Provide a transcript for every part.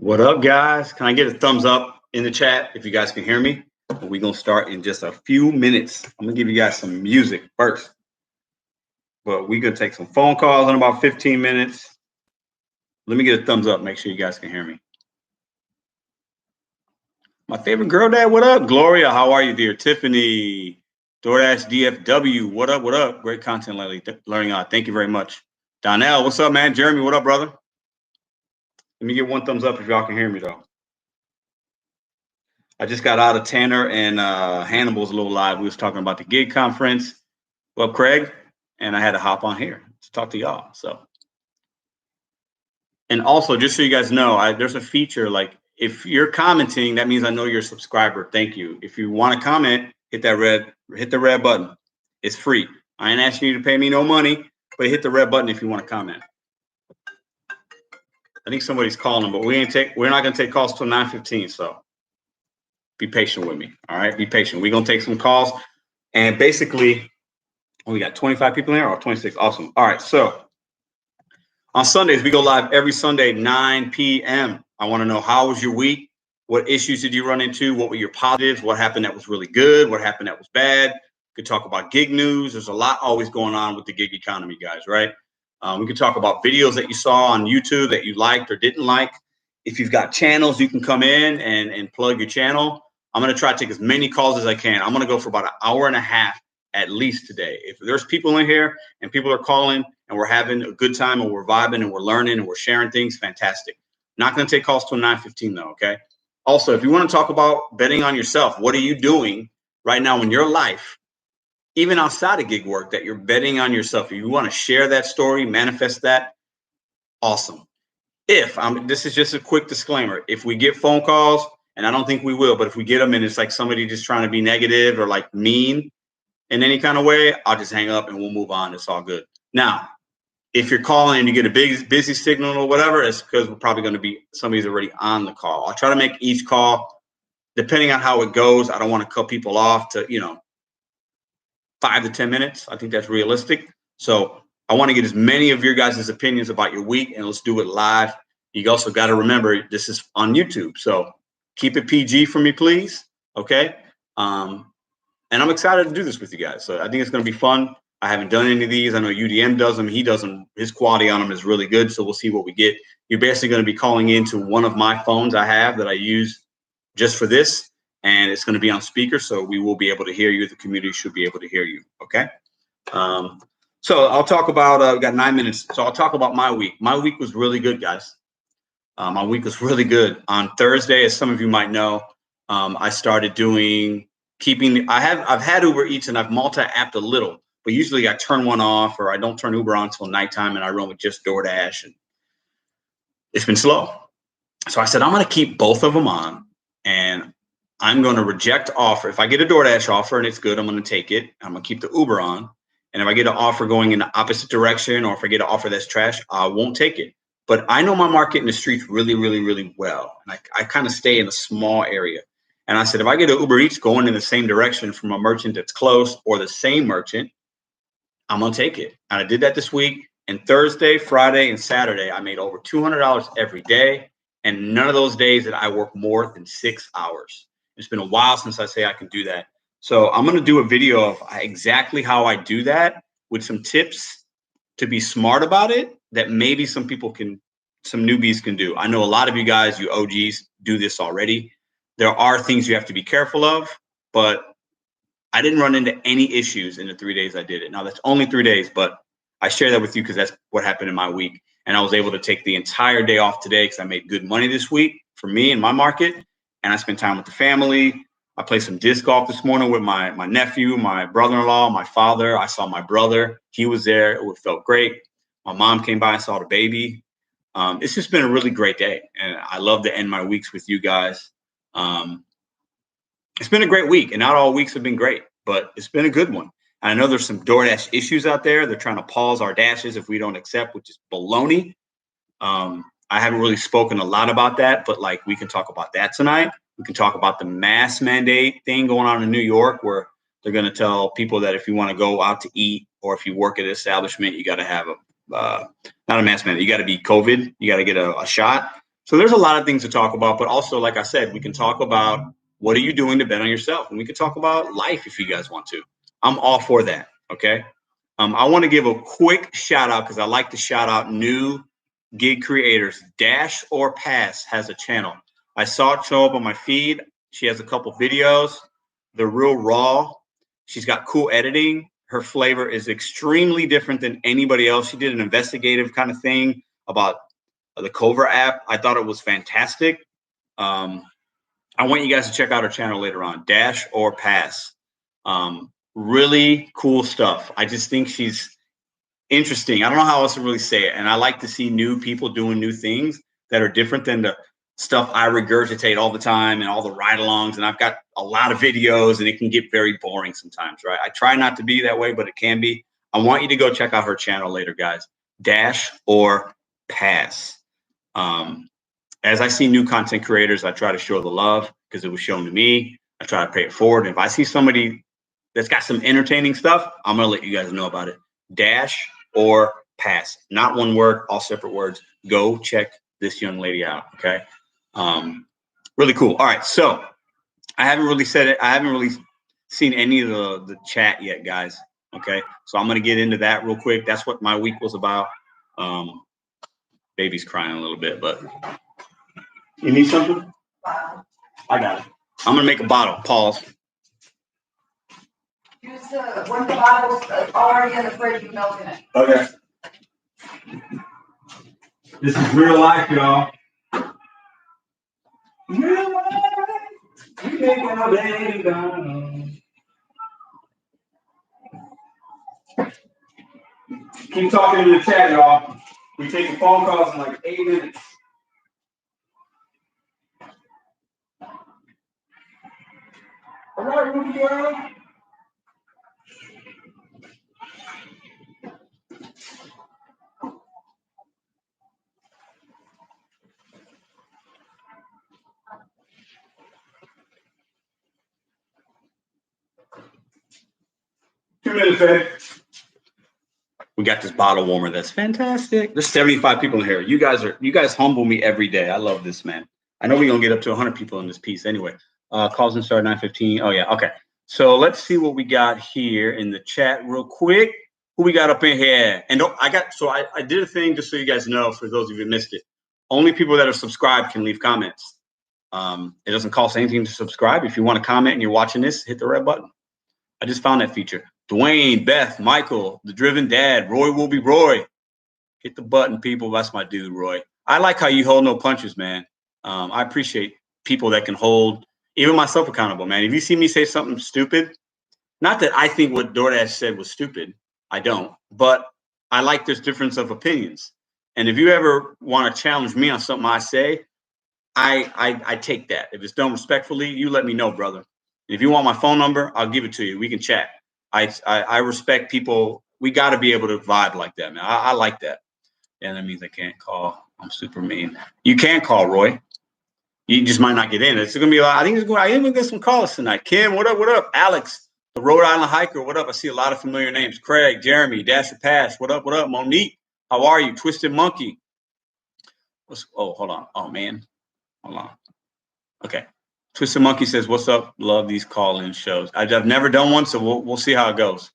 What up, guys? Can I get a thumbs up in the chat if you guys can hear me? We're going to start in just a few minutes. I'm going to give you guys some music first. But we're going to take some phone calls in about 15 minutes. Let me get a thumbs up. Make sure you guys can hear me. My favorite girl dad, what up? Gloria, how are you, dear? Tiffany, DoorDash DFW, what up, what up? Great content lately. Learning out. Thank you very much. Donnell, what's up, man? Jeremy, what up, brother? Let me get one thumbs up if y'all can hear me, though. I just got out of Tanner and Hannibal's little live. We was talking about the GiG conference. Well, Craig, and I had to hop on here to talk to y'all. So, and also, just so you guys know, there's a feature like if you're commenting, that means I know you're a subscriber. Thank you. If you want to comment, hit the red button. It's free. I ain't asking you to pay me no money, but hit the red button if you want to comment. I think somebody's calling, but we're not gonna take calls till 9:15. So be patient with me. All right, be patient. We're gonna take some calls, and basically, we got 25 people in here or 26. Awesome. All right, so on Sundays we go live every Sunday 9 p.m. I want to know, how was your week? What issues did you run into? What were your positives? What happened that was really good? What happened that was bad? We could talk about gig news. There's a lot always going on with the gig economy, guys, right? We could talk about videos that you saw on YouTube that you liked or didn't like. If you've got channels, you can come in and plug your channel. I'm going to try to take as many calls as I can. I'm going to go for about an hour and a half at least today. If there's people in here and people are calling and we're having a good time and we're vibing and we're learning and we're sharing things, fantastic. Not going to take calls till 9:15 though, okay? Also, if you want to talk about betting on yourself, what are you doing right now in your life, even outside of gig work, that you're betting on yourself? If you want to share that story, manifest that, awesome. This is just a quick disclaimer. If we get phone calls, and I don't think we will, but if we get them and it's like somebody just trying to be negative or like mean in any kind of way, I'll just hang up and we'll move on. It's all good. Now, if you're calling and you get a busy signal or whatever, it's because we're probably going to be somebody's already on the call. I'll try to make each call, depending on how it goes. I don't want to cut people off to, 5 to 10 minutes. I think that's realistic. So I want to get as many of your guys' opinions about your week, and let's do it live. You also got to remember, this is on YouTube. So keep it PG for me, please. Okay. And I'm excited to do this with you guys. So I think it's going to be fun. I haven't done any of these. I know UDM does them. He does them. His quality on them is really good. So we'll see what we get. You're basically going to be calling into one of my phones I have that I use just for this. And it's going to be on speaker. So we will be able to hear you. The community should be able to hear you. Okay. So I'll talk about, we've got 9 minutes. So I'll talk about my week. My week was really good, guys. My week was really good. On Thursday, as some of you might know, I started I've had Uber Eats and I've multi-apped a little, but usually I turn one off or I don't turn Uber on until nighttime and I run with just DoorDash, and it's been slow. So I said, I'm going to keep both of them on and I'm going to reject offer. If I get a DoorDash offer and it's good, I'm going to take it. I'm going to keep the Uber on. And if I get an offer going in the opposite direction, or if I get an offer that's trash, I won't take it. But I know my market in the streets really, really, really well. And I kind of stay in a small area. And I said, if I get an Uber Eats going in the same direction from a merchant that's close or the same merchant, I'm going to take it. And I did that this week. And Thursday, Friday, and Saturday, I made over $200 every day. And none of those days did I work more than 6 hours. It's been a while since I say I can do that. So I'm going to do a video of exactly how I do that with some tips to be smart about it that maybe some newbies can do. I know a lot of you guys, you OGs, do this already. There are things you have to be careful of, but I didn't run into any issues in the 3 days I did it. Now, that's only 3 days, but I share that with you because that's what happened in my week. And I was able to take the entire day off today because I made good money this week for me and my market. And I spent time with the family. I played some disc golf this morning with my nephew, my brother-in-law, my father. I saw my brother. He was there. It felt great. My mom came by and saw the baby. It's just been a really great day. And I love to end my weeks with you guys. It's been a great week. And not all weeks have been great, but it's been a good one. And I know there's some DoorDash issues out there. They're trying to pause our dashes if we don't accept, which is baloney. I haven't really spoken a lot about that, but like we can talk about that tonight. We can talk about the mask mandate thing going on in New York, where they're going to tell people that if you want to go out to eat or if you work at an establishment, you got to have not a mask mandate. You got to be COVID. You got to get a shot. So there's a lot of things to talk about, but also, like I said, we can talk about what are you doing to bet on yourself, and we can talk about life if you guys want to. I'm all for that. Okay. I want to give a quick shout out because I like to shout out new gig creators. Dash or Pass has a channel. I saw it show up on my feed. She has a couple videos. They're real raw. She's got cool editing. Her flavor is extremely different than anybody else. She did an investigative kind of thing about the Cover app. I thought it was fantastic. I want you guys to check out her channel later on. Dash or Pass. Really cool stuff. I just think she's interesting. I don't know how else to really say it. And I like to see new people doing new things that are different than the stuff I regurgitate all the time and all the ride-alongs. And I've got a lot of videos and it can get very boring sometimes, right? I try not to be that way, but it can be. I want you to go check out her channel later, guys. Dash or Pass. As I see new content creators, I try to show the love because it was shown to me. I try to pay it forward. If I see somebody that's got some entertaining stuff, I'm going to let you guys know about it. Dash or Pass. Not one word, all separate words. Go check this young lady out, okay? Really cool. All right, so I haven't really said it. I haven't really seen any of the chat yet, guys, okay? So I'm going to get into that real quick. That's what my week was about. Baby's crying a little bit, but you need something? I got it. I'm going to make a bottle. Pause. Use one of the bottles already in the fridge with milk in it. Okay. This is real life, y'all. Real life. We make our baby down. Keep talking in the chat, y'all. We taking phone calls in like 8 minutes. All right, Ruby girl. Two minutes, babe. We got this bottle warmer that's fantastic. There's 75 people in here. You guys humble me every day. I love this, man. I know we're gonna get up to 100 people in this piece anyway. Calls and start 9:15. Oh yeah, okay. So let's see what we got here in the chat real quick. Who we got up in here? And I did a thing just so you guys know, for those of you who missed it. Only people that are subscribed can leave comments. It doesn't cost anything to subscribe. If you want to comment and you're watching this, hit the red button. I just found that feature. Dwayne, Beth, Michael, the Driven Dad, Roy will be Roy. Hit the button, people. That's my dude, Roy. I like how you hold no punches, man. I appreciate people that can hold even myself accountable, man. If you see me say something stupid, not that I think what DoorDash said was stupid, I don't, but I like this difference of opinions. And if you ever want to challenge me on something I say, I take that. If it's done respectfully, you let me know, brother. If you want my phone number, I'll give it to you. We can chat. I respect people. We got to be able to vibe like that, man. I like that. Yeah, that means I can't call. I'm super mean. You can call, Roy. You just might not get in. It's gonna be. I think gonna get some calls tonight. Kim, what up? What up? Alex, the Rhode Island hiker. What up? I see a lot of familiar names. Craig, Jeremy, Dasher Pass. What up? What up? Monique, how are you? Twisted Monkey. Hold on. Oh man, hold on. Okay. Twisted Monkey says, "What's up? Love these call-in shows. I've never done one, so we'll see how it goes."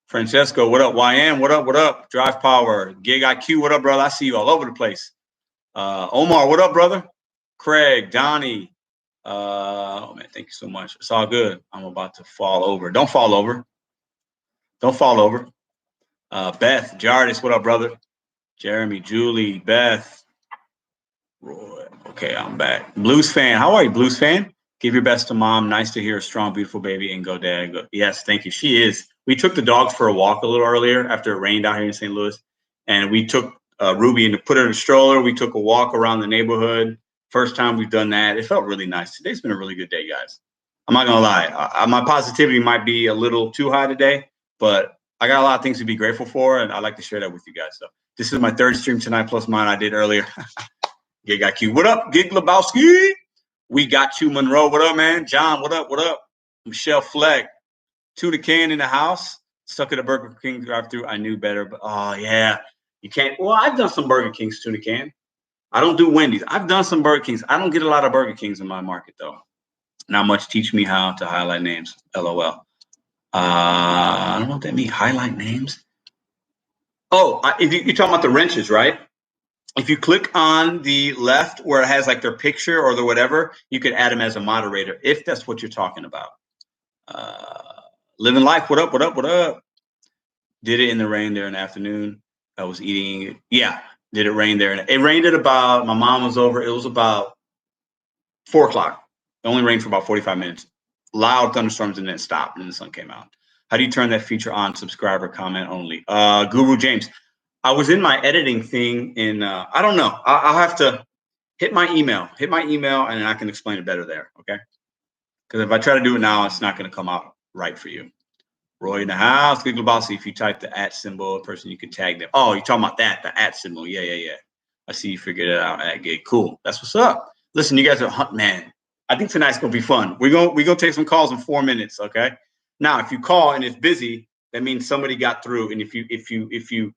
Francesco, what up? YM, what up? What up? Drive Power, Gig IQ, what up, brother? I see you all over the place. Omar, what up, brother? Craig, Donnie. Oh man, thank you so much. It's all good. I'm about to fall over. Don't fall over. Don't fall over. Beth, Jardis, what up, brother? Jeremy, Julie, Beth. Roy. Okay, I'm back. Blues fan, how are you, Blues fan? Give your best to mom. Nice to hear a strong, beautiful baby. And go, Dad. Go. Yes, thank you. She is. We took the dogs for a walk a little earlier after it rained out here in St. Louis. And we took Ruby and put her in a stroller. We took a walk around the neighborhood. First time we've done that. It felt really nice. Today's been a really good day, guys. I'm not going to lie. My positivity might be a little too high today, but I got a lot of things to be grateful for, and I'd like to share that with you guys. So this is my third stream tonight, plus mine I did earlier. Gig IQ. What up, Gig Lebowski? We got you, Monroe. What up, man? John, what up? What up? Michelle Fleck. Tuna can in the house. Stuck at a Burger King drive-thru. I knew better, but oh, yeah. You can't. Well, I've done some Burger King's tuna can. I don't do Wendy's. I've done some Burger Kings. I don't get a lot of Burger Kings in my market though. Not much. Teach me how to highlight names. LOL. I don't know what that means. Highlight names. Oh, if you're talking about the wrenches, right? If you click on the left where it has like their picture or the whatever, you could add them as a moderator if that's what you're talking about. Living life. What up? What up? What up? Did it in the rain there in the afternoon. I was eating. Yeah. Did it rain there? It rained at about, my mom was over. It was about 4 o'clock. It only rained for about 45 minutes. Loud thunderstorms and then it stopped and the sun came out. How do you turn that feature on? Subscriber comment only. Guru James. I was in my editing thing in, I don't know. I'll have to hit my email and I can explain it better there. Okay. Because if I try to do it now, it's not going to come out right for you. Roy in the house. Good Globosity. If you type the @ symbol, person, you can tag them. Oh, you're talking about that, the @ symbol. Yeah. I see you figured it out at GiG. Cool. That's what's up. Listen, you guys are, man, I think tonight's going to be fun. We're going to take some calls in 4 minutes. Okay. Now, if you call and it's busy, that means somebody got through. And if you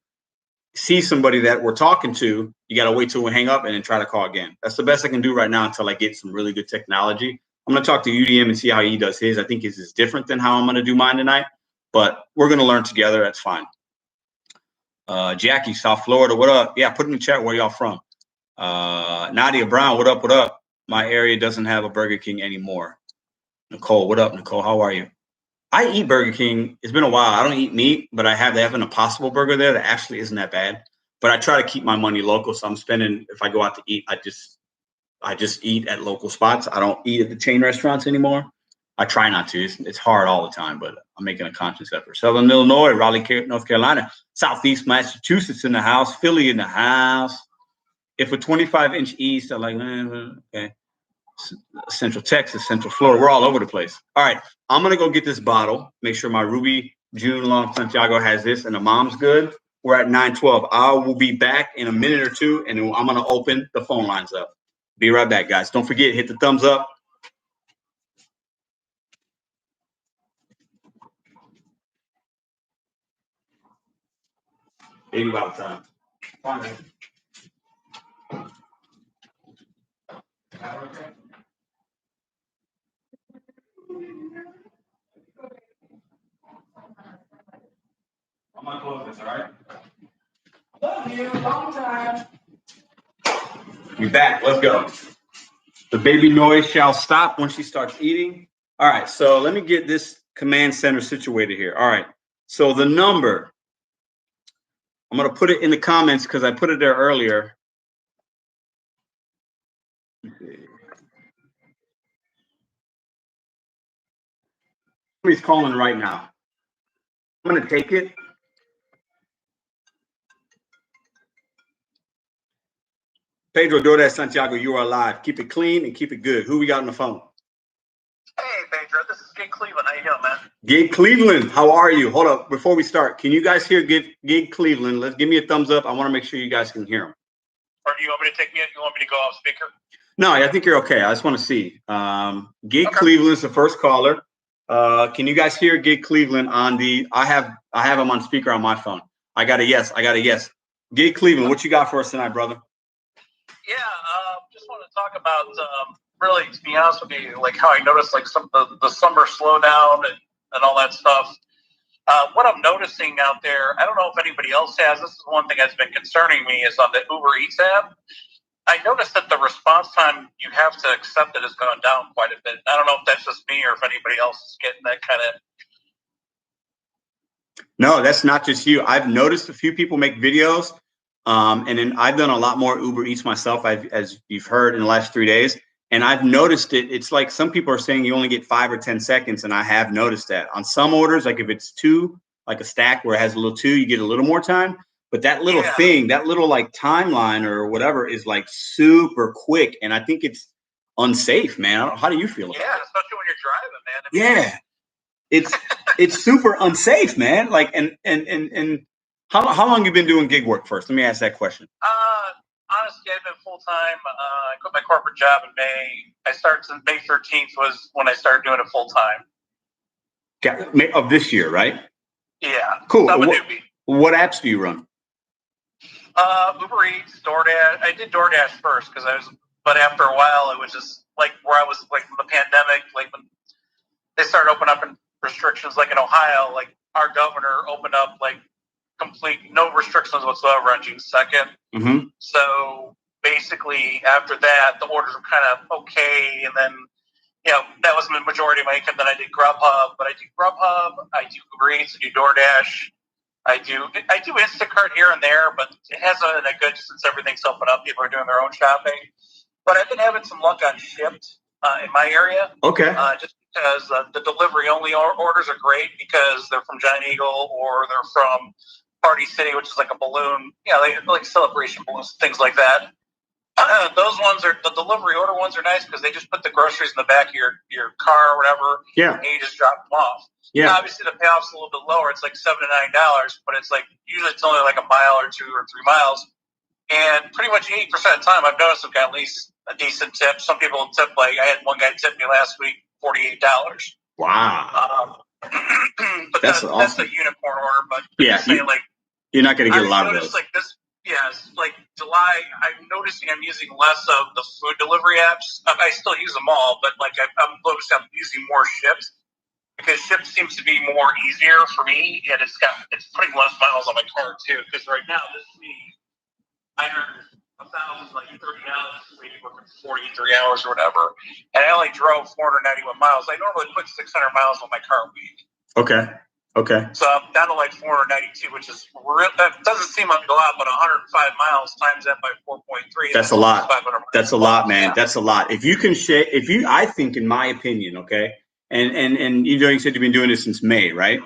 see somebody that we're talking to, you got to wait till we hang up and then try to call again. That's the best I can do right now until I get some really good technology. I'm going to talk to UDM and see how he does his. I think his is different than how I'm going to do mine tonight, but we're going to learn together. That's fine. Jackie, South Florida, what up? Yeah, put in the chat where y'all from. Nadia Brown, what up? What up? My area doesn't have a Burger King anymore. Nicole, what up, Nicole? How are you? I eat Burger King. It's been a while. I don't eat meat, but they have an Impossible Burger there that actually isn't that bad. But I try to keep my money local, so I'm spending. If I go out to eat, I just eat at local spots. I don't eat at the chain restaurants anymore. I try not to. It's hard all the time, but I'm making a conscious effort. Southern Illinois, Raleigh, North Carolina, Southeast Massachusetts in the house, Philly in the house. If a 25-inch East, I'm like, okay. Central Texas, Central Florida. We're all over the place. All right. I'm going to go get this bottle. Make sure my Ruby June Long Santiago has this and the mom's good. We're at 9:12. I will be back in a minute or two, and I'm going to open the phone lines up. Be right back, guys. Don't forget, hit the thumbs up. Maybe about time. Fine. I'm going to close this, all right? Love you, long time. We back. Let's go. The baby noise shall stop when she starts eating. All right. So let me get this command center situated here. All right. So the number, I'm going to put it in the comments because I put it there earlier. Somebody's calling right now. I'm going to take it. Pedro, DoorDash Santiago, you are live. Keep it clean and keep it good. Who we got on the phone? Hey, Pedro, this is GiG Cleveland. How you doing, man? GiG Cleveland, how are you? Hold up. Before we start, can you guys hear GiG Cleveland? Let's give me a thumbs up. I want to make sure you guys can hear him. Or do you want me to take me? You want me to go off speaker? No, I think you're okay. I just want to see. GiG okay. Cleveland's the first caller. Can you guys hear GiG Cleveland on the? I have him on speaker on my phone. I got a yes. GiG Cleveland, what you got for us tonight, brother? Yeah, just want to talk about really, to be honest with you, like how I noticed like some of the summer slowdown and all that stuff. What I'm noticing out there, I don't know if anybody else has. This is one thing that's been concerning me is on the Uber Eats app. I noticed that the response time you have to accept it has gone down quite a bit. I don't know if that's just me or if anybody else is getting that kind of. No, that's not just you. I've noticed a few people make videos. And then I've done a lot more Uber Eats myself, as you've heard in the last 3 days. And I've noticed it. It's like some people are saying you only get 5 or 10 seconds. And I have noticed that on some orders, like if it's 2, like a stack where it has a little 2, you get a little more time. But that little thing, that little like timeline or whatever is like super quick. And I think it's unsafe, man. How do you feel about it? Yeah, especially when you're driving, man. I mean, it's super unsafe, man. Like, and how long you been doing gig work first? Let me ask that question. Honestly, I've been full-time. I quit my corporate job in May. I started since May 13th was when I started doing it full-time. May of this year, right? Yeah. Cool. I'm a newbie. What apps do you run? Uber Eats, DoorDash. I did DoorDash first but after a while, it was just like where I was like the pandemic, like when they started opening up in restrictions, like in Ohio, like our governor opened up like complete no restrictions whatsoever on June 2nd. Mm-hmm. So basically, after that, the orders were kind of okay, and then that was the majority of my income. Then I did Grubhub, but I do Grubhub, I do Uber Eats, I do DoorDash. I do Instacart here and there, but it hasn't been that good since everything's opened up. People are doing their own shopping. But I've been having some luck on Shipt in my area. Okay. Just because the delivery only orders are great because they're from Giant Eagle or they're from Party City, which is like a balloon, like celebration balloons, things like that. Those ones the delivery order ones are nice because they just put the groceries in the back of your car or whatever. Yeah. And you just drop them off. Yeah. And obviously the payoff's a little bit lower. It's like $7 to $9, but it's like usually it's only like a mile or 2 or 3 miles. And pretty much 80% of the time, I've noticed I've got at least a decent tip. Some people tip I had one guy tip me last week $48. Wow. But that's awesome. That's a unicorn order. But yeah, you're not going to get a lot of those. Like this. Yes, like July, I'm noticing I'm using less of the food delivery apps. I still use them all, but like I'm noticing I'm using more Shipt because Shipt seems to be more easier for me, and it's putting less miles on my car too. Because right now this week I earned $1,030 waiting for 43 hours or whatever, and I only drove 491 miles. I normally put 600 miles on my car a week. Okay. So I'm down to like 492, which is that doesn't seem like a lot, but 105 miles times that by 4.3. That's a lot. That's a lot, man. Yeah. That's a lot. If you can I think, in my opinion, okay, and you said you've been doing this since May, right?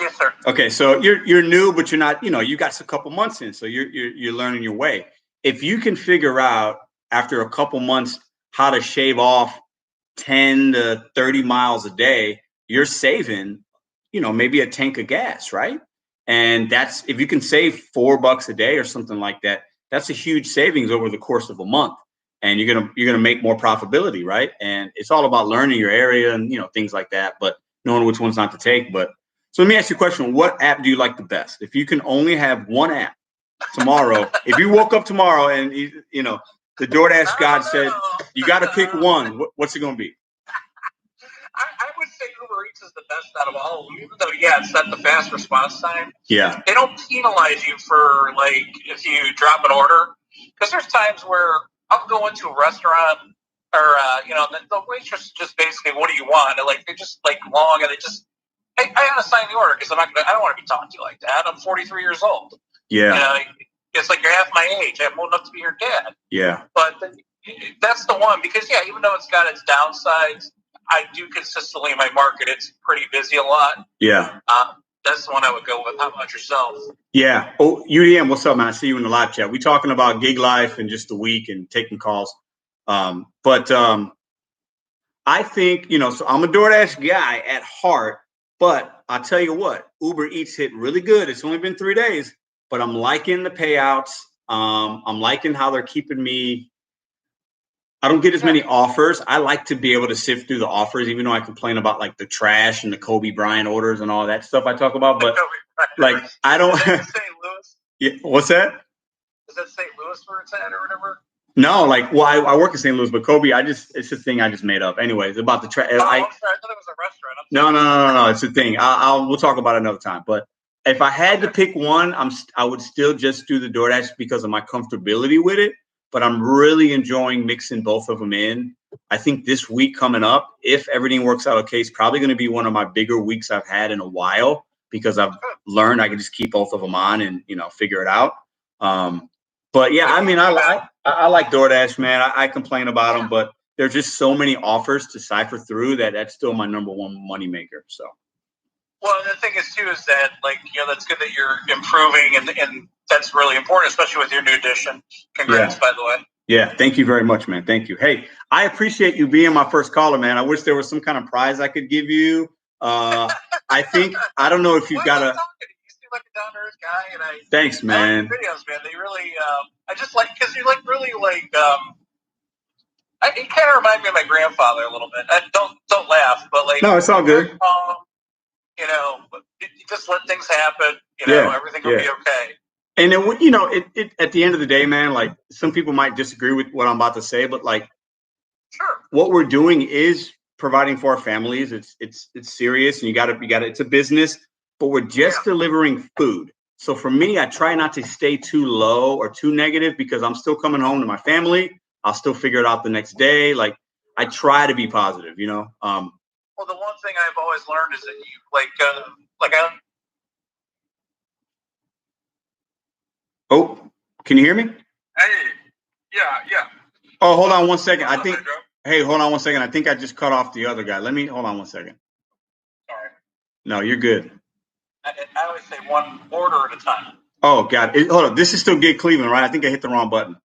Yes, sir. Okay, so you're new, but you're not. You got a couple months in, so you're learning your way. If you can figure out after a couple months how to shave off 10 to 30 miles a day, you're saving, maybe a tank of gas, right? And that's, if you can save $4 a day or something like that, that's a huge savings over the course of a month. And you're gonna make more profitability, right? And it's all about learning your area and things like that, but knowing which ones not to take. But so let me ask you a question: what app do you like the best? If you can only have one app tomorrow, if you woke up tomorrow and the DoorDash God said you got to pick one, what's it gonna be? I would say Uber Eats is the best out of all of them, even though, it's not the fast response time. Yeah. They don't penalize you for, like, if you drop an order. Because there's times where I'll go into a restaurant or, the waitress just basically, what do you want? And, like, they're just, like, long and I gotta sign the order because I don't want to be talking to you like that. I'm 43 years old. Yeah. It's like you're half my age. I'm old enough to be your dad. Yeah. But that's the one because, even though it's got its downsides, I do consistently in my market. It's pretty busy a lot. Yeah. That's the one I would go with. How about yourself? Yeah. Oh, UDM, what's up, man? I see you in the live chat. We're talking about gig life and just the week and taking calls. But I think, so I'm a DoorDash guy at heart, but I'll tell you what, Uber Eats hit really good. It's only been 3 days, but I'm liking the payouts. I'm liking how they're keeping me. I don't get as many offers. I like to be able to sift through the offers, even though I complain about like the trash and the Kobe Bryant orders and all that stuff I talk about. But like, I don't. Is that St. Louis? Yeah, what's that? Is that St. Louis where it's at or whatever? No, I work in St. Louis, but Kobe, it's a thing I just made up. Anyways, about the trash. I'm sorry. I thought it was a restaurant. No. It's a thing. We'll talk about it another time. But if I had to pick one, I would still just do the DoorDash because of my comfortability with it. But I'm really enjoying mixing both of them in. I think this week coming up, if everything works out okay, it's probably going to be one of my bigger weeks I've had in a while because I've learned I can just keep both of them on and figure it out. But yeah, I mean, I like DoorDash, man. I complain about them, but there's just so many offers to cipher through that's still my number one moneymaker. So. Well, the thing is too is that that's good that you're improving and that's really important, especially with your new edition. Congrats, by the way. Yeah, thank you very much, man. Thank you. Hey, I appreciate you being my first caller, man. I wish there was some kind of prize I could give you. I don't know if you've got a. You seem like a down-to-earth guy, and Thanks, man. I like your videos, man. They really, I just like because you really it kind of remind me of my grandfather a little bit. Don't laugh, but like. No, it's all good. you know, you just let things happen. You know, everything will be okay. And then, you know, it at the end of the day, man, like some people might disagree with what I'm about to say, but like, sure, what we're doing is providing for our families. It's serious, and you got to. It's a business, but we're just delivering food. So for me, I try not to stay too low or too negative because I'm still coming home to my family. I'll still figure it out the next day. Like I try to be positive, you know. Well, the one thing I've always learned is that you Oh, can you hear me? Hey, yeah. Oh, hold on one second. I think. Hey, hold on one second. I think I just cut off the other guy. Hold on one second. Sorry. No, you're good. I always say one order at a time. Oh, God. Hold on. This is still GiG Cleveland, right? I think I hit the wrong button.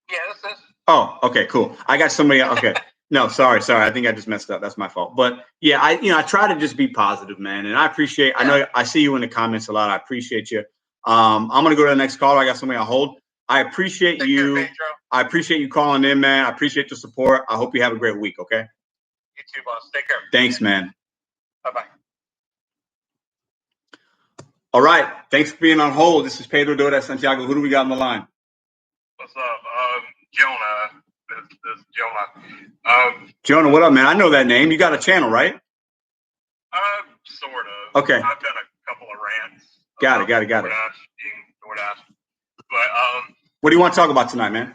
Yeah, this is. Oh, okay, cool. I got somebody. Okay. No, sorry. I think I just messed up. That's my fault. But yeah, I try to just be positive, man. And I appreciate, I know I see you in the comments a lot. I appreciate you. I'm going to go to the next caller. I got somebody on hold. I appreciate you. Take care, Pedro. I appreciate you calling in, man. I appreciate the support. I hope you have a great week. Okay. You too, boss. Take care. Thanks, man. Bye-bye. All right. Thanks for being on hold. This is Pedro de Santiago. Who do we got on the line? What's up? Jonah. This is Jonah. Jonah, what up, man? I know that name. You got a channel, right? Sort of. Okay. I've done a couple of rants. Got it. DoorDash, being DoorDash. But what do you want to talk about tonight, man?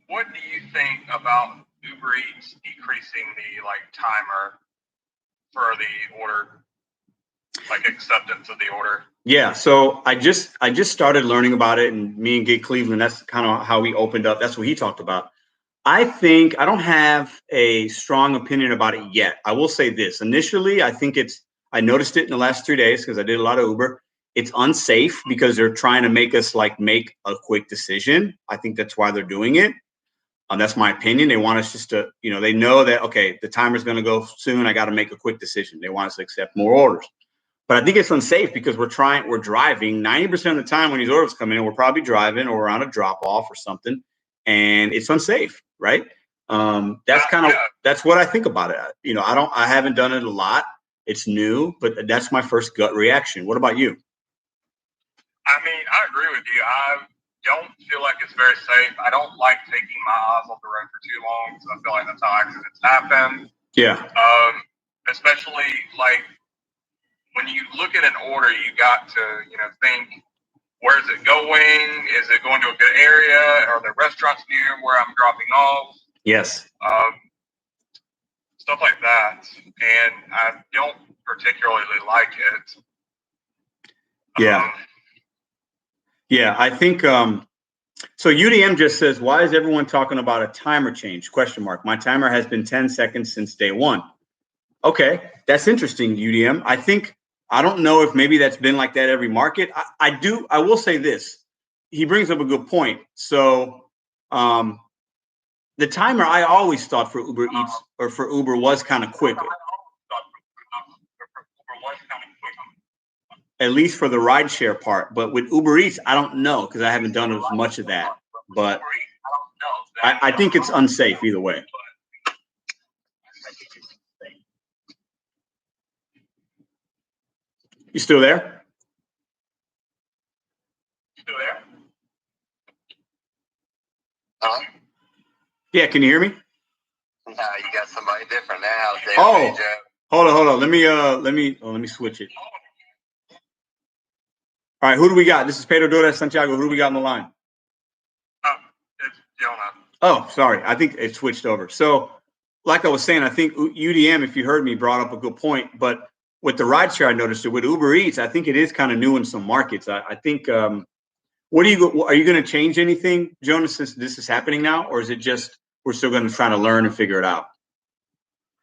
What do you think about Uber Eats decreasing the timer for the order, acceptance of the order? Yeah, so I just started learning about it, and me and GiG Cleveland, that's kind of how we opened up. That's what he talked about. I think I don't have a strong opinion about it yet. I will say this. Initially, I noticed it in the last 3 days because I did a lot of Uber. It's unsafe because they're trying to make us make a quick decision. I think that's why they're doing it. That's my opinion. They want us just to, they know that, okay, the timer's going to go soon. I got to make a quick decision. They want us to accept more orders. But I think it's unsafe because we're driving 90% of the time when these orders come in, we're probably driving or we're on a drop off or something, and it's unsafe, right? That's what I think about it. I haven't done it a lot. It's new, but that's my first gut reaction. What about you? I mean, I agree with you. I don't feel like it's very safe. I don't like taking my eyes off the road for too long because I feel like that's how accidents happen. Yeah. Especially when you look at an order, you got to, think, where's it going? Is it going to a good area? Are there restaurants near where I'm dropping off? Yes. Stuff like that. And I don't particularly like it. Yeah. Yeah, I think so UDM just says, why is everyone talking about a timer change? ? My timer has been 10 seconds since day one. Okay, that's interesting, UDM. I don't know if maybe that's been like that every market. I will say this. He brings up a good point. So the timer I always thought for Uber Eats or for Uber was kind of quick. At least for the rideshare part. But with Uber Eats, I don't know because I haven't done as much of that. But I think it's unsafe either way. You still there? Still there? Yeah, can you hear me? No, you got somebody different now. Oh, hold on. Let me switch it. All right, who do we got? This is Pedro de Santiago. Who do we got on the line? It's Jonah. Oh, sorry. I think it switched over. So, like I was saying, I think UDM, if you heard me, brought up a good point. But with the rideshare, I noticed it. With Uber Eats, I think it is kind of new in some markets. I think. Are you going to change anything, Jonah, since this is happening now, or is it just we're still going to try to learn and figure it out?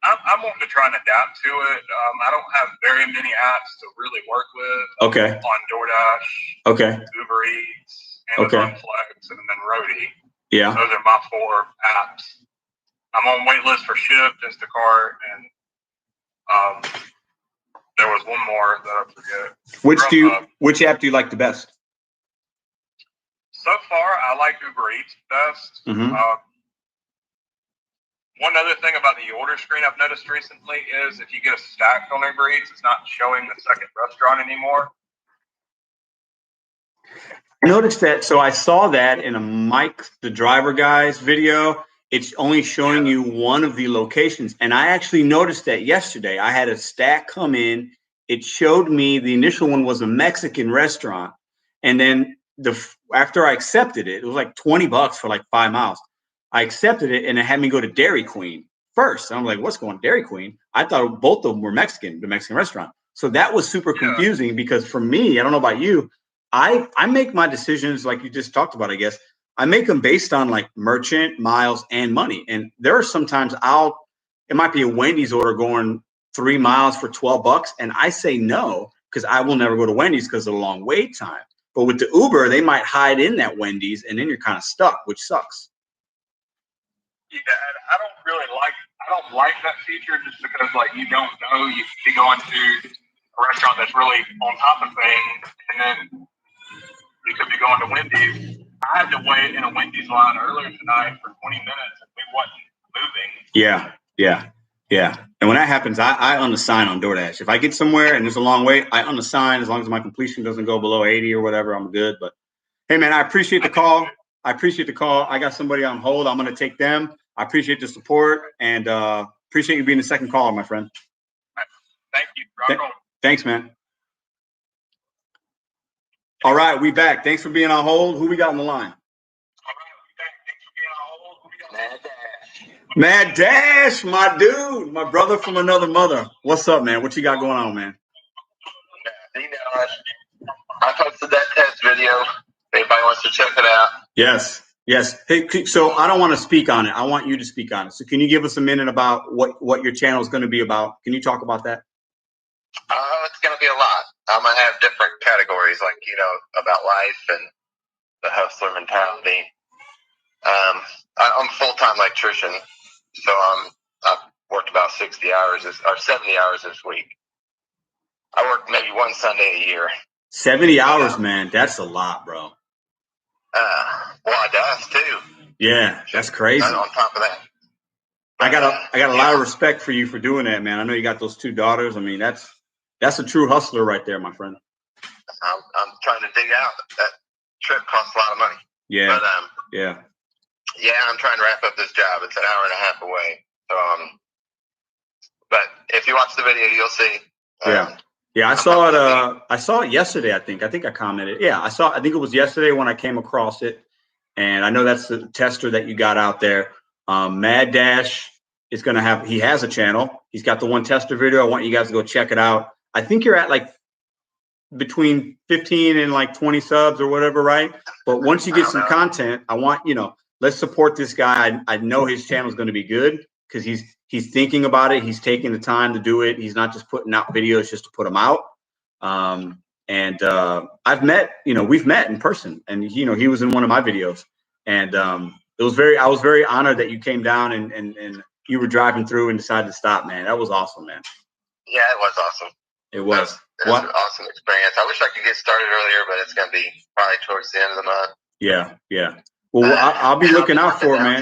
I'm wanting to try and adapt to it. I don't have very many apps to really work with. Okay. On DoorDash. Okay. Uber Eats, Amazon Flex, and then Roadie. Yeah. Those are my 4 apps. I'm on wait list for Shipt, Instacart, and there was one more that I forget. Which app do you like the best? So far, I like Uber Eats best. Mm-hmm. One other thing about the order screen I've noticed recently is if you get a stack on Uber Eats, it's not showing the second restaurant anymore. I noticed that. So I saw that in a Mike, the driver guy's video. It's only showing you one of the locations. And I actually noticed that yesterday. I had a stack come in. It showed me the initial one was a Mexican restaurant. And then after I accepted it, it was like $20 for like 5 miles. I accepted it and it had me go to Dairy Queen first. And I'm like, what's going on, Dairy Queen? I thought both of them were Mexican, the Mexican restaurant. So that was super confusing because for me, I don't know about you, I make my decisions like you just talked about, I guess. I make them based on like merchant, miles, and money. And there are sometimes it might be a Wendy's order going 3 miles for $12. And I say no, because I will never go to Wendy's because of the long wait time. But with the Uber, they might hide in that Wendy's and then you're kind of stuck, which sucks. Yeah, and I don't like that feature just because like you don't know, you could be going to a restaurant that's really on top of things and then you could be going to Wendy's. I had to wait in a Wendy's line earlier tonight for 20 minutes and we wasn't moving. Yeah. And when that happens, I unassign on DoorDash. If I get somewhere and there's a long wait, I unassign as long as my completion doesn't go below 80 or whatever, I'm good. But hey man, I appreciate the call. I got somebody on hold. I'm going to take them. I appreciate the support and appreciate you being the second caller, my friend. Thank you. Thanks, man. All right, we back. Thanks for being on hold. Who we got on the line? Mad Dash, my dude, my brother from another mother. What's up, man? What you got going on, man? You know, I posted that test video. If anybody wants to check it out. Yes. Hey, so I don't want to speak on it. I want you to speak on it. So can you give us a minute about what your channel is going to be about? Can you talk about that? It's going to be a lot. I'm going to have different categories, like, about life and the hustler mentality. I'm a full-time electrician, so I've worked about 70 hours this week. I work maybe one Sunday a year. 70 hours, man. That's a lot, bro. Well, I does too. Yeah, that's crazy. On top of that, I got a lot of respect for you for doing that, man. I know you got those 2 daughters. I mean, that's a true hustler right there, my friend. I'm trying to dig out. That trip costs a lot of money. Yeah. But, yeah, I'm trying to wrap up this job. It's an hour and a half away. So, but if you watch the video, you'll see. Yeah, I saw it. I saw it yesterday. I think I commented. Yeah, I think it was yesterday when I came across it, and I know that's the tester that you got out there. Mad Dash is going to have. He has a channel. He's got the one tester video. I want you guys to go check it out. I think you're at like between 15 and like 20 subs or whatever, right? But once you get some content, I want let's support this guy. I know his channel is going to be good because he's thinking about it. He's taking the time to do it. He's not just putting out videos just to put them out. And I've met, we've met in person, and he was in one of my videos, and I was very honored that you came down and you were driving through and decided to stop, man. That was awesome, man. Yeah, it was awesome. It was. It was an awesome experience. I wish I could get started earlier, but it's going to be probably towards the end of the month. Yeah. Well, I'll be looking out for it, man.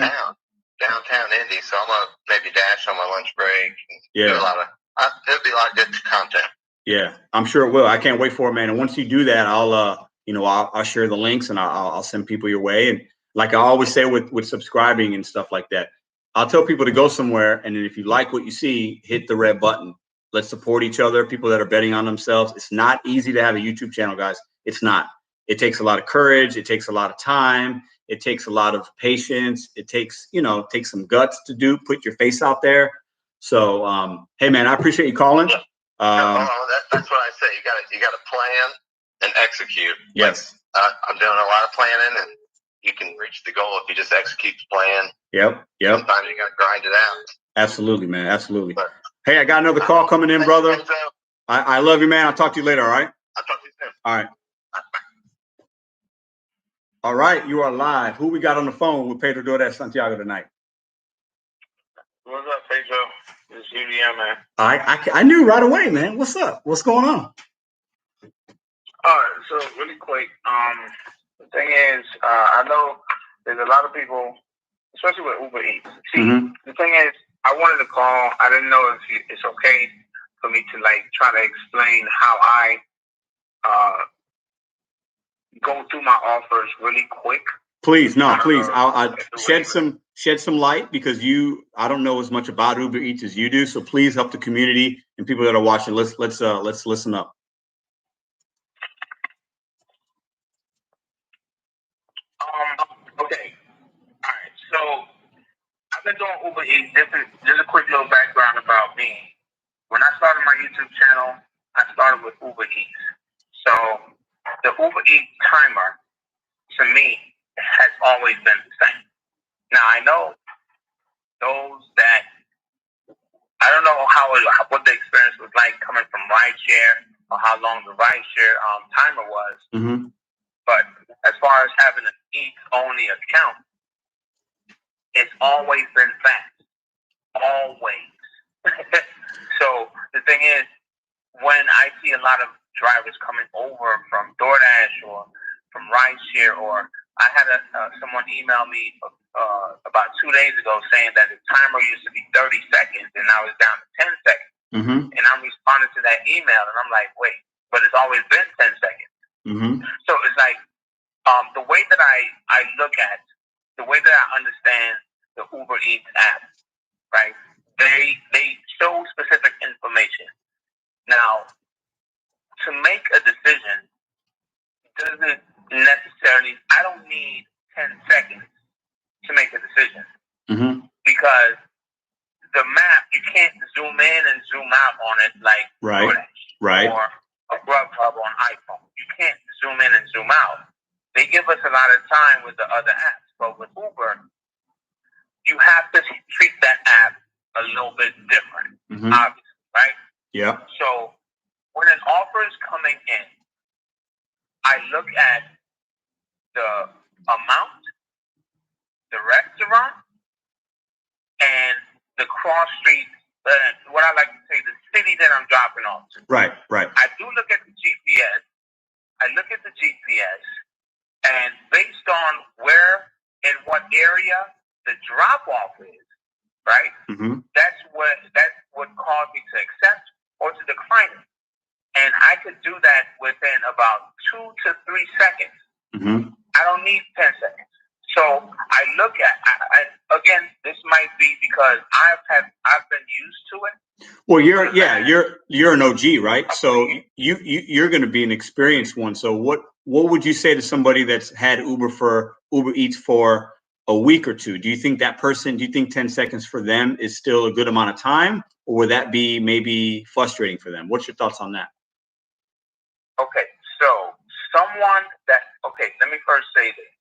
Downtown Indy, so I'm gonna maybe dash on my lunch break. Yeah, it'll be a lot of good content. Yeah, I'm sure it will. I can't wait for it, man. And once you do that, I'll share the links and I'll send people your way. And like I always say with subscribing and stuff like that, I'll tell people to go somewhere, and then if you like what you see, hit the red button. Let's support each other. People that are betting on themselves. It's not easy to have a YouTube channel, guys. It's not. It takes a lot of courage. It takes a lot of time. It takes a lot of patience. It takes, takes some guts to put your face out there. So, hey man, I appreciate you calling. That's what I say. You got to plan and execute. Yes. I'm doing a lot of planning, and you can reach the goal if you just execute the plan. Yep. Sometimes you got to grind it out. Absolutely, man. Absolutely. Hey, I got another call coming in, brother. I love you, man. I'll talk to you later. All right. I'll talk to you soon. All right. All right, you are live. Who we got on the phone with Pedro DoorDash Santiago tonight? What's up, Pedro? It's UDM, man. I knew right away, man. What's up? What's going on? All right, so really quick, the thing is, I know there's a lot of people especially with Uber Eats. See, the thing is, I wanted to call. I didn't know if it's okay for me to like try to explain how I go through my offers really quick. Please, no, please. I'll shed some light because I don't know as much about Uber Eats as you do. So please help the community and people that are watching. Let's listen up. Okay. All right. So I've been doing Uber Eats. Just a quick little background about me. When I started my YouTube channel, I started with Uber Eats. So the Uber Eats timer, to me, has always been the same. Now, I know those that, I don't know what the experience was like coming from rideshare or how long the rideshare timer was. But as far as having an Eats-only account, it's always been fast. Always. So the thing is, when I see a lot of drivers coming over from DoorDash or from rideshare, or I had someone email me about 2 days ago saying that the timer used to be 30 seconds and now it's down to 10 seconds. And I'm responding to that email and I'm like, wait, but it's always been 10 seconds. So it's like the way that I look at, the way that I understand the Uber Eats app, right? They show specific information. Now, to make a decision doesn't necessarily, I don't need 10 seconds to make a decision. Because the map, you can't zoom in and zoom out on it like DoorDash or a Grubhub on iPhone. You can't zoom in and zoom out. They give us a lot of time with the other apps, but with Uber, you have to treat that app a little bit different, obviously, right? Yeah. So when an offer is coming in, I look at the amount, the restaurant, and the cross street, what I like to say, the city that I'm dropping off to. Right. I do look at the GPS. I look at the GPS, and based on where and what area the drop-off is, right? That's what caused me to accept or to decline it. And I could do that within about 2 to 3 seconds. I don't need 10 seconds. So I look at, again, this might be because I've been used to it. Well, you're an OG, right? So you're going to be an experienced one. So what would you say to somebody that's had Uber Eats for a week or two? Do you think 10 seconds for them is still a good amount of time, or would that be maybe frustrating for them? What's your thoughts on that? Okay, so let me first say this.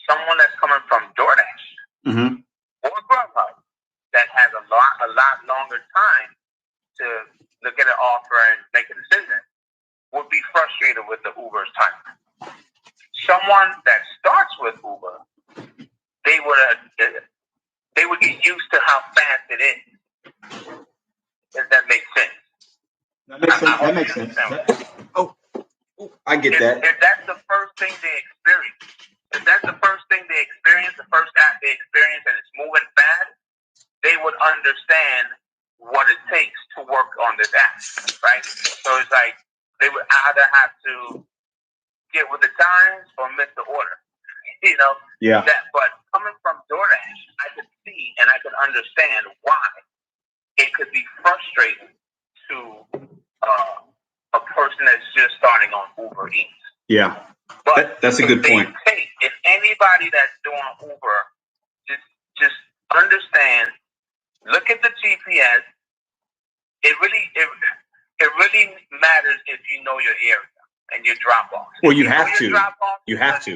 Someone that's coming from DoorDash or Grubhub that has a lot longer time to look at an offer and make a decision would be frustrated with the Uber's time. Someone that starts with Uber, they would get used to how fast it is. Does that make sense? That makes sense. I get that. If that's the first thing they experience, the first app they experience, and it's moving fast, they would understand what it takes to work on this app, right? So it's like they would either have to get with the times or miss the order, Yeah. But coming from DoorDash, I could see and I could understand why it could be frustrating to a person that's just starting on Uber Eats. Yeah. But that's a good point. If anybody that's doing Uber, just understand, look at the GPS. It really matters if you know your area and your drop off. Well, you have to. You have to.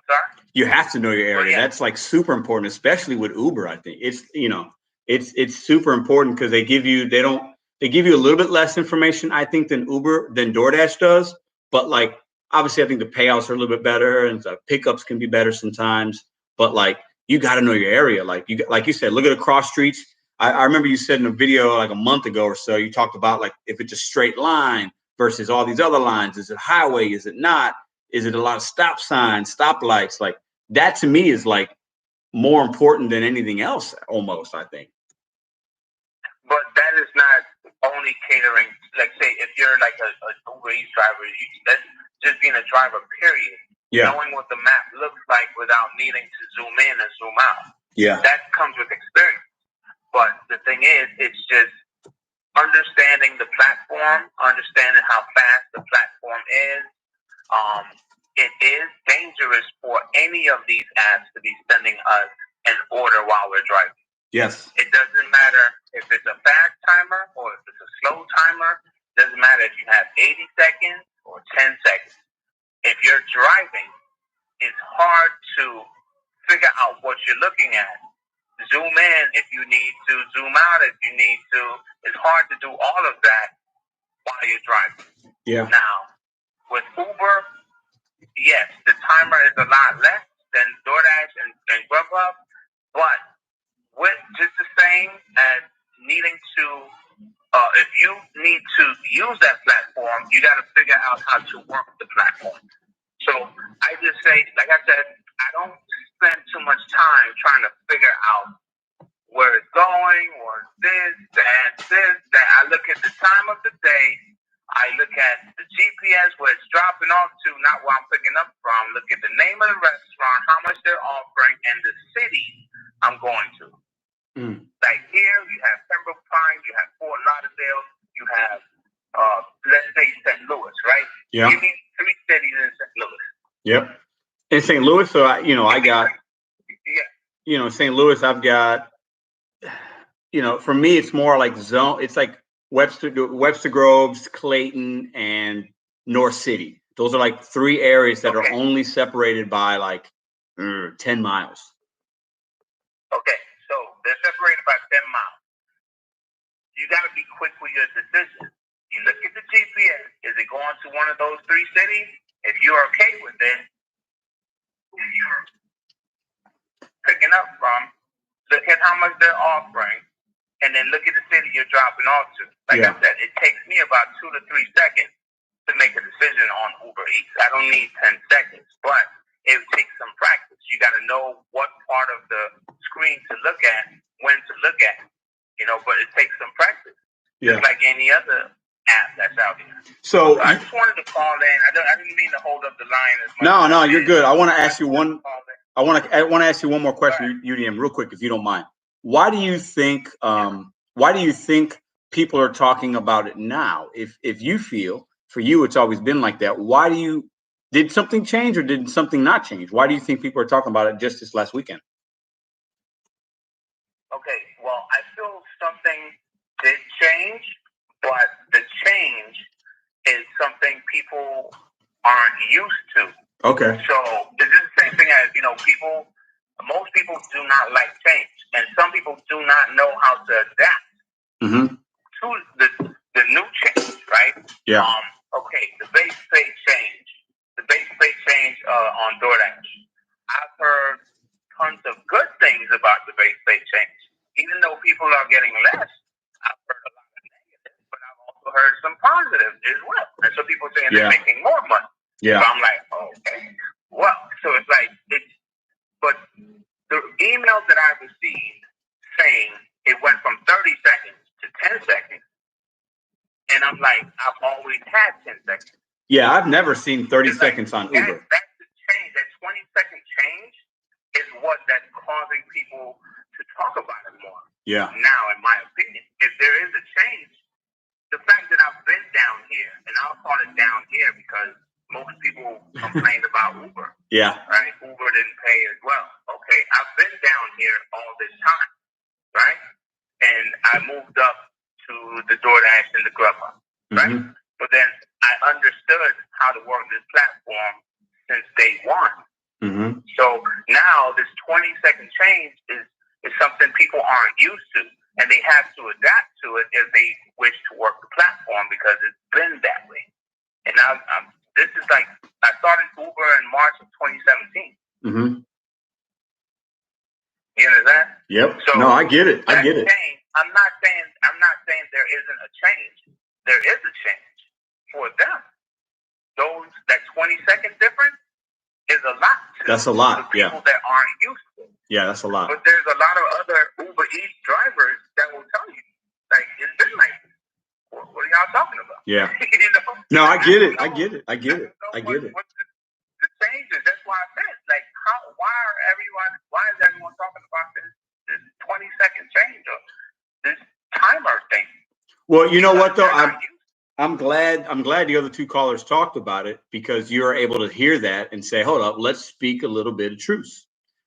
Sorry? You have to know your area. Well, yeah. That's like super important, especially with Uber. I think it's super important because they give you a little bit less information, I think, than DoorDash does. But like, obviously, I think the payouts are a little bit better and the pickups can be better sometimes. But like, you got to know your area. Like you said, look at the cross streets. I remember you said in a video like a month ago or so, you talked about like if it's a straight line versus all these other lines. Is it highway? Is it not? Is it a lot of stop signs, stoplights? Like that to me is like more important than anything else, almost, I think. But that is not only catering. Like, say, if you're like a Uber Eats driver, that's just being a driver, period. Yeah. Knowing what the map looks like without needing to zoom in and zoom out. Yeah. That comes with experience. But the thing is, it's just understanding the platform, understanding how fast the platform is. It is dangerous for any of these apps to be sending us an order while we're driving. Yes. It doesn't matter if it's a fast timer or if it's a slow timer. It doesn't matter if you have 80 seconds or 10 seconds. If you're driving, it's hard to figure out what you're looking at. Zoom in if you need to, zoom out if you need to. It's hard to do all of that while you're driving. Yeah. Now, with Uber, yes, the timer is a lot less than DoorDash and Grubhub, but with just the same as needing to, if you need to use that platform, you got to figure out how to work the platform. So I just say, like I said, I don't spend too much time trying to figure out where it's going or this, that. I look at the time of the day. I look at the GPS where it's dropping off to, not where I'm picking up from. Look at the name of the restaurant, how much they're offering, and the city I'm going to. Like here, you have Pembroke Pines, you have Fort Lauderdale, you have, let's say, St. Louis, right? Yeah. Give me 3 cities in St. Louis. Yep. In St. Louis, so I got, Yeah. St. Louis, I've got, for me, it's more like zone. It's like Webster Groves, Clayton, and North City. Those are like 3 areas that are only separated by like 10 miles. Okay, so they're separated by 10 miles. You got to be quick with your decision. You look at the GPS. Is it going to one of those 3 cities? If you're okay with it, if you're picking up from, look at how much they're offering, and then look at the city you're dropping off to. Like I said, it takes me about 2 to 3 seconds to make a decision on Uber Eats. I don't need 10 seconds, but it takes some practice. You got to know what part of the screen to look at, when to look at, but it takes some practice. Yeah. Just like any other app that's out there. So I just wanted to call in. I didn't mean to hold up the line as much. No, you're good. I want to ask you one. I want to ask you one more question, UDM, real quick, if you don't mind. Why do you think? Why do you think people are talking about it now? If you feel for you it's always been like that, why do you? Did something change or did something not change? Why do you think people are talking about it just this last weekend? Okay, well, I feel something did change, but the change is something people aren't used to. Okay. So this is the same thing as, most people do not like change, and some people do not know how to adapt to the new change, right? Yeah. Okay, the base pay change. The base pay change on DoorDash. I've heard tons of good things about the base pay change. Even though people are getting less, I've heard a lot of negatives, but I've also heard some positives as well. And so people saying they're making more money. Yeah. So I'm like, okay. Well, so it's like, but the emails that I received saying it went from 30 seconds to 10 seconds. And I'm like, I've always had 10 seconds. Yeah, I've never seen 30 seconds on Uber. That's the change. That 20-second change is what that's causing people to talk about it more. Yeah. Now, in my opinion, if there is a change, the fact that I've been down here, and I'll call it down here because most people complained about Uber. Yeah. Right? Uber didn't pay as well. Okay, I've been down here all this time, right? And I moved up to the DoorDash and the Grubhub, right? But then I understood how to work this platform since day one. So now this 20-second change is something people aren't used to, and they have to adapt to it if they wish to work the platform because it's been that way. And now this is like, I started Uber in March of 2017. You understand? Yep. So no, I get it. I get it. Change, I'm not saying there isn't a change. There is a change for them. That 20-second difference is a lot. That's a lot. People that aren't used to it. Yeah, that's a lot. But there's a lot of other Uber Eats drivers that will tell you, like, it's been like, what are y'all talking about? Yeah. You know? No, I get it. I I get it. I get it. I get it. What the changes? That's why I said, like, why is everyone talking about this 20-second change or this timer thing? Well, you know what though? I'm glad the other two callers talked about it, because you're able to hear that and say, hold up, let's speak a little bit of truth.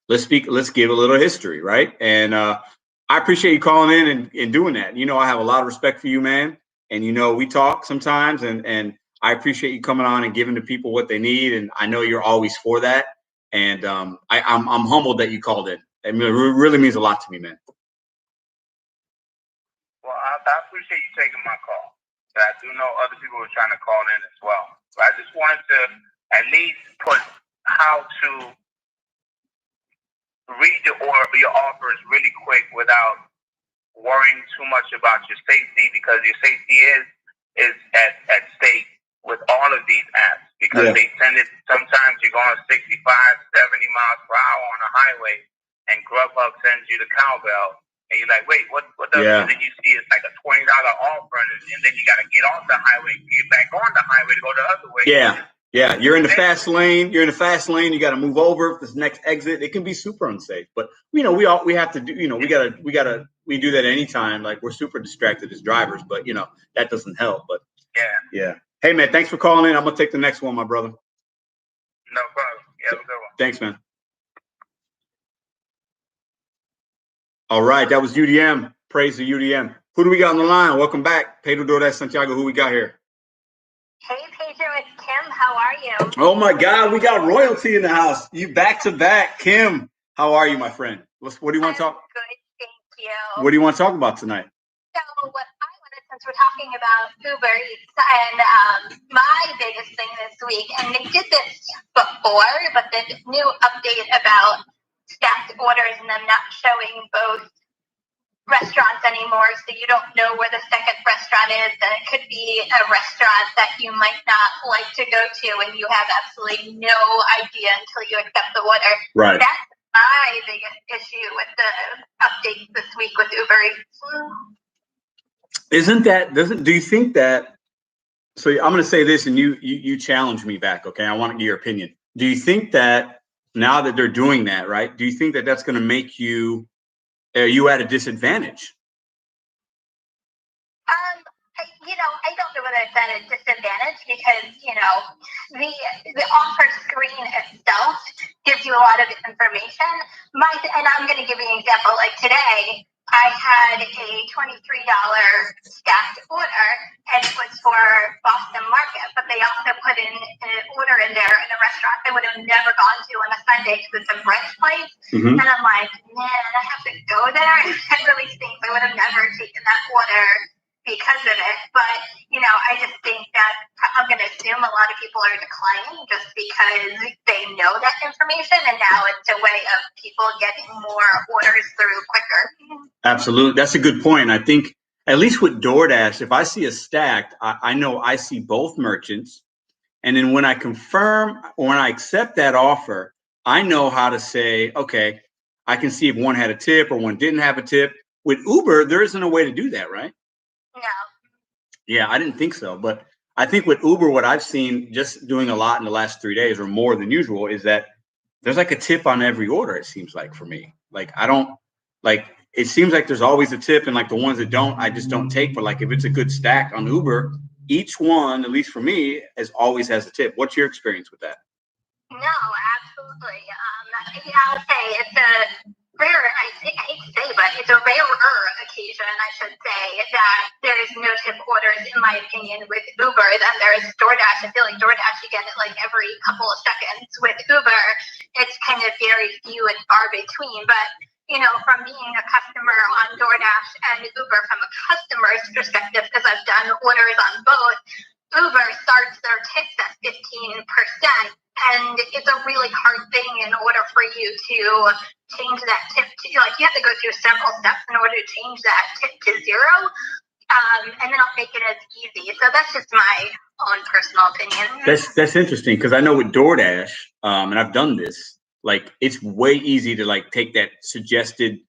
Let's give a little history, right? And I appreciate you calling in and doing that. You know, I have a lot of respect for you, man. And you know, we talk sometimes, and I appreciate you coming on and giving the people what they need. And I know you're always for that. And I'm humbled that you called in. It really means a lot to me, man. Well, I appreciate you taking my call. I do know other people were trying to call in as well. But I just wanted to at least put how to read your offers really quick without worrying too much about your safety, because your safety is at stake with all of these apps, because they send it. Sometimes you're going 65, 70 miles per hour on a highway, and Grubhub sends you the cowbell. And you're like, wait, what does it? And then you see it's like a $20 offer, and then you got to get off the highway, get back on the highway to go the other way. Yeah. You're in the fast lane. You got to move over for this next exit. It can be super unsafe. But you know, we have to do. You know, we do that anytime. Like, we're super distracted as drivers, but you know, that doesn't help. But yeah. Hey man, thanks for calling in. I'm gonna take the next one, my brother. No problem. Yeah, have a good one. Thanks, man. All right, that was UDM. Praise to UDM. Who do we got on the line? Welcome back. Pedro DoorDash Santiago. Who we got here? Hey, Pedro, it's Kim. How are you? Oh, my God. We got royalty in the house. You back to back. Kim, how are you, my friend? What do you want to talk? Good, thank you. What do you want to talk about tonight? So since we're talking about Uber Eats, and my biggest thing this week, and they did this before, but the new update about stacked orders and them not showing both restaurants anymore, so you don't know where the second restaurant is, and it could be a restaurant that you might not like to go to, and you have absolutely no idea until you accept the order. Right. That's my biggest issue with the update this week with Uber Eats. Do you think that, so I'm going to say this, and you challenge me back, okay? I want to get your opinion. Do you think that now that they're doing that, right, do you think that that's going to make you at a disadvantage? I don't know whether it's at a disadvantage, because, the offer screen itself gives you a lot of information. And I'm going to give you an example. Like today, I had a $23 stacked order, and it was for Boston Market, but they also put in an order in there in a restaurant I would have never gone to on a Sunday, because it's a brunch place. Mm-hmm. And I'm like, man, I have to go there. That really stinks. I would have never taken that order because of it. But, I just think that I'm going to assume a lot of people are declining just because they know that information, and now it's a way of people getting more orders through quicker. Absolutely. That's a good point. I think, at least with DoorDash, if I see a stacked, I know I see both merchants. And then when I confirm or when I accept that offer, I know how to say, okay, I can see if one had a tip or one didn't have a tip. With Uber, there isn't a way to do that, right? No. Yeah, I didn't think so. But I think with Uber, what I've seen just doing a lot in the last 3 days, or more than usual, is that there's like a tip on every order, it seems like, for me. Like, it seems like there's always a tip, and like the ones that don't, I just don't take. But like, if it's a good stack on Uber, each one, at least for me, always has a tip. What's your experience with that? No, absolutely. I'll say it's a rare, I hate to say, but it's a rarer occasion, I should say, that there is no tip orders, in my opinion, with Uber than there is DoorDash. I feel like DoorDash, you get it like every couple of seconds. With Uber, it's kind of very few and far between. But, from being a customer on DoorDash and Uber from a customer's perspective, because I've done orders on both, Uber starts their tips at 15%, and it's a really hard thing in order for you to change that tip to, you have to go through several steps in order to change that tip to zero, and then I'll make it as easy. So that's just my own personal opinion. That's interesting, because I know with DoorDash, and I've done this, Like it's way easy to like take that suggested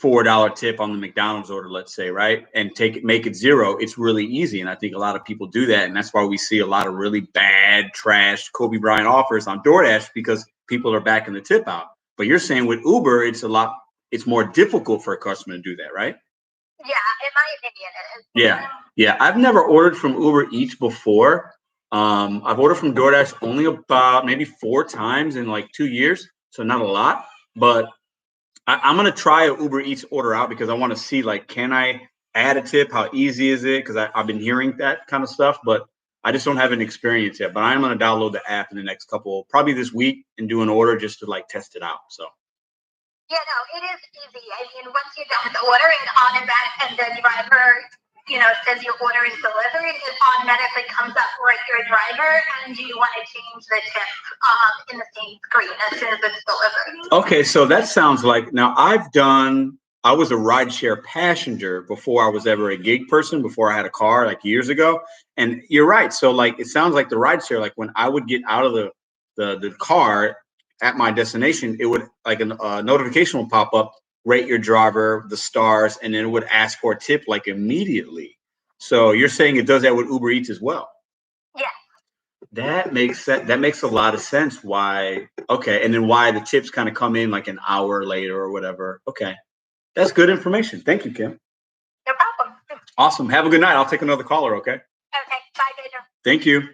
$4 tip on the McDonald's order, let's say, right? And make it zero. It's really easy. And I think a lot of people do that. And that's why we see a lot of really bad, trash Kobe Bryant offers on DoorDash because people are backing the tip out. But you're saying with Uber, it's more difficult for a customer to do that, right? Yeah, in my opinion, it is. Yeah. Yeah. I've never ordered from Uber Eats before. I've ordered from DoorDash only about maybe 4 times in like 2 years. So not a lot, but I'm going to try a Uber Eats order out because I want to see, like, can I add a tip? How easy is it? Because I've been hearing that kind of stuff, but I just don't have an experience yet. But I'm going to download the app in the next probably this week, and do an order just to like test it out. So. Yeah, no, it is easy. I mean, once you're done with the order, it automatically, and the driver, says your order is delivered, it automatically comes up with your driver, and you want to change the tip in the same screen as soon as it's delivered. Okay, so that sounds like, now I was a rideshare passenger before I was ever a gig person, before I had a car like years ago. And you're right. So like, it sounds like the rideshare, like when I would get out of the car at my destination, it would like a notification would pop up, rate your driver, the stars, and then it would ask for a tip like immediately. So you're saying it does that with Uber Eats as well? Yeah. That makes sense. That makes a lot of sense. Why? Okay. And then why the tips kind of come in like an hour later or whatever. Okay. That's good information. Thank you, Kim. No problem. Awesome. Have a good night. I'll take another caller. Okay. Okay. Bye, Pedro. Thank you.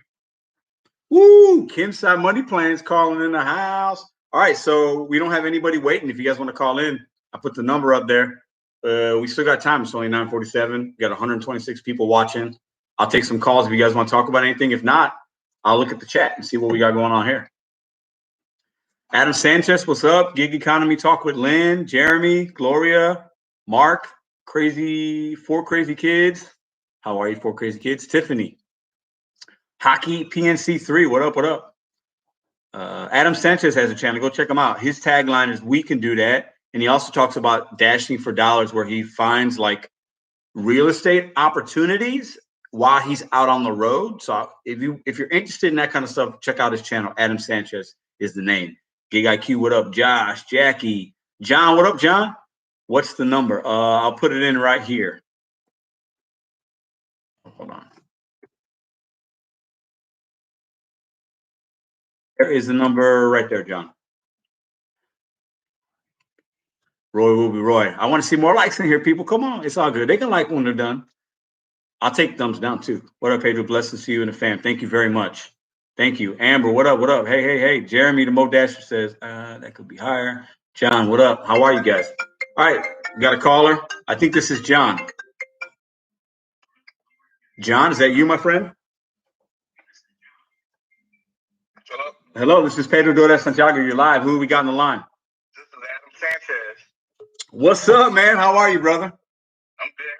Woo! Kim's Side Money Plans calling in the house. All right. So we don't have anybody waiting. If you guys want to call in, I put the number up there. We still got time. It's only 9:47. We got 126 people watching. I'll take some calls if you guys want to talk about anything. If not, I'll look at the chat and see what we got going on here. Adam Sanchez, what's up? Gig Economy Talk with Lynn, Jeremy, Gloria, Mark, Four Crazy Kids. How are you, Four Crazy Kids? Tiffany. Hockey PNC3, what up, what up? Adam Sanchez has a channel. Go check him out. His tagline is "We can do that." And he also talks about dashing for dollars, where he finds like real estate opportunities while he's out on the road. So if you're interested in that kind of stuff, check out his channel. Adam Sanchez is the name. Gig IQ, what up? Josh, Jackie, John, what up, John? What's the number? I'll put it in right here. Hold on. There is the number right there, John. Roy will be Roy. I want to see more likes in here, people. Come on. It's all good. They can like when they're done. I'll take thumbs down, too. What up, Pedro? Blessings to you and the fam. Thank you very much. Thank you. Amber, what up? What up? Hey, hey, hey. Jeremy, the Mo Dasher says, that could be higher. John, what up? How are you guys? All right. Got a caller? I think this is John. John, is that you, my friend? Hello? Hello, this is Pedro Dora Santiago. You're live. Who we got on the line? This is Adam Sanchez. What's up, man? How are you, brother? I'm good.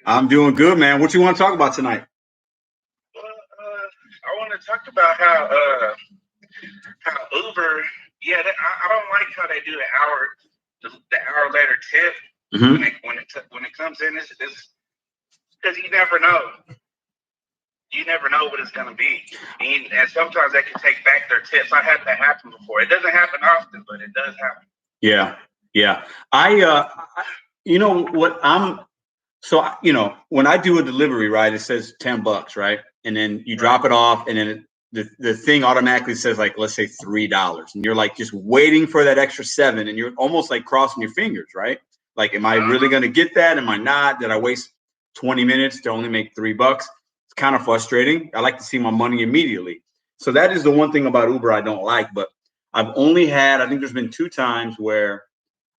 How are you? I'm doing good, man. What you want to talk about tonight? Well, I want to talk about how Uber, I don't like how they do the hour later tip when it comes in. It's because you never know. You never know what it's going to be. And sometimes they can take back their tips. I had that happen before. It doesn't happen often, but it does happen. Yeah. Yeah. When I do a delivery, right, it says $10, right? And then you drop it off, and then the thing automatically says, like, let's say $3. And you're like just waiting for that extra $7, and you're almost like crossing your fingers, right? Like, am I really going to get that? Am I not? Did I waste 20 minutes to only make $3? It's kind of frustrating. I like to see my money immediately. So that is the one thing about Uber I don't like. But I've only had, I think there's been 2 times where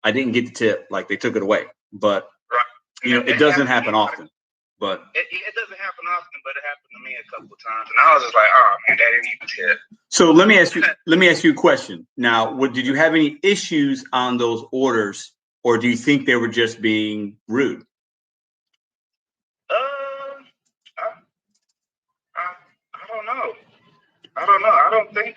I didn't get the tip, like they took it away. But it doesn't happen often. But it doesn't happen often, but it happened to me a couple of times, and I was just like, "Oh man, that didn't even tip." So let me ask you a question. Now, did you have any issues on those orders, or do you think they were just being rude? I don't know. I don't think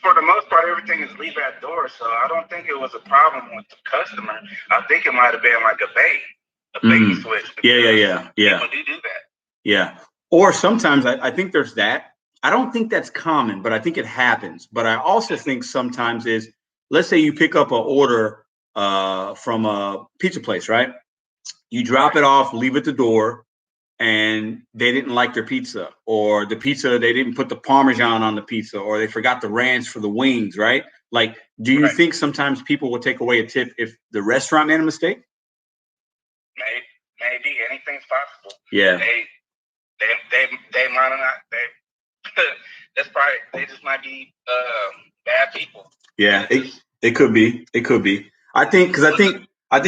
for the most part everything is leave at door, so I don't think it was a problem with the customer. I think it might have been like a bait switch. Yeah. People do that. Yeah. Or sometimes I think there's that. I don't think that's common, but I think it happens. But I also think sometimes is, let's say you pick up an order from a pizza place, right? You drop it off, leave it at the door, and they didn't like their pizza, or the pizza, they didn't put the Parmesan on the pizza, or they forgot the ranch for the wings, right? Like, do you think sometimes people will take away a tip if the restaurant made a mistake? Maybe anything's possible. Yeah. They might not. That's probably, they just might be bad people. Yeah, it could be. It could be. I think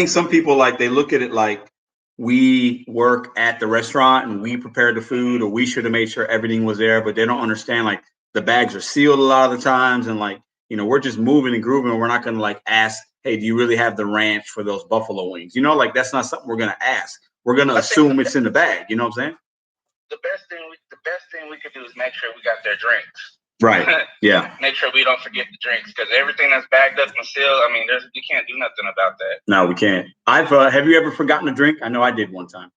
some people, like, they look at it like we work at the restaurant and we prepared the food, or we should have made sure everything was there, but they don't understand, like, the bags are sealed a lot of the times, and, like, you know, we're just moving and grooving, and we're not going to, like, ask, hey, do you really have the ranch for those buffalo wings? You know, like, that's not something we're going to ask. We're going to assume it's in the bag. You know what I'm saying? The best thing we could do is make sure we got their drinks. Right. Yeah. Make sure we don't forget the drinks, because everything that's bagged up and sealed, I mean, you can't do nothing about that. No, we can't. Have you ever forgotten a drink? I know I did one time.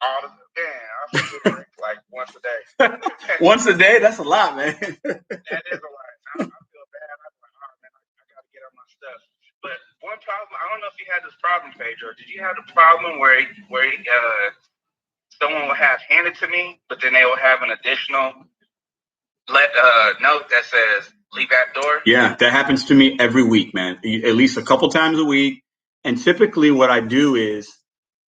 I forget a drink like once a day. Once a day? That's a lot, man. That is a lot. I feel bad. I'm like, oh man, I gotta get on my stuff. But one problem, I don't know if you had this problem, Pedro. Did you have the problem where someone will have handed to me, but then they will have an additional note that says leave at door? Yeah, that happens to me every week, man. At least a couple times a week. And typically what I do is,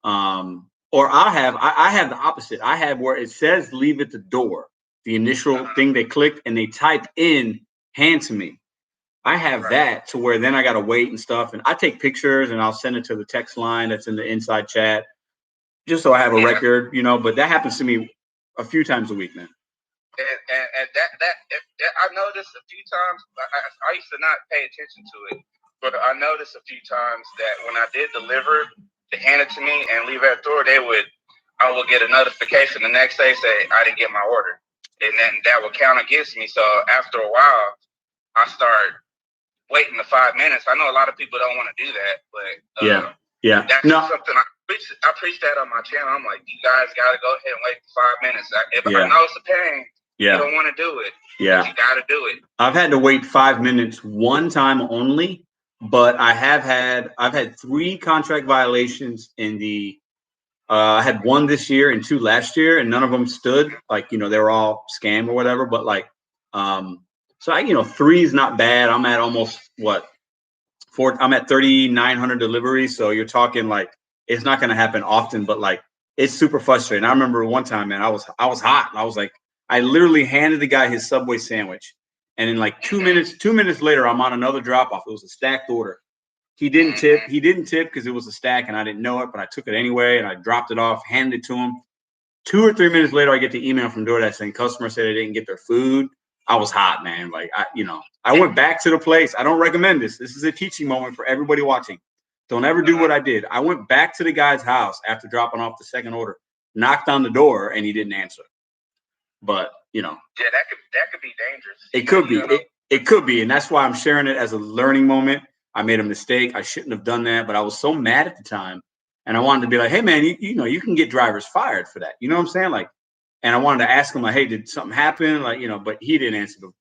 or I have the opposite. I have where it says leave at the door, the initial thing they clicked, and they type in hand to me. I have that to where then I got to wait and stuff. And I take pictures and I'll send it to the text line that's in the inside chat, just so I have a record, you know. But that happens to me a few times a week, man. And that I noticed a few times. I used to not pay attention to it, but I noticed a few times that when I did deliver, they hand it to me and leave at the door, I will get a notification the next day say I didn't get my order, and then that will count against me. So after a while, I start waiting the 5 minutes. I know a lot of people don't want to do that, but yeah, that's something I preach that on my channel. I'm like, you guys got to go ahead and wait 5 minutes. If I know it's a pain, you don't want to do it. Yeah, you got to do it. I've had to wait 5 minutes one time only, but I've had 3 contract violations in the. I had 1 this year and 2 last year, and none of them stood. Like, you know, they were all scam or whatever. But like, so 3 is not bad. I'm at almost I'm at 3,900 deliveries. So you're talking like it's not going to happen often, but like it's super frustrating. I remember one time, man, I was hot. I was like, I literally handed the guy his Subway sandwich, and in like 2 minutes later, I'm on another drop off. It was a stacked order. He didn't tip because it was a stack and I didn't know it, but I took it anyway and I dropped it off, handed it to him. 2 or 3 minutes later, I get the email from DoorDash saying customer said they didn't get their food. I was hot, man. Like, I went back to the place. I don't recommend this. This is a teaching moment for everybody watching. Don't ever do what I did. I went back to the guy's house after dropping off the second order, knocked on the door, and he didn't answer. But, yeah, that could be dangerous. It could be. It could be. And that's why I'm sharing it as a learning moment. I made a mistake. I shouldn't have done that, but I was so mad at the time. And I wanted to be like, hey, man, you can get drivers fired for that. You know what I'm saying? Like, and I wanted to ask him, like, hey, did something happen? Like, but he didn't answer the door.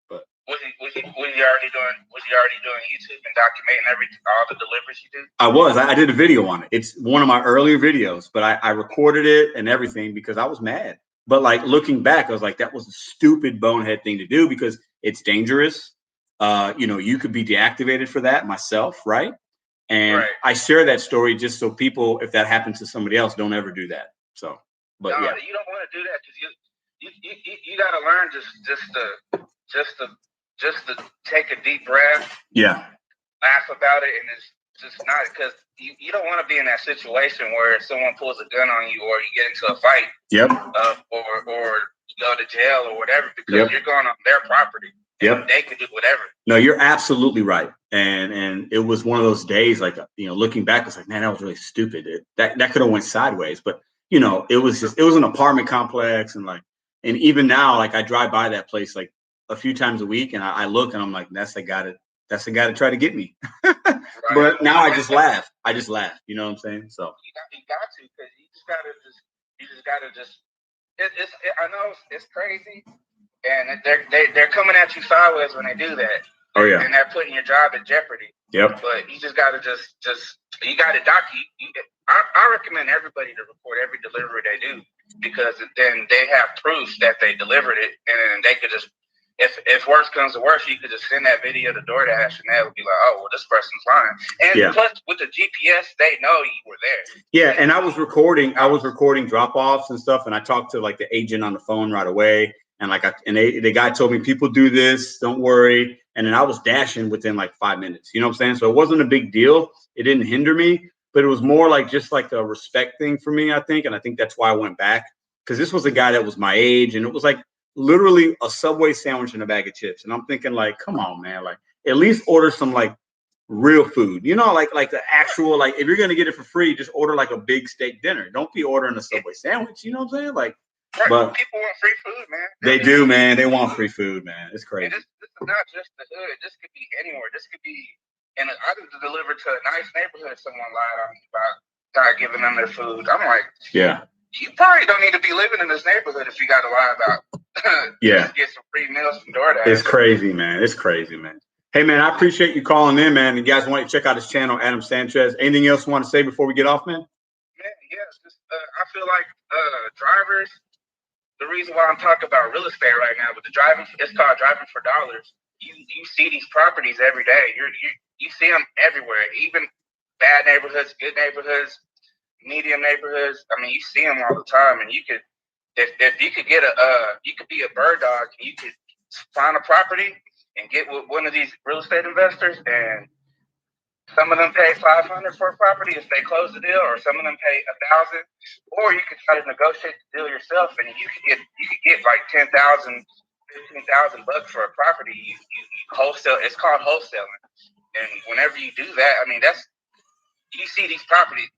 But was he already doing YouTube and documenting all the deliveries you do? I was. I did a video on it. It's one of my earlier videos, but I recorded it and everything because I was mad. But like looking back, I was like, that was a stupid bonehead thing to do because it's dangerous. You could be deactivated for that myself, right? And I share that story just so people, if that happens to somebody else, don't ever do that. So, but no, you don't want to do that because you got to learn just to take a deep breath. Yeah. Laugh about it, and it's just not because you don't want to be in that situation where someone pulls a gun on you or you get into a fight. Yep. Or you go to jail or whatever because you're going on their property. Yep. They can do whatever. No, you're absolutely right. And it was one of those days, like, looking back, it's like, man, that was really stupid. That could have went sideways. But, it was an apartment complex. And even now, like, I drive by that place like a few times a week and I look and I'm like, that's the guy to try to get me. But now I just laugh. You know what I'm saying? So you got to, because you just gotta I know it's crazy, and they're coming at you sideways when they do that. Oh yeah. And they're putting your job in jeopardy. Yep. But you just gotta you gotta document. I recommend everybody to record every delivery they do, because then they have proof that they delivered it, and they could just, if worse comes to worse, you could just send that video to DoorDash, and they would be like, oh, well, this person's lying. And plus, with the GPS, they know you were there. Yeah, and I was recording drop-offs and stuff, and I talked to like the agent on the phone right away, and the guy told me, people do this, don't worry. And then I was dashing within like 5 minutes. You know what I'm saying? So it wasn't a big deal. It didn't hinder me, but it was more like just like a respect thing for me, I think. And I think that's why I went back, because this was a guy that was my age, and it was like literally a Subway sandwich and a bag of chips. And I'm thinking like, come on, man, like at least order some like real food, you know, like the actual, like if you're going to get it for free, just order like a big steak dinner. Don't be ordering a Subway sandwich. You know what I'm saying? Like, right. But people want free food, man. They do, man. They want free food, man. It's crazy. And this is not just the hood. This could be anywhere. This could be, and I just delivered to a nice neighborhood. Someone lied on me about not giving them their food. I'm like, yeah, you probably don't need to be living in this neighborhood if you got to lie about just get some free meals from DoorDash. It's crazy, man. It's crazy, man. Hey, man, I appreciate you calling in, man. You guys want to check out his channel, Adam Sanchez. Anything else you want to say before we get off, man? Yeah. Just, I feel like drivers. The reason why I'm talking about real estate right now, but it's called driving for dollars. You see these properties every day. You see them everywhere, even bad neighborhoods, good neighborhoods, medium neighborhoods. I mean, you see them all the time, and you could, if you could get you could be a bird dog, and you could find a property and get with one of these real estate investors, and some of them pay $500 for a property if they close the deal, or some of them pay $1,000, or you could try to negotiate the deal yourself, and you could get like $10,000, $15,000 for a property. You wholesale. It's called wholesaling, and whenever you do that, I mean you see these properties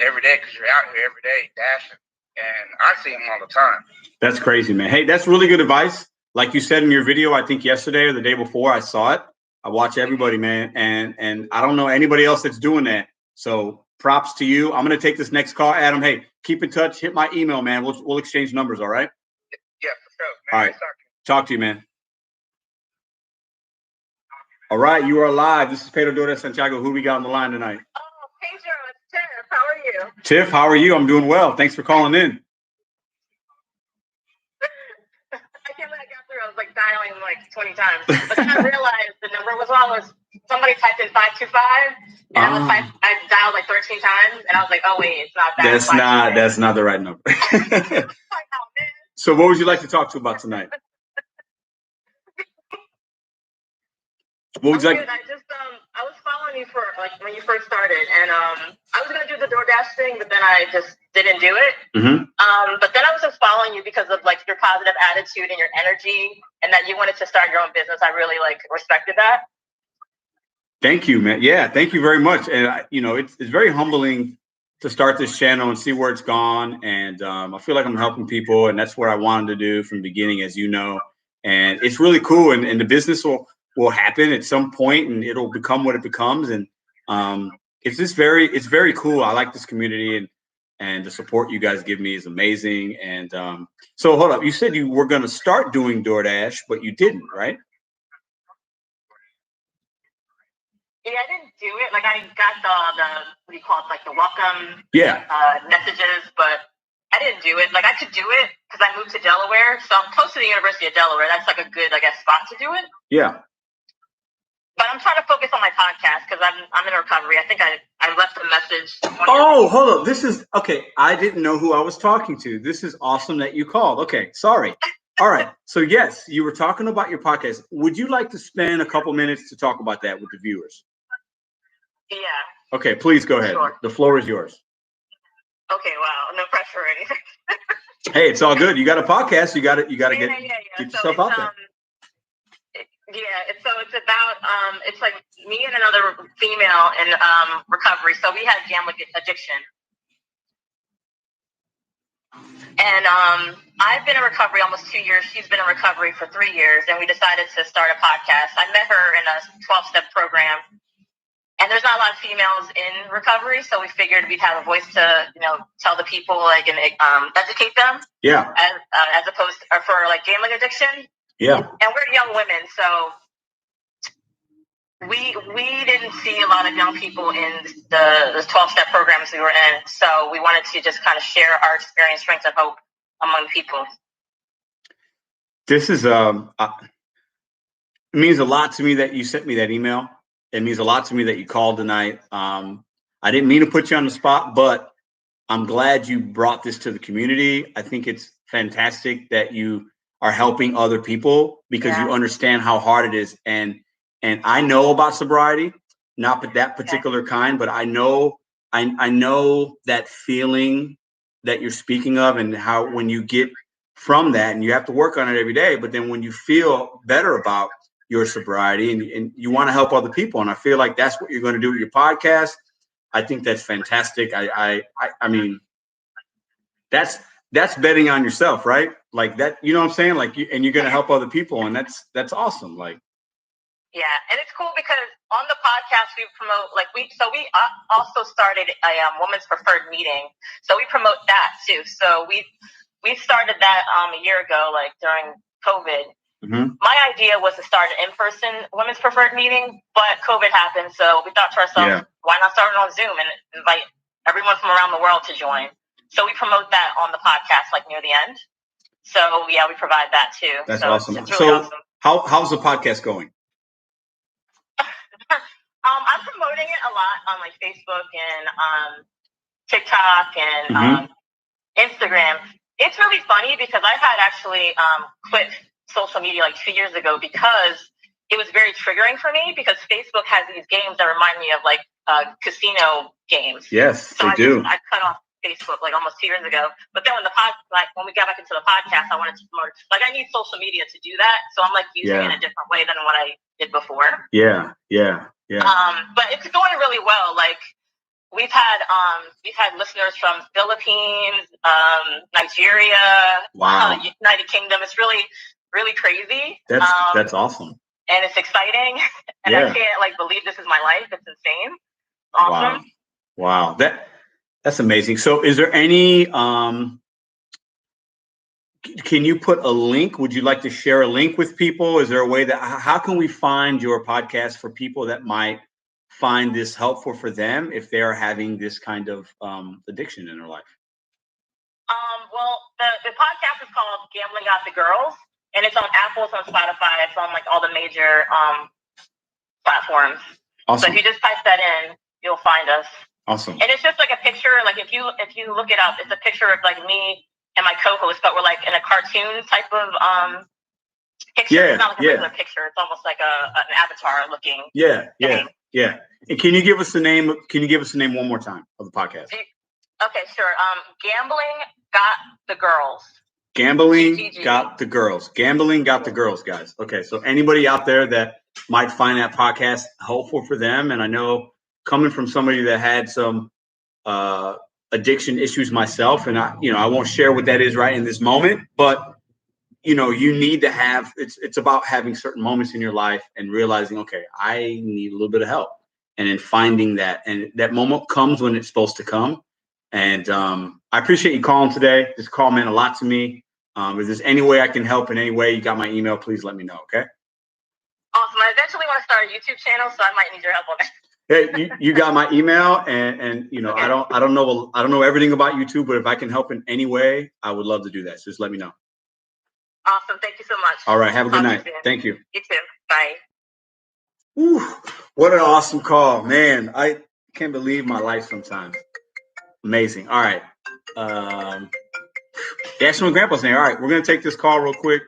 every day because you're out here every day dashing, and I see them all the time. That's crazy, man. Hey, that's really good advice. Like you said in your video, I think yesterday or the day before, I saw it. I watch everybody, man, and I don't know anybody else that's doing that. So props to you. I'm gonna take this next call, Adam. Hey, keep in touch. Hit my email, man. We'll exchange numbers. All right. Yeah, for sure, man. All right. Talk to you, man. All right, you are live. This is Pedro Santiago. Who we got on the line tonight? Oh, Pedro, it's Tiff. How are you? Tiff, how are you? I'm doing well. Thanks for calling in. I was like dialing like 20 times, but then I realized the number was wrong. Somebody typed in 525, and I dialed like 13 times, and I was like, oh wait, it's not that. That's not the right number. So what would you like to talk to about tonight? What would you like? I was following you for like when you first started, and I was gonna do the DoorDash thing, but then I just didn't do it. Mm-hmm. But then I was just following you because of like your positive attitude and your energy, and that you wanted to start your own business. I really like respected that. Thank you, man. Yeah, thank you very much. And it's very humbling to start this channel and see where it's gone. And I feel like I'm helping people, and that's what I wanted to do from the beginning, as you know. And it's really cool. And the business will happen at some point, and it'll become what it becomes. And it's very cool. I like this community, and the support you guys give me is amazing. And so hold up, you said you were going to start doing DoorDash, but you didn't, right? Yeah, I didn't do it. Like I got the what do you call it, like the welcome messages, but I didn't do it. Like I could do it because I moved to Delaware, so I'm close to the University of Delaware. That's like a good, I guess, spot to do it. Yeah. But I'm trying to focus on my podcast because I'm in recovery. I think I left a message. Oh, hold up. This is okay. I didn't know who I was talking to. This is awesome that you called. Okay, sorry. All right. So yes, you were talking about your podcast. Would you like to spend a couple minutes to talk about that with the viewers? Yeah. Okay, please go ahead. Sure. The floor is yours. Okay. Wow. No pressure or anything. Hey, it's all good. You got a podcast. You got to get yourself out there. So it's about it's like me and another female in recovery. So we had gambling addiction, and I've been in recovery almost 2 years. She's been in recovery for 3 years, and we decided to start a podcast. I met her in a 12-step program, And there's not a lot of females in recovery, so we figured we'd have a voice to, tell the people, like, and educate them. Yeah. As opposed to, for like gambling addiction. Yeah. And we're young women, so we didn't see a lot of young people in the 12-step programs we were in. So we wanted to just kind of share our experience, strength, and hope among people. This is it means a lot to me that you sent me that email. It means a lot to me that you called tonight. I didn't mean to put you on the spot, but I'm glad you brought this to the community. I think it's fantastic that you are helping other people because you understand how hard it is. And I know about sobriety, not that particular kind, but I know that feeling that you're speaking of, and how when you get from that, and you have to work on it every day, but then when you feel better about your sobriety and you want to help other people, and I feel like that's what you're going to do with your podcast. I think that's fantastic. I mean, that's betting on yourself, right? Like that, you know what I'm saying? Like, and you're going to help other people, and that's awesome. Like, yeah, and it's cool because on the podcast we promote, like, we also started a women's preferred meeting, so we promote that too. So we started that a year ago, like during COVID. Mm-hmm. My idea was to start an in-person women's preferred meeting, but COVID happened, so we thought to ourselves, why not start it on Zoom and invite everyone from around the world to join? So we promote that on the podcast, like near the end. So yeah, we provide that too. That's so awesome. It's really awesome. How's the podcast going? I'm promoting it a lot on like Facebook and TikTok and Instagram. It's really funny because I had actually quit social media like 2 years ago because it was very triggering for me, because Facebook has these games that remind me of like casino games. Yes, so they do. I cut off Facebook like almost 2 years ago. But then when we got back into the podcast, I wanted to promote, like, I need social media to do that. So I'm like using it in a different way than what I did before. Yeah. But it's going really well. Like, we've had listeners from Philippines, Nigeria, United Kingdom. It's really, really crazy. That's awesome. And it's exciting. And I can't like believe this is my life. It's insane. Awesome. Wow. That's amazing. So is there any can you put a link? Would you like to share a link with people? Is there a way that, how can we find your podcast for people that might find this helpful for them if they're having this kind of addiction in their life? Well, the podcast is called Gambling Got the Girls, and it's on Apple, it's on Spotify, it's on like all the major platforms. Awesome. So if you just type that in, you'll find us. Awesome. And it's just like a picture, like if you look it up, it's a picture of like me and my co-host, but we're like in a cartoon type of picture. Yeah, it's not like a regular picture. It's almost like an avatar looking. Yeah. And can you give us the name? Can you give us the name one more time of the podcast? Okay, sure. Gambling Got the Girls. Gambling GiG. Got the Girls. Gambling Got the Girls, guys. Okay, so anybody out there that might find that podcast helpful for them, and I know coming from somebody that had some addiction issues myself, and I won't share what that is right in this moment, but you need to have, it's about having certain moments in your life and realizing, okay, I need a little bit of help, and then finding that, and that moment comes when it's supposed to come. And I appreciate you calling today. This call meant a lot to me. If there's any way I can help in any way, you got my email, please let me know. Okay. Awesome. I eventually want to start a YouTube channel, so I might need your help on that. Hey, you got my email, and okay. I don't know everything about YouTube, but if I can help in any way, I would love to do that. So just let me know. Awesome. Thank you so much. All right. Have a good night. Thank you. You too. Bye. Whew, what an awesome call, man. I can't believe my life sometimes. Amazing. All right. That's my grandpa's name. All right. We're going to take this call real quick.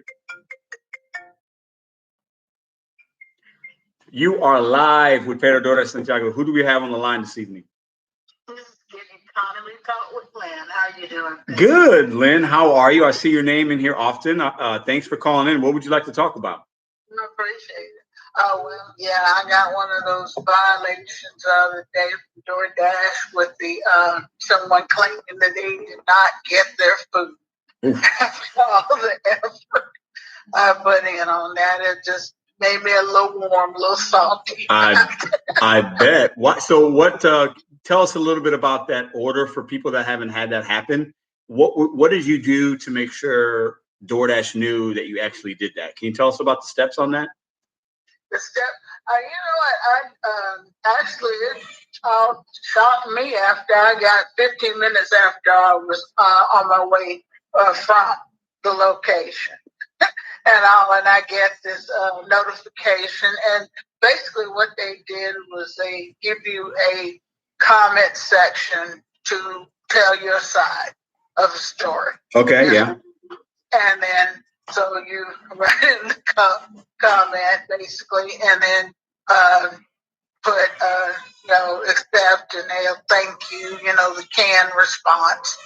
You are live with Pedro Santiago. Who do we have on the line this evening? This is Economy Talk with Lynn. How are you doing? Good, Lynn. How are you? I see your name in here often. Thanks for calling in. What would you like to talk about? I appreciate it. Oh, well, yeah, I got one of those violations the other day from DoorDash with the someone claiming that they did not get their food. After all the effort I put in on that, it just made me a little warm, a little salty. I bet. What? Tell us a little bit about that order for people that haven't had that happen. What did you do to make sure DoorDash knew that you actually did that? Can you tell us about the steps on that? The step, you know what? I actually it shocked me after I got 15 minutes after I was on my way from the location. And I get this notification, and basically what they did was they give you a comment section to tell your side of the story. Okay, yeah. And then so you write in the comment basically, and then put accept, and they'll thank you. You know, the canned response.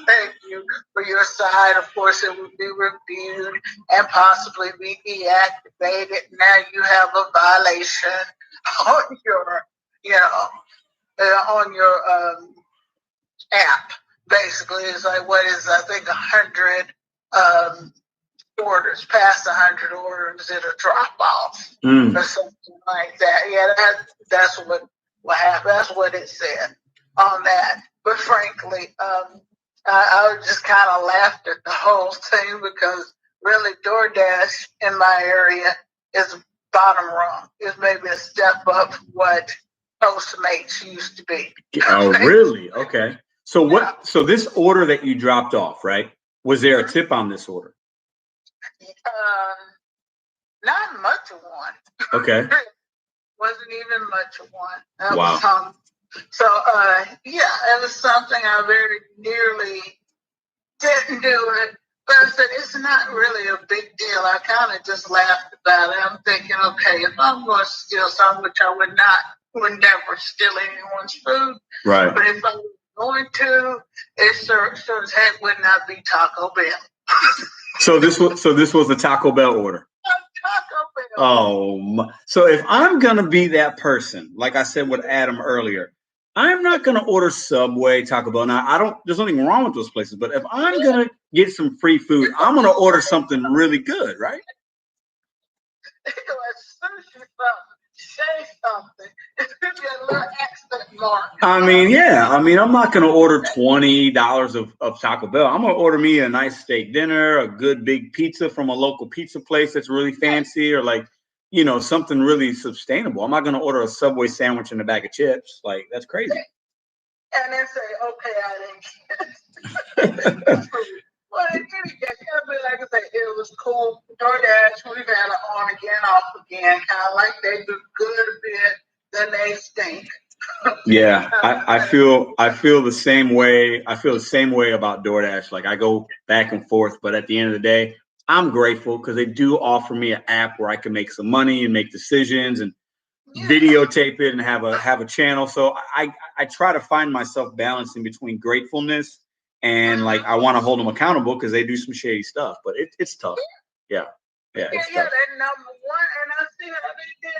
Thank you for your side. Of course, it would be reviewed and possibly be deactivated. Now you have a violation on your, on your app. Basically, it's like I think 100 orders, past 100 orders, it'll drop off or something like that. Yeah, that's what happened. That's what it said on that. But frankly, I just kind of laughed at the whole thing because really DoorDash in my area is bottom rung. It's maybe a step up from what Postmates used to be. Oh, really? Okay. So what? So this order that you dropped off, right? Was there a tip on this order? Not much of one. Okay. Wasn't even much of one. Wow. So, it was something I very nearly didn't do it. But I said, it's not really a big deal. I kind of just laughed about it. I'm thinking, okay, if I'm going to steal something, which I would never steal anyone's food. Right. But if I was going to, it sure as heck would not be Taco Bell. So this was the Taco Bell order. Taco Bell. Oh, so if I'm gonna be that person, like I said with Adam earlier, I'm not gonna order Subway, Taco Bell. Now there's nothing wrong with those places, but if I'm gonna get some free food, I'm gonna order something really good, right? Say something. I mean, yeah. I mean, I'm not going to order $20 of Taco Bell. I'm going to order me a nice steak dinner, a good big pizza from a local pizza place that's really fancy, or something really sustainable. I'm not going to order a Subway sandwich and a bag of chips. Like, that's crazy. And then say, okay, I didn't get it. Well, in any case, like I said, it was cool. DoorDash, we've had an on again, off again, kind of like they do good a bit, then they stink. Yeah, I feel the same way. I feel the same way about DoorDash. Like I go back and forth, but at the end of the day, I'm grateful because they do offer me an app where I can make some money and make decisions and videotape it and have a channel. So I try to find myself balancing between gratefulness and like I want to hold them accountable because they do some shady stuff, but it's tough. Yeah, it's tough. They're number one, and I see how they did.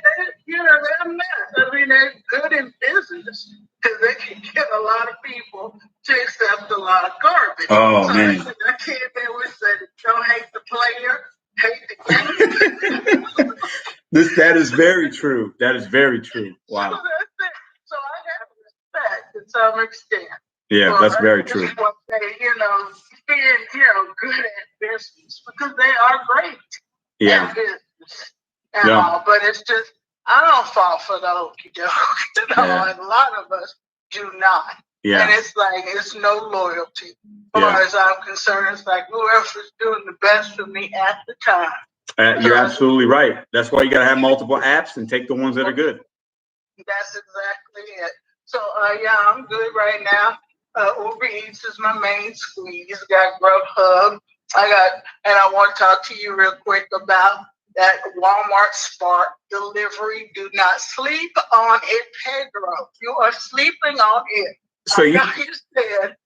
They're mess. I mean, they're good in business because they can get a lot of people to accept a lot of garbage. Oh man! I can't. They would say, "Don't hate the player, hate the game." That is very true. That is very true. Wow. So that's it. So I have respect to some extent. Yeah, that's very true. Being, good at business because they are great at business and all. But it's just, I don't fall for the okie doke. And a lot of us do not. Yeah. And it's like, it's no loyalty. As far as I'm concerned, it's like whoever's doing the best for me at the time. You're absolutely right. That's why you got to have multiple apps and take the ones that are good. That's exactly it. So, I'm good right now. Uber Eats is my main squeeze. Got Grubhub. And I want to talk to you real quick about that Walmart Spark delivery. Do not sleep on it, Pedro. You are sleeping on it. So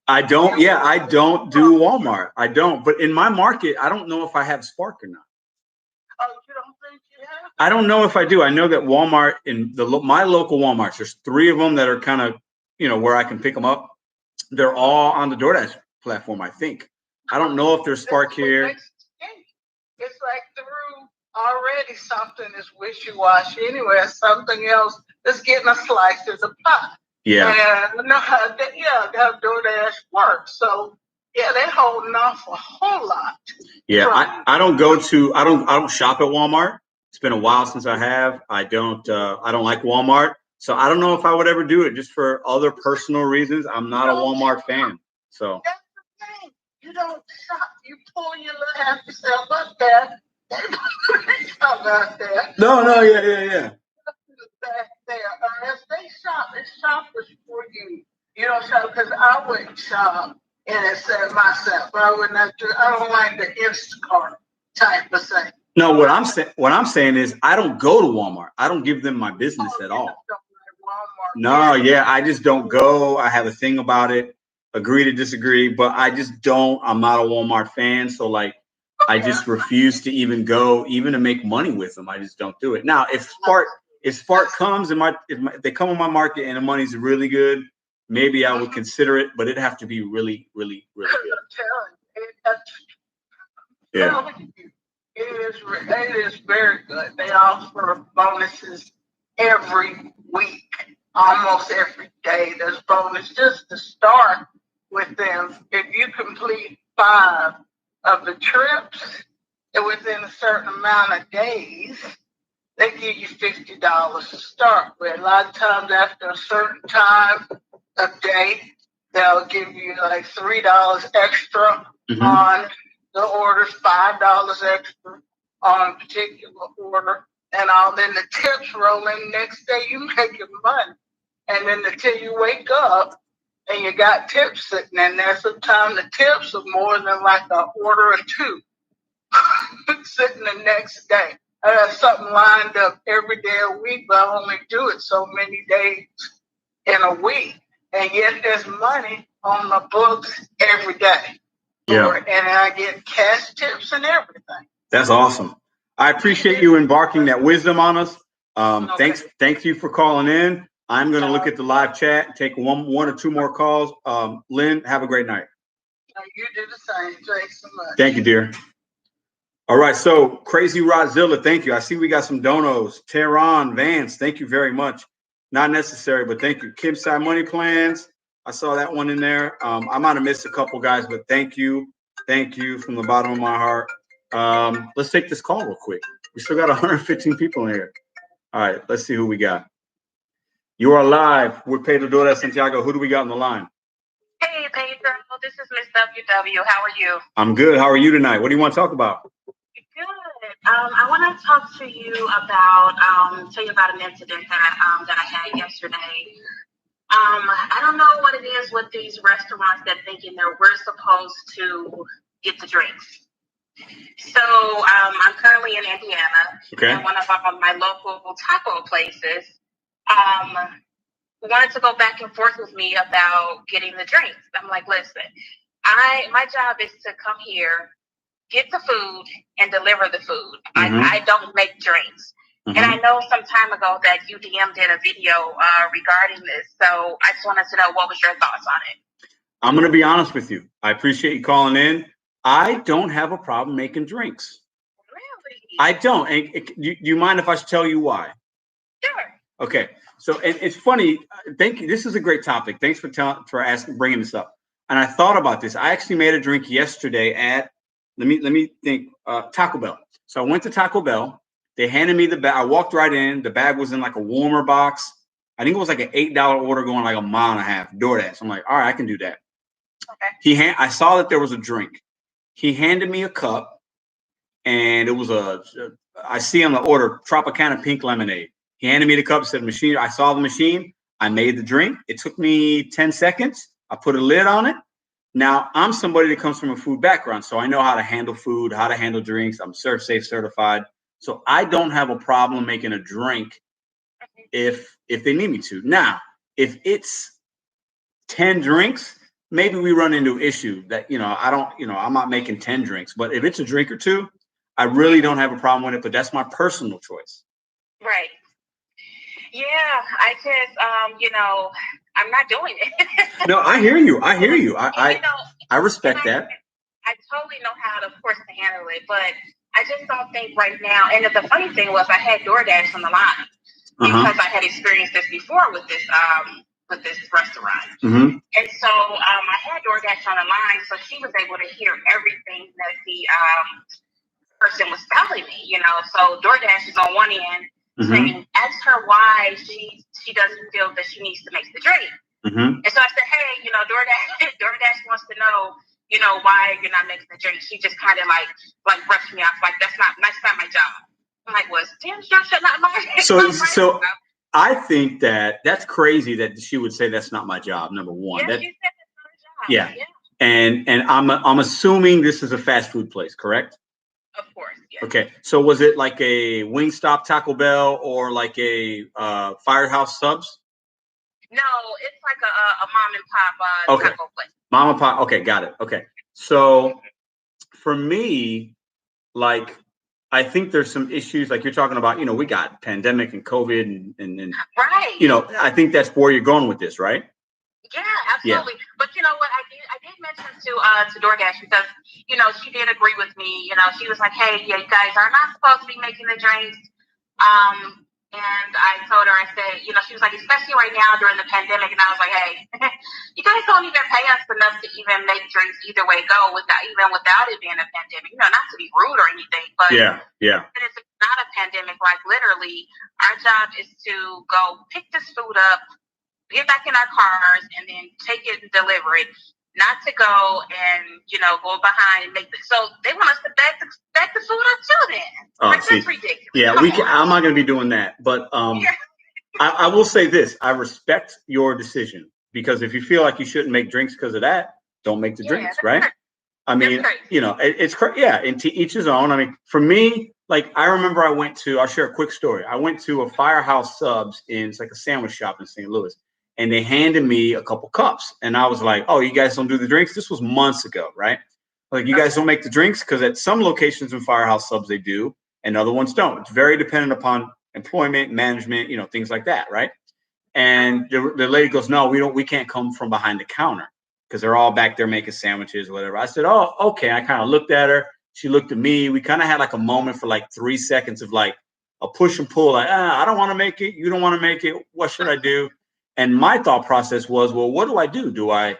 I don't do Walmart. I don't. But in my market, I don't know if I have Spark or not. Oh, you don't think you have? I don't know if I do. I know that Walmart my local Walmarts, there's 3 of them that are kind of, where I can pick them up. They're all on the DoorDash platform, I think. I don't know if there's Spark here. It's like through already something is wishy-washy anyway. Something else is getting a slice of the pie. Yeah. And no, that DoorDash works. So yeah, they're holding off a whole lot. Yeah, I don't shop at Walmart. It's been a while since I have. I don't like Walmart. So I don't know if I would ever do it just for other personal reasons. I'm not a Walmart fan. So that's the thing. You don't shop. You pull your little happy self up there. They come out there. No, yeah. Back there. If they shop, it's shoppers for you. You don't shop because I wouldn't shop and it said myself. I would not do. I don't like the Instacart type of thing. No, what I'm saying is I don't go to Walmart. I don't give them my business at all. Walmart. No, yeah, I just don't go. I have a thing about it. Agree to disagree, but I just don't. I'm not a Walmart fan, so like I just refuse to even go, even to make money with them. I just don't do it. Now, if Spark comes and if they come on my market and the money's really good, maybe I would consider it, but it'd have to be really, really, really good. Yeah. It is very good. They offer bonuses every week, almost every day. There's bonus just to start with them. If you complete 5 of the trips within a certain amount of days, they give you $50 to start with. A lot of times after a certain time of day, they'll give you like $3 extra on the orders, $5 extra on a particular order, and all. Then the tips roll in. Next day, you making money, and then until you wake up and you got tips sitting in there. Sometimes the tips are more than like an order or 2 sitting the next day. I have something lined up every day a week, but I only do it so many days in a week, and yet there's money on the books every day. Yeah. And I get cash tips and everything. That's awesome. I appreciate you embarking that wisdom on us. Thank you for calling in. I'm going to look at the live chat, take one or 2 more calls. Lynn, have a great night. You do the same. Thanks so much. Thank you, dear. All right, so Crazy Rodzilla, thank you. I see we got some donos. Tehran, Vance, thank you very much. Not necessary, but thank you. Kim Side Money Plans, I saw that one in there. I might have missed a couple guys, but thank you. Thank you from the bottom of my heart. Let's take this call real quick. We still got 115 people in here. All right, let's see who we got. You are live with Pedro Dora Santiago. Who do we got on the line? Hey, Pedro. This is Mr.BetonYou. How are you? I'm good. How are you tonight? What do you want to talk about? Good. I want to talk to you about tell you about an incident that I had yesterday. I don't know what it is with these restaurants that thinking that we're supposed to get the drinks. So I'm currently in Indiana, and one of my local taco places wanted to go back and forth with me about getting the drinks. I'm like, listen, my job is to come here, get the food, and deliver the food. I don't make drinks. And I know some time ago that UDM did a video regarding this. So I just wanted to know, what was your thoughts on it? I'm going to be honest with you. I appreciate you calling in. I don't have a problem making drinks. Really? I don't. And do you mind if I tell you why? Sure. Okay. So it's funny. Thank you. This is a great topic. Thanks for bringing this up. And I thought about this. I actually made a drink yesterday at, let me think, Taco Bell. So I went to Taco Bell. They handed me the bag. I walked right in. The bag was in like a warmer box. I think it was like an $8 order going like a mile and a half. DoorDash. I'm like, all right, I can do that. Okay. I saw that there was a drink. He handed me a cup, and it was I see on the order, Tropicana pink lemonade. He handed me the cup, said machine. I saw the machine. I made the drink. It took me 10 seconds. I put a lid on it. Now, I'm somebody that comes from a food background, so I know how to handle food, how to handle drinks. I'm ServSafe certified. So I don't have a problem making a drink if they need me to. Now, if it's 10 drinks, maybe we run into an issue that, I'm not making 10 drinks. But if it's a drink or 2, I really don't have a problem with it. But that's my personal choice. Right. Yeah, I just, I'm not doing it. No, I hear you. I respect that. I totally know how to, of course, to handle it, but I just don't think right now. And the funny thing was, I had DoorDash on the line because I had experienced this before with this restaurant. Mm-hmm. And so I had DoorDash on the line, so she was able to hear everything that the person was telling me. So DoorDash is on one end saying, ask her why she doesn't feel that she needs to make the drink. Mm-hmm. And so I said, hey, DoorDash wants to know, why you're not making the drink. She just kind of like brushed me off, like that's not my job. I'm like, well, damn, shut not my. So I think that's crazy that she would say that's not my job. Number one, yeah, she said that's not her job. Yeah. And I'm assuming this is a fast food place, correct? Of course. Yes. Okay. So was it like a Wingstop, Taco Bell, or like a Firehouse Subs? No, it's like a mom and pop taco place. Mom and pop. Okay, got it. Okay. So for me, like, I think there's some issues like you're talking about, we got pandemic and COVID and right. I think that's where you're going with this, right? Yeah, absolutely. Yeah. But you know what, I did mention to DoorDash because, she did agree with me. She was like, hey, yeah, you guys are not supposed to be making the drinks. And I told her, I said, she was like, especially right now during the pandemic. And I was like, hey, you guys don't even pay us enough to even make drinks either way go without it being a pandemic. Not to be rude or anything, but yeah. And it's not a pandemic. Like literally, our job is to go pick this food up, get back in our cars, and then take it and deliver it. Not to go and go behind and make it. So they want us to back the food up too. Then that's ridiculous. Yeah, I'm not going to be doing that. But I will say this: I respect your decision because if you feel like you shouldn't make drinks because of that, don't make the drinks, right? Crazy. I mean, it's crazy. Yeah, and to each his own. I mean, for me, like I remember I'll share a quick story. I went to a Firehouse Subs it's like a sandwich shop in St. Louis. And they handed me a couple cups. And I was like, oh, you guys don't do the drinks? This was months ago, right? Like, you guys don't make the drinks? Because at some locations in Firehouse Subs, they do, and other ones don't. It's very dependent upon employment, management, things like that, right? And the lady goes, no, we can't come from behind the counter because they're all back there making sandwiches or whatever. I said, oh, okay. I kind of looked at her. She looked at me. We kind of had like a moment for like 3 seconds of like a push and pull. Like, I don't want to make it. You don't want to make it. What should I do? And my thought process was, well, what do I do? Do I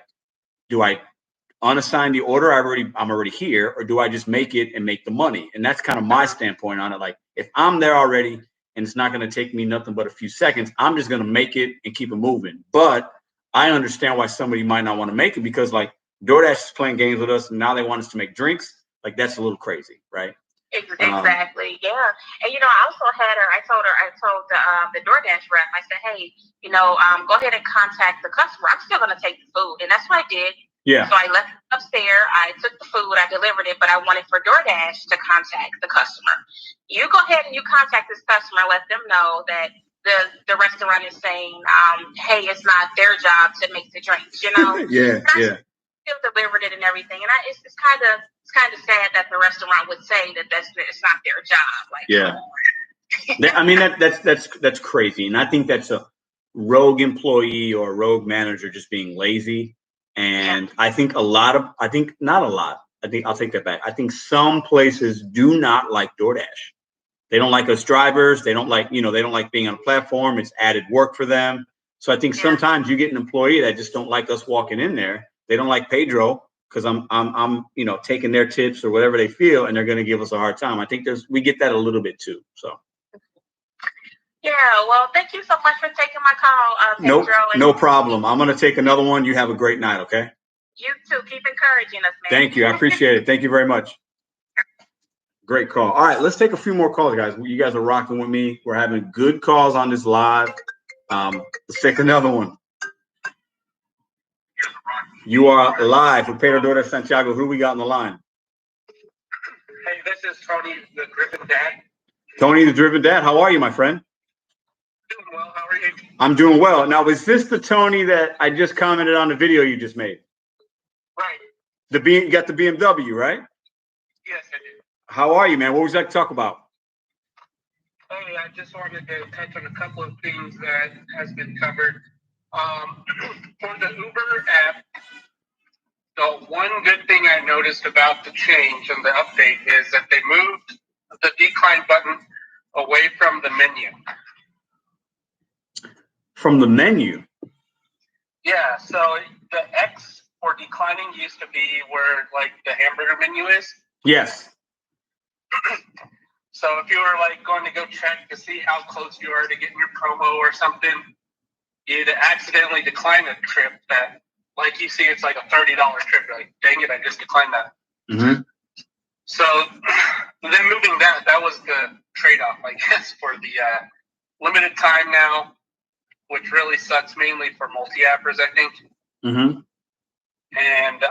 unassign the order? I'm already here, or do I just make it and make the money? And that's kind of my standpoint on it. Like, if I'm there already and it's not going to take me nothing but a few seconds, I'm just going to make it and keep it moving. But I understand why somebody might not want to make it because like DoorDash is playing games with us and now they want us to make drinks. Like, that's a little crazy, right? Exactly. Yeah. And, I told the DoorDash rep, I said, hey, go ahead and contact the customer. I'm still going to take the food. And that's what I did. Yeah. So I left upstairs. I took the food. I delivered it, but I wanted for DoorDash to contact the customer. You go ahead and you contact this customer. Let them know that the restaurant is saying, hey, it's not their job to make the drinks, Yeah. Still delivered it and everything. And it's kind of sad that the restaurant would say that it's not their job. Like, yeah. I mean, that's crazy. And I think that's a rogue employee or a rogue manager just being lazy. And I think not a lot. I think I'll take that back. I think some places do not like DoorDash. They don't like us drivers. They don't like, they don't like being on a platform. It's added work for them. So I think sometimes you get an employee that just don't like us walking in there. They don't like Pedro because I'm taking their tips or whatever they feel, and they're going to give us a hard time. I think we get that a little bit too. So. Yeah, well, thank you so much for taking my call, Pedro. No problem. I'm going to take another one. You have a great night, okay? You too. Keep encouraging us, man. Thank you. I appreciate it. Thank you very much. Great call. All right, let's take a few more calls, guys. You guys are rocking with me. We're having good calls on this live. Let's take another one. You are live with Pedro Dora Santiago. Who we got on the line? Hey, this is Tony, the Driven Dad. Tony, the Driven Dad. How are you, my friend? Doing well. How are you? I'm doing well. Now, is this the Tony that I just commented on the video you just made? Right. You got the BMW, right? Yes, I do. How are you, man? What would you like to talk about? Hey, I just wanted to touch on a couple of things that has been covered. For the Uber app, the one good thing I noticed about the change and the update is that they moved the decline button away from the menu. From the menu? Yeah, so the X for declining used to be where like the hamburger menu is. Yes. So if you were like going to go check to see how close you are to getting your promo or something, you'd accidentally decline a trip that, like you see, it's like a $30 trip. You're like, dang it, I just declined that. Mm-hmm. So then moving that was the trade-off, I guess, for the limited time now, which really sucks mainly for multi-appers, I think. Mm-hmm. And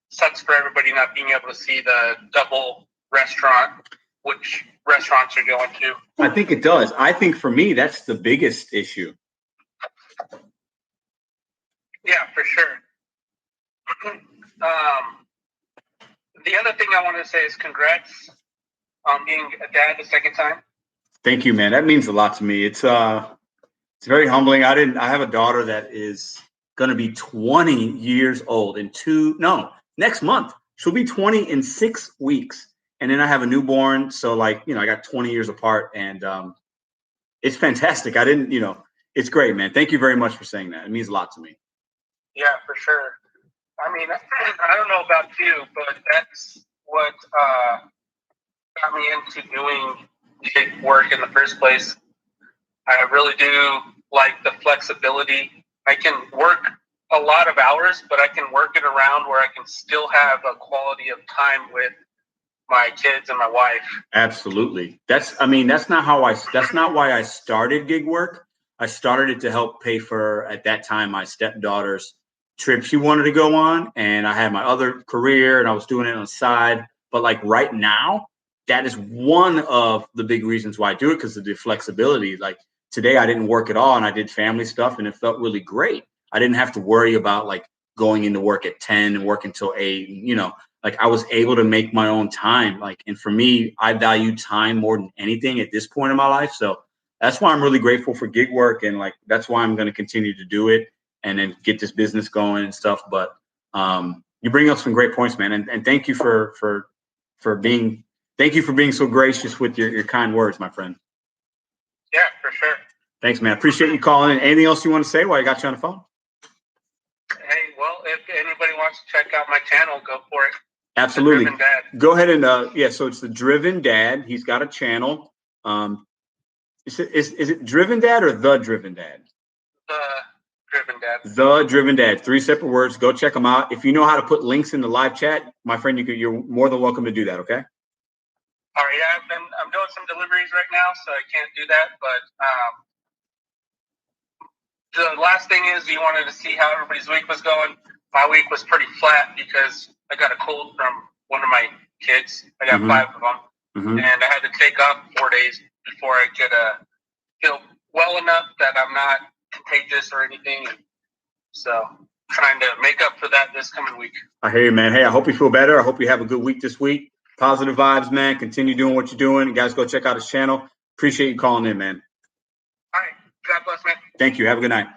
sucks for everybody not being able to see the double restaurant, which restaurants are going to. I think it does. I think for me, that's the biggest issue. Yeah, for sure. The other thing I want to say is congrats on being a dad the second time. Thank you, man. That means a lot to me. It's very humbling. I have a daughter that is going to be 20 years old next month. She'll be 20 in 6 weeks. And then I have a newborn. So like, I got 20 years apart, and it's fantastic. It's great, man. Thank you very much for saying that. It means a lot to me. Yeah, for sure. I mean, I don't know about you, but that's what got me into doing gig work in the first place. I really do like the flexibility. I can work a lot of hours, but I can work it around where I can still have a quality of time with my kids and my wife. Absolutely. That's not why I started gig work. I started it to help pay for, at that time, my stepdaughter's trip she wanted to go on. And I had my other career and I was doing it on the side. But like right now, that is one of the big reasons why I do it, because of the flexibility. Like today I didn't work at all and I did family stuff and it felt really great. I didn't have to worry about like going into work at 10 and working till 8, like I was able to make my own time. Like, and for me, I value time more than anything at this point in my life. So that's why I'm really grateful for gig work. And like, that's why I'm going to continue to do it and then get this business going and stuff. But you bring up some great points, man. And thank you for being so gracious with your kind words, my friend. Yeah, for sure. Thanks, man. Appreciate you calling in. Anything else you want to say while I got you on the phone? Hey, well, if anybody wants to check out my channel, go for it. Absolutely. Go ahead and so it's the Driven Dad. He's got a channel. Is it Driven Dad or The Driven Dad? The Driven Dad. The Driven Dad. 3 separate words. Go check them out. If you know how to put links in the live chat, my friend, you're more than welcome to do that. Okay. All right. Yeah, I'm doing some deliveries right now, so I can't do that. But the last thing is, you wanted to see how everybody's week was going. My week was pretty flat because I got a cold from one of my kids. I got 5 of them, and I had to take off 4 days before I could feel well enough that I'm not contagious or anything. So trying to make up for that this coming week. I hear you, man. Hey, I hope you feel better. I hope you have a good week this week. Positive vibes, man. Continue doing what you're doing. You guys go check out his channel. Appreciate you calling in, man. All right. God bless, man. Thank you. Have a good night.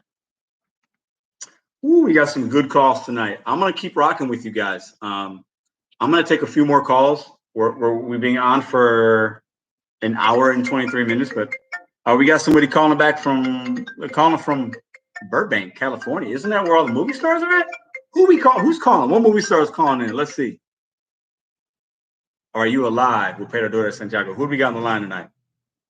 Ooh, we got some good calls tonight. I'm going to keep rocking with you guys. I'm going to take a few more calls. We've been on for an hour and 23 minutes, but we got somebody calling from Burbank, California. Isn't that where all the movie stars are at? Who's calling? What movie star is calling in? Let's see. Are you alive with Pedro de Santiago? Who do we got on the line tonight?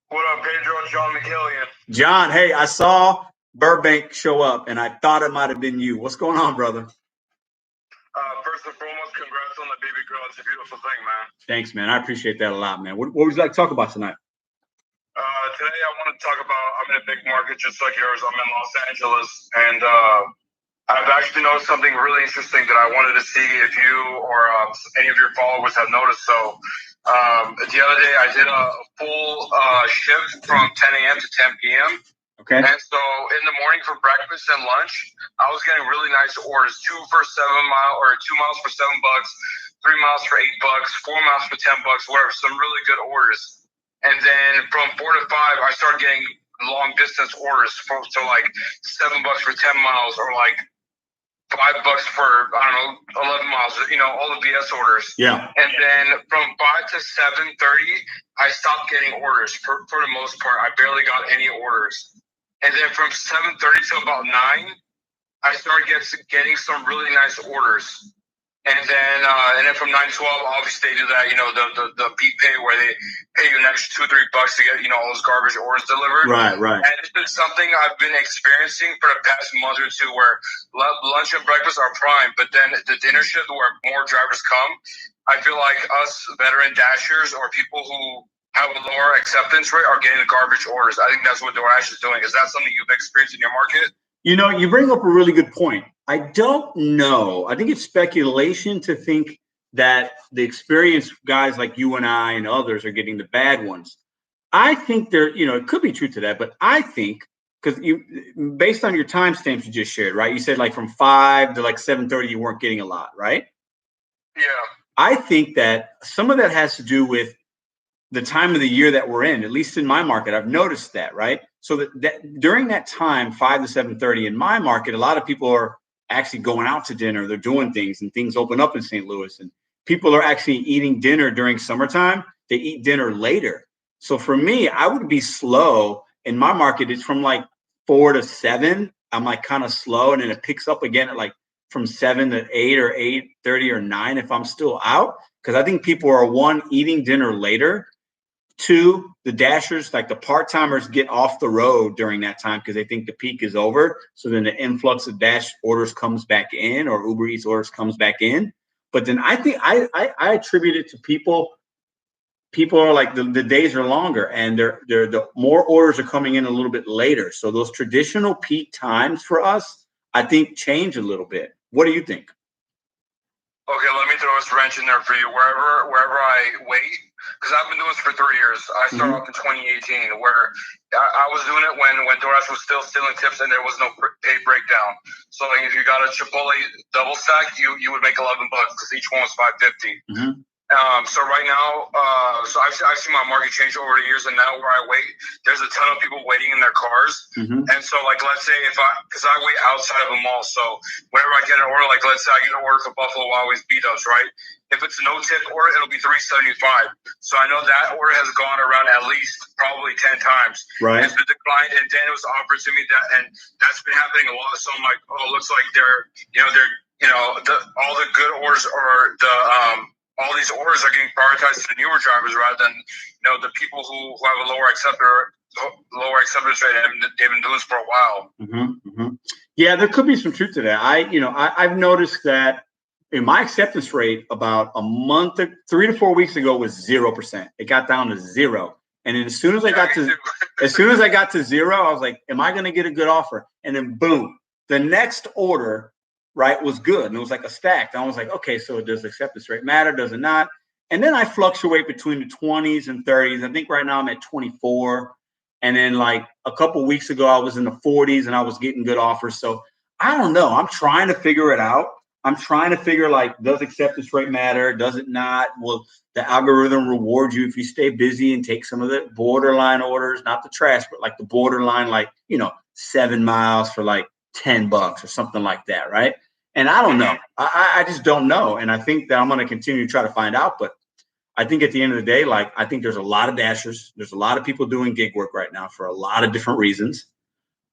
What up, Pedro? John McGillian. John, hey, I saw Burbank show up, and I thought it might have been you. What's going on, brother? First and foremost, congrats on the baby girl. It's a beautiful thing, man. Thanks, man. I appreciate that a lot, man. What would you like to talk about tonight? Today, I want to talk about, I'm in a big market just like yours. I'm in Los Angeles, and I've actually noticed something really interesting that I wanted to see if you or any of your followers have noticed. So the other day, I did a full shift from 10 a.m. to 10 p.m. Okay. And so in the morning for breakfast and lunch, I was getting really nice orders: 2 for 7 miles, or 2 miles for $7, 3 miles for $8, 4 miles for $10, whatever. Some really good orders. And then from 4 to 5, I started getting long distance orders, so like $7 for 10 miles, or like $5 for, I don't know, 11 miles, you know, all the BS orders. Yeah. And then from 5 to 7:30, I stopped getting orders for the most part. I barely got any orders. And then from 7:30 to about 9, I started getting some really nice orders. And then from 9 to 12, obviously they do that, you know, the beat pay where they pay you an extra $2 or $3 to get, you know, all those garbage orders delivered. Right. And it's been something I've been experiencing for the past month or two, where lunch and breakfast are prime, but then the dinner shift where more drivers come, I feel like us veteran dashers or people who have a lower acceptance rate are getting the garbage orders. I think that's what DoorDash is doing. Is that something you've experienced in your market? You know, you bring up a really good point. I don't know. I think it's speculation to think that the experienced guys like you and I and others are getting the bad ones. I think you know, it could be true to that, but I think because based on your timestamps you just shared, right? You said like from 5 to like 7:30, you weren't getting a lot, right? Yeah. I think that some of that has to do with the time of the year that we're in, at least in my market. I've noticed that, right? So that during that time, 5 to 7:30 in my market, a lot of people are actually going out to dinner. They're doing things and things open up in St. Louis, and people are actually eating dinner during summertime. They eat dinner later. So for me, I would be slow in my market. It's from like 4 to 7. I'm like kind of slow, and then it picks up again at like from 7 to 8 or 8:30 or 9 if I'm still out, because I think people are, one, eating dinner later. 2, the dashers, like the part-timers, get off the road during that time because they think the peak is over. So then the influx of dash orders comes back in, or Uber Eats orders comes back in. But then I think I attribute it to people are like the days are longer, and the more orders are coming in a little bit later. So those traditional peak times for us, I think, change a little bit. What do you think? Okay, let me throw a wrench in there for you. Wherever I wait, because I've been doing this for 3 years. I started off in 2018, where I was doing it when DoorDash was still stealing tips and there was no pay breakdown. So like if you got a Chipotle double stack, you would make $11 because each one was $5.50. So right now, so I've seen my market change over the years, and now where I wait, there's a ton of people waiting in their cars. And so like, let's say because I wait outside of a mall, so whenever I get an order, like let's say I get an order for Buffalo Wild Wings B-dubs, right? If it's a no-tip order, it'll be $3.75. So I know that order has gone around at least probably 10 times. Right. And the decline, and then it was offered to me and that's been happening a lot. So I'm like, oh, it looks like all the good orders or all these orders are getting prioritized to the newer drivers rather than, the people who have a lower acceptance rate. They've been doing this for a while. Yeah, there could be some truth to that. I've noticed that in my acceptance rate about 3 to 4 weeks ago was 0%. It got down to 0. And then as soon as I got to 0, I was like, am I going to get a good offer? And then boom, the next order, right, was good. And it was like a stack. And I was like, okay, so does acceptance rate matter? Does it not? And then I fluctuate between the 20s and 30s. I think right now I'm at 24. And then like a couple of weeks ago, I was in the 40s and I was getting good offers. So I don't know. I'm trying to figure it out. I'm trying to figure, like, does acceptance rate matter? Does it not? Will the algorithm reward you if you stay busy and take some of the borderline orders, not the trash, but like the borderline, like, 7 miles for like $10 or something like that, right? And I don't know. I just don't know. And I think that I'm going to continue to try to find out. But I think at the end of the day, like, I think there's a lot of dashers. There's a lot of people doing gig work right now for a lot of different reasons.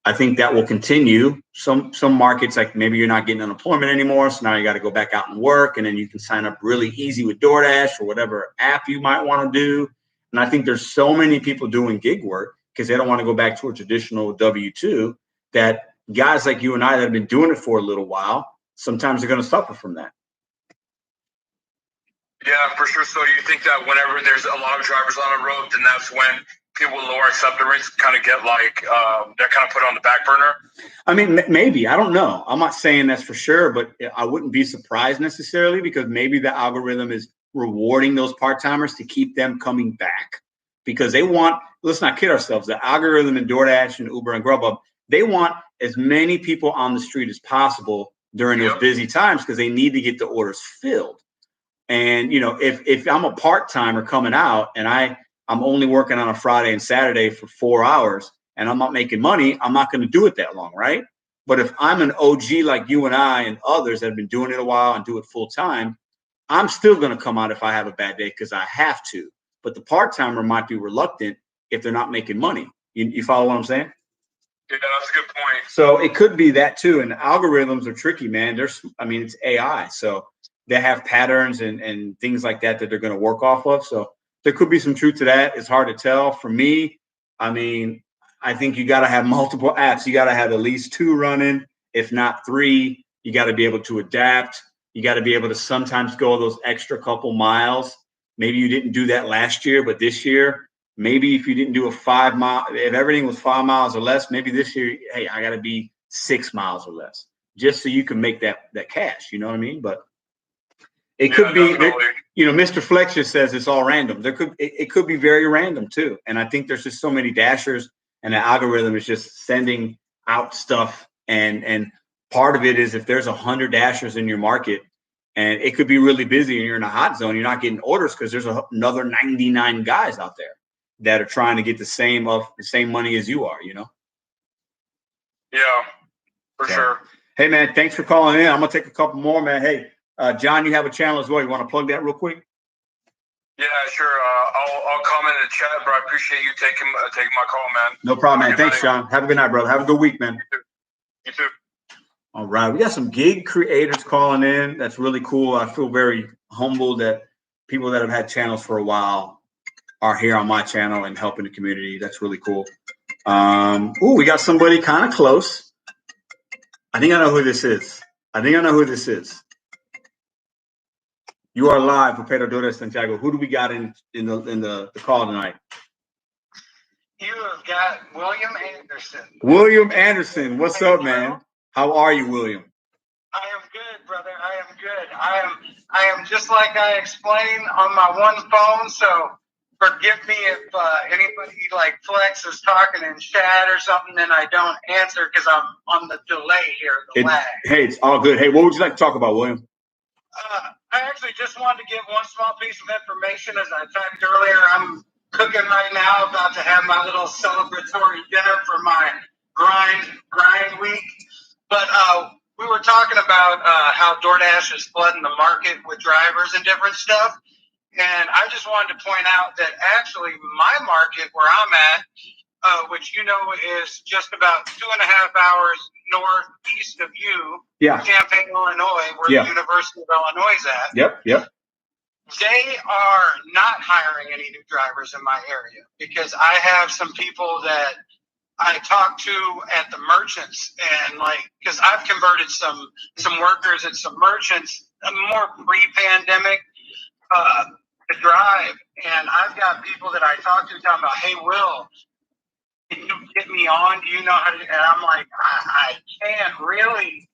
I think that will continue. Some markets, like maybe you're not getting unemployment anymore, so now you got to go back out and work, and then you can sign up really easy with DoorDash or whatever app you might want to do. And I think there's so many people doing gig work because they don't want to go back to a traditional W-2, that guys like you and I that have been doing it for a little while, sometimes they're going to suffer from that. Yeah, for sure. So you think that whenever there's a lot of drivers on the road, then that's when people with lower acceptance rates kind of get like, they're kind of put on the back burner? I mean, maybe. I don't know. I'm not saying that's for sure, but I wouldn't be surprised necessarily, because maybe the algorithm is rewarding those part-timers to keep them coming back, because they want, let's not kid ourselves, the algorithm in DoorDash and Uber and Grubhub, they want as many people on the street as possible during those busy times because they need to get the orders filled. And, if I'm a part-timer coming out and I'm only working on a Friday and Saturday for 4 hours and I'm not making money, I'm not going to do it that long, right? But if I'm an OG like you and I and others that have been doing it a while and do it full time, I'm still going to come out if I have a bad day because I have to. But the part-timer might be reluctant if they're not making money. You follow what I'm saying? Yeah, that's a good point. So it could be that too. And algorithms are tricky, man. It's AI. So they have patterns and things like that they're going to work off of. So there could be some truth to that. It's hard to tell. For me, I mean, I think you got to have multiple apps. You got to have at least 2 running, if not 3. You got to be able to adapt. You got to be able to sometimes go those extra couple miles. Maybe you didn't do that last year, but this year, maybe if you didn't do a 5 mile, if everything was 5 miles or less, maybe this year, hey, I got to be 6 miles or less, just so you can make that cash. You know what I mean? But it could be, Mr. Flex just says it's all random. It could be very random too. And I think there's just so many dashers, and the algorithm is just sending out stuff. And part of it is if there's 100 dashers in your market, and it could be really busy and you're in a hot zone, you're not getting orders because there's another 99 guys out there that are trying to get the same money as you are, Yeah, for sure. Hey, man, thanks for calling in. I'm going to take a couple more, man. Hey, John, you have a channel as well. You want to plug that real quick? Yeah, sure. I'll comment in the chat, but I appreciate you taking my call, man. No problem, man. Thanks, John. Have a good night, brother. Have a good week, man. You too. All right. We got some gig creators calling in. That's really cool. I feel very humbled that people that have had channels for a while are here on my channel and helping the community. That's really cool. We got somebody kind of close. I think I know who this is. You are live for Pedro de Santiago. Who do we got in the call tonight? You have got William Anderson. William Anderson. What's up, man? How are you, William? I am good, brother. I am good. I am just like I explained on my one phone. So forgive me if anybody like Flex is talking in chat or something, and I don't answer because I'm on the delay here, the lag. Hey, it's all good. Hey, what would you like to talk about, William? I actually just wanted to give one small piece of information. As I talked earlier, I'm cooking right now, about to have my little celebratory dinner for my grind week. But we were talking about how DoorDash is flooding the market with drivers and different stuff. And I just wanted to point out that actually my market where I'm at, which is just about 2.5 hours northeast of you, Champaign, Illinois, where the University of Illinois is at. Yep. They are not hiring any new drivers in my area because I have some people that I talk to at the merchants, and because I've converted some workers at some merchants more pre-pandemic to drive, and I've got people that I talk to talking about, hey, Will, can you get me on? Do you know how to? And I'm like, I can't really.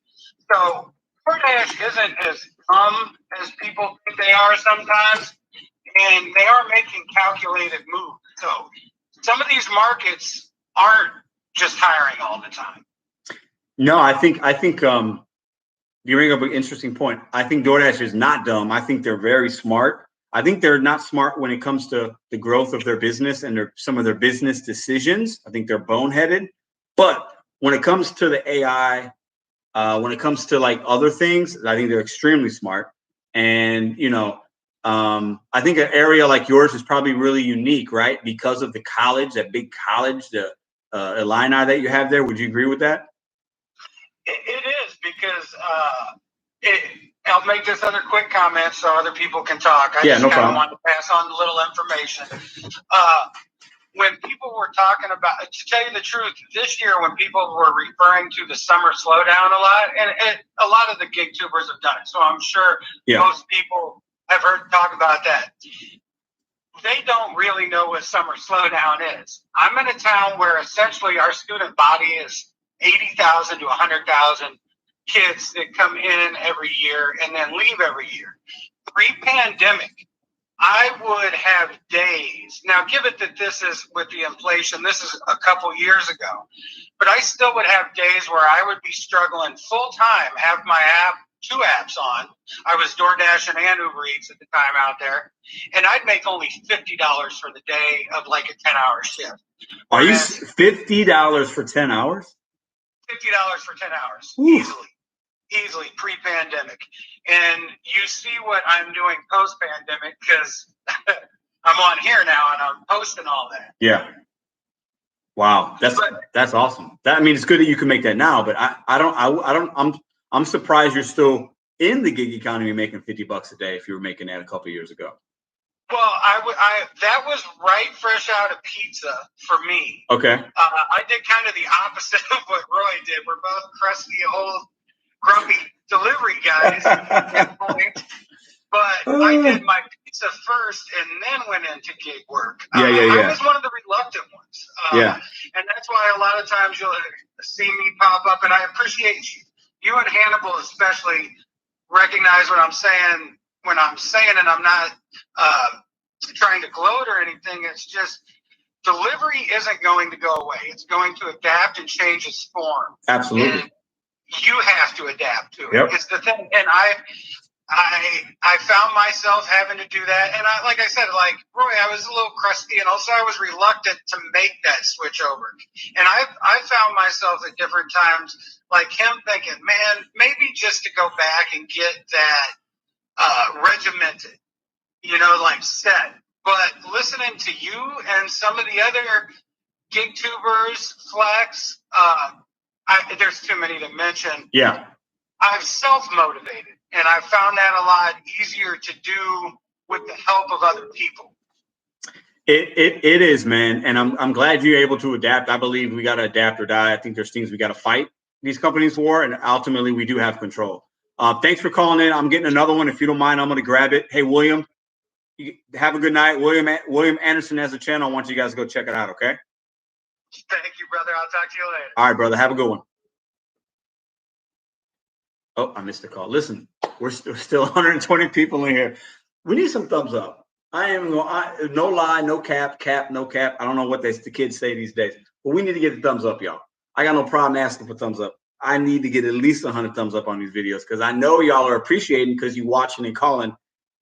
So DoorDash isn't as dumb as people think they are sometimes, and they are making calculated moves. So some of these markets aren't just hiring all the time. No, I think you bring up an interesting point. I think DoorDash is not dumb. I think they're very smart. I think they're not smart when it comes to the growth of their business and some of their business decisions. I think they're boneheaded. But when it comes to the AI, when it comes to other things, I think they're extremely smart. And I think an area like yours is probably really unique, right? Because of the college, that big college, the Illini that you have there. Would you agree with that? It is because I'll make this other quick comment so other people can talk. I just kind of want to pass on the little information. When people were talking about, to tell you the truth, this year when people were referring to the summer slowdown a lot, and a lot of the gig tubers have done it, so I'm sure most people have heard talk about that. They don't really know what summer slowdown is. I'm in a town where essentially our student body is 80,000 to 100,000 kids that come in every year and then leave every year. Pre-pandemic, I would have days. Now, give it that this is with the inflation, this is a couple years ago, but I still would have days where I would be struggling full time, have my app, 2 apps on. I was DoorDash and Uber Eats at the time out there, and I'd make only $50 for the day of a 10-hour shift. Are you $50 for 10 hours? $50 for 10 hours. Ooh. Easily pre-pandemic. And you see what I'm doing post-pandemic because I'm on here now and I'm posting all that. Yeah. Wow. That's awesome. I mean, it's good that you can make that now, but I'm surprised you're still in the gig economy making $50 a day if you were making that a couple of years ago. Well, that was right fresh out of pizza for me. Okay. I did kind of the opposite of what Roy did. We're both crusty, old, grumpy delivery guys at points. But I did my pizza first and then went into gig work. Yeah. I was one of the reluctant ones. Yeah. And that's why a lot of times you'll see me pop up, and I appreciate you. You and Hannibal especially recognize what I'm saying when I'm saying it. I'm not trying to gloat or anything. It's just delivery isn't going to go away. It's going to adapt and change its form. Absolutely. And you have to adapt to it. Yep. It's the thing. And I found myself having to do that. And like I said, like Roy, I was a little crusty, and also I was reluctant to make that switch over. And I found myself at different times like him thinking, man, maybe just to go back and get that regimented, like set. But listening to you and some of the other gig tubers, Flex, there's too many to mention. Yeah. I've self-motivated, and I've found that a lot easier to do with the help of other people. It is, man. And I'm glad you're able to adapt. I believe we got to adapt or die. I think there's things we got to fight these companies for, and ultimately we do have control. Thanks for calling in. I'm getting another one. If you don't mind, I'm going to grab it. Hey, William, have a good night. William Anderson has a channel. I want you guys to go check it out, okay? Thank you, brother. I'll talk to you later. All right, brother. Have a good one. Oh, I missed the call. Listen, we're still 120 people in here. We need some thumbs up. No lie, no cap, no cap. I don't know what the kids say these days, but we need to get the thumbs up, y'all. I got no problem asking for thumbs up. I need to get at least 100 thumbs up on these videos because I know y'all are appreciating because you watching and calling.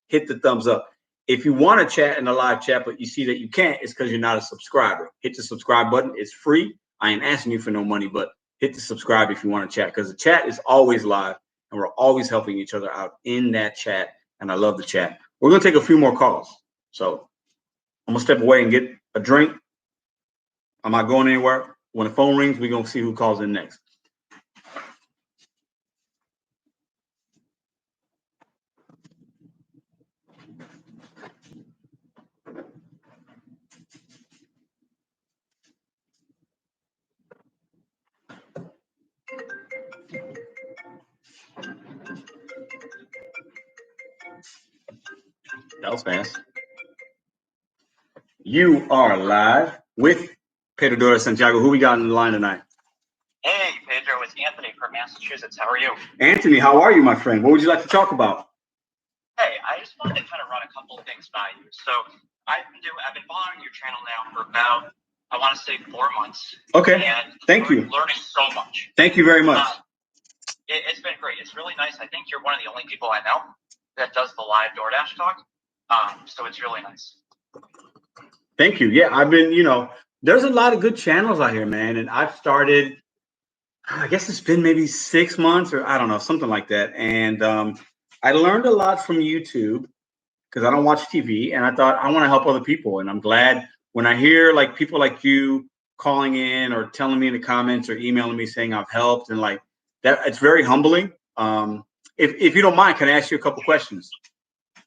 Hit the thumbs up. If you want to chat in the live chat, but you see that you can't, it's because you're not a subscriber. Hit the subscribe button. It's free. I ain't asking you for no money, but hit the subscribe if you want to chat because the chat is always live and we're always helping each other out in that chat. And I love the chat. We're going to take a few more calls. So I'm going to step away and get a drink. I'm not going anywhere. When the phone rings, we're going to see who calls in next. That was fast. You are live with Pedro Santiago. Who we got on the line tonight? Hey, Pedro, it's Anthony from Massachusetts. How are you? Anthony, how are you, my friend? What would you like to talk about? Hey, I just wanted to kind of run a couple of things by you. So I've been following your channel now for about, I want to say 4 months. Okay. And thank you. Learning so much. Thank you very much. It's been great. It's really nice. I think you're one of the only people I know that does the live DoorDash talk. So it's really nice. Thank you. Yeah, I've been, there's a lot of good channels out here, man. And I've started, I guess it's been maybe 6 months or I don't know, something like that. And I learned a lot from YouTube because I don't watch TV. And I thought I want to help other people. And I'm glad when I hear like people like you calling in or telling me in the comments or emailing me saying I've helped and like that, it's very humbling. If you don't mind, can I ask you a couple questions?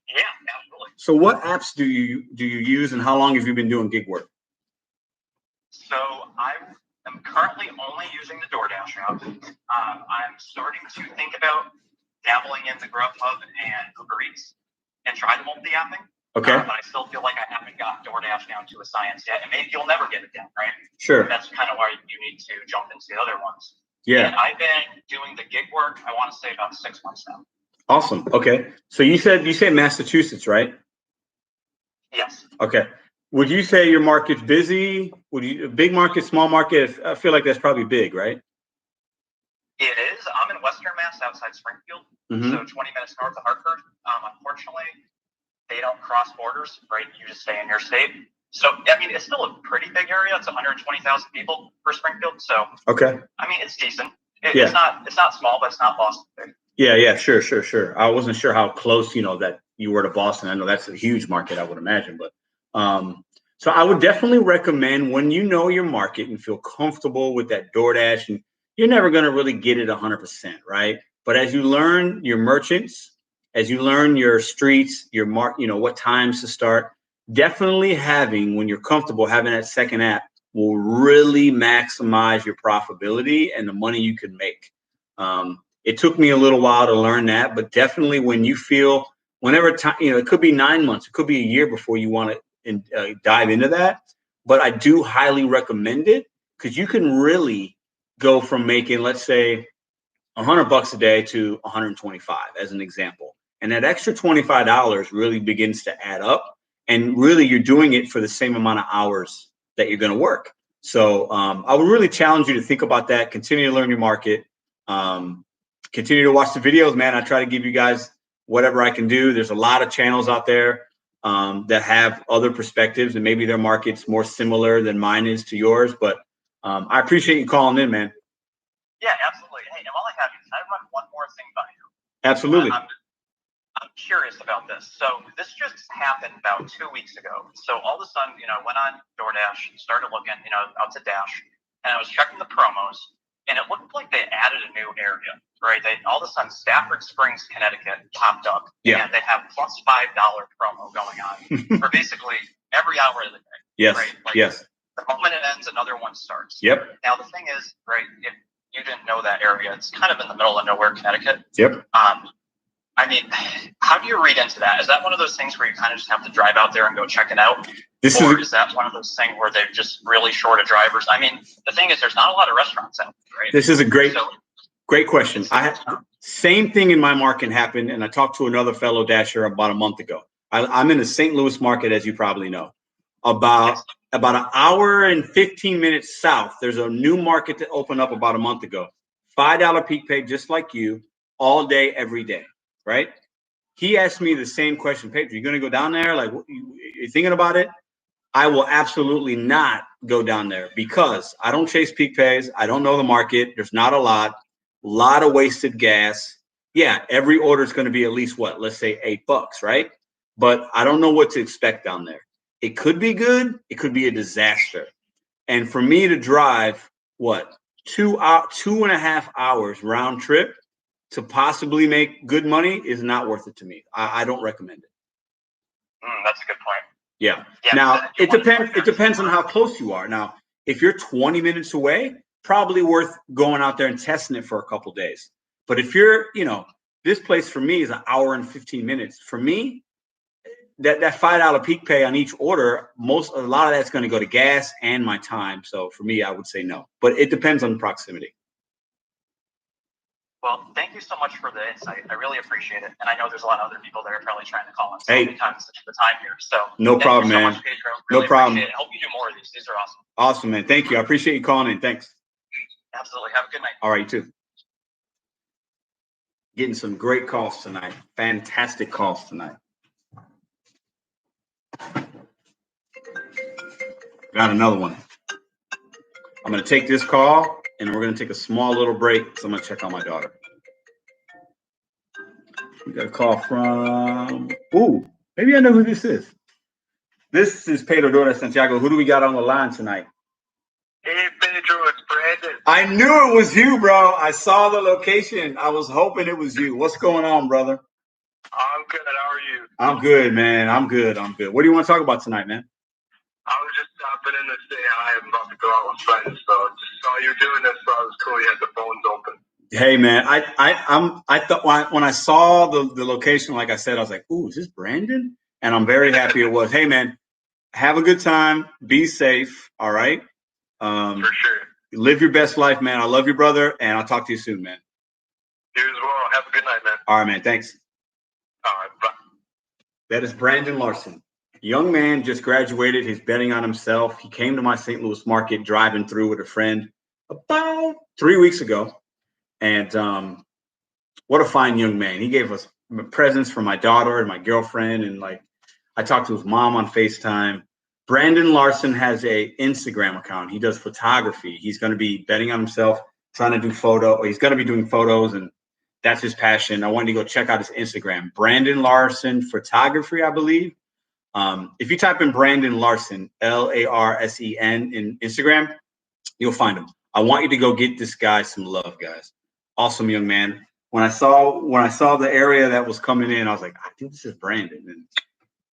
Yeah, absolutely. So what apps do you use and how long have you been doing gig work? So I am currently only using the DoorDash app. I'm starting to think about dabbling in the Grubhub and Uber Eats and try the multi-apping. Okay. But I still feel like I haven't got DoorDash down to a science yet. And maybe you'll never get it down, right? Sure. That's kind of why you need to jump into the other ones. Yeah. And I've been doing the gig work, I want to say about 6 months now. Awesome. Okay. So you said Massachusetts, right? Yes. Okay. Would you say your market's busy? Big market, small market? I feel like that's probably big, right? It is. I'm in Western Mass outside Springfield, so 20 minutes north of Hartford. Unfortunately, they don't cross borders, right? You just stay in your state. So, I mean, it's still a pretty big area. It's 120,000 people for Springfield. So, okay. I mean, it's decent. It's not small, but it's not Boston big. Yeah, sure. I wasn't sure how close, that you were to Boston. I know that's a huge market, I would imagine. But so I would definitely recommend, when you know your market and feel comfortable with that DoorDash, and you're never going to really get it 100%, right? But as you learn your merchants, as you learn your streets, your what times to start, definitely when you're comfortable, having that second app will really maximize your profitability and the money you can make. It took me a little while to learn that, but definitely when you feel, whenever time, it could be 9 months, it could be a year before you want to dive into that. But I do highly recommend it, because you can really go from making, let's say, $100 a day to 125 as an example. And that extra $25 really begins to add up. And really, you're doing it for the same amount of hours that you're going to work. So I would really challenge you to think about that. Continue to learn your market. Continue to watch the videos, man. I try to give you guys whatever I can do. There's a lot of channels out there that have other perspectives, and maybe their market's more similar than mine is to yours. But I appreciate you calling in, man. Yeah, absolutely. Hey, and while I have you, can I run one more thing by you? Absolutely. I'm curious about this. So this just happened about 2 weeks ago. So all of a sudden, I went on DoorDash, started looking, out to Dash, and I was checking the promos, and it looked like they added a new area, right? All of a sudden, Stafford Springs, Connecticut popped up, and they have plus $5 promo going on for basically every hour of the day. Yes. Right? Yes. The moment it ends, another one starts. Yep. Now the thing is, right? If you didn't know that area, it's kind of in the middle of nowhere, Connecticut. Yep. I mean, how do you read into that? Is that one of those things where you kind of just have to drive out there and go check it out? Or is that one of those things where they're just really short of drivers? I mean, the thing is, there's not a lot of restaurants out there, right? This is a great question. Same thing in my market happened, and I talked to another fellow Dasher about a month ago. I'm in the St. Louis market, as you probably know. About an hour and 15 minutes south, there's a new market that opened up about a month ago. $5 peak pay, just like you, all day, every day, right? He asked me the same question, Pedro, you going to go down there? Like, you thinking about it? I will absolutely not go down there, because I don't chase peak pays. I don't know the market. There's not a lot of wasted gas. Yeah, every order is going to be at least let's say $8, right? But I don't know what to expect down there. It could be good. It could be a disaster. And for me to drive 2.5 hours round trip to possibly make good money is not worth it to me. I don't recommend it. That's a good point. Yeah. Now it depends. It depends on how close you are. Now, if you're 20 minutes away, probably worth going out there and testing it for a couple days. But if you're, this place for me is an hour and 15 minutes. For me, that $5 peak pay on each order, a lot of that's going to go to gas and my time. So for me, I would say no. But it depends on proximity. Well, thank you so much for the insight. I really appreciate it. And I know there's a lot of other people that are probably trying to call us. So many times the time here. So no problem, man. Thank you so much, Pedro. Really no problem. Appreciate it. Hope you do more of these. These are awesome. Awesome, man. Thank you. I appreciate you calling in. Thanks. Absolutely. Have a good night. All right, you too. Getting some great calls tonight. Fantastic calls tonight. Got another one. I'm going to take this call, and we're going to take a small little break, so I'm going to check on my daughter. We got a call from, maybe I know who this is. This is Pedro de Santiago. Who do we got on the line tonight? Hey, Pedro, it's Brandon. I knew it was you, bro. I saw the location. I was hoping it was you. What's going on, brother? I'm good. How are you? I'm good, man. I'm good. What do you want to talk about tonight, man? I was just stopping in to say hi. I'm about to go out with friends, so just saw you doing this, so I was cool. You had the phones open. Hey, man, I thought when I saw the location, like I said, I was like, "Ooh, is this Brandon?" And I'm very happy it was. Hey, man, have a good time. Be safe. All right. For sure. Live your best life, man. I love you, brother, and I'll talk to you soon, man. You as well. Have a good night, man. All right, man. Thanks. All right. Bye. That is Brandon Larson. Young man, just graduated. He's betting on himself. He came to my St. Louis market driving through with a friend about 3 weeks ago. And what a fine young man. He gave us presents for my daughter and my girlfriend. And I talked to his mom on FaceTime. Brandon Larson has a Instagram account. He does photography. He's going to be betting on himself, trying to do he's going to be doing photos, and that's his passion. I wanted to go check out his Instagram, Brandon Larson Photography, I believe. If you type in Brandon Larson, Larsen in Instagram, you'll find him. I want you to go get this guy some love, guys. Awesome young man. When I saw the area that was coming in, I was like, I think this is Brandon, and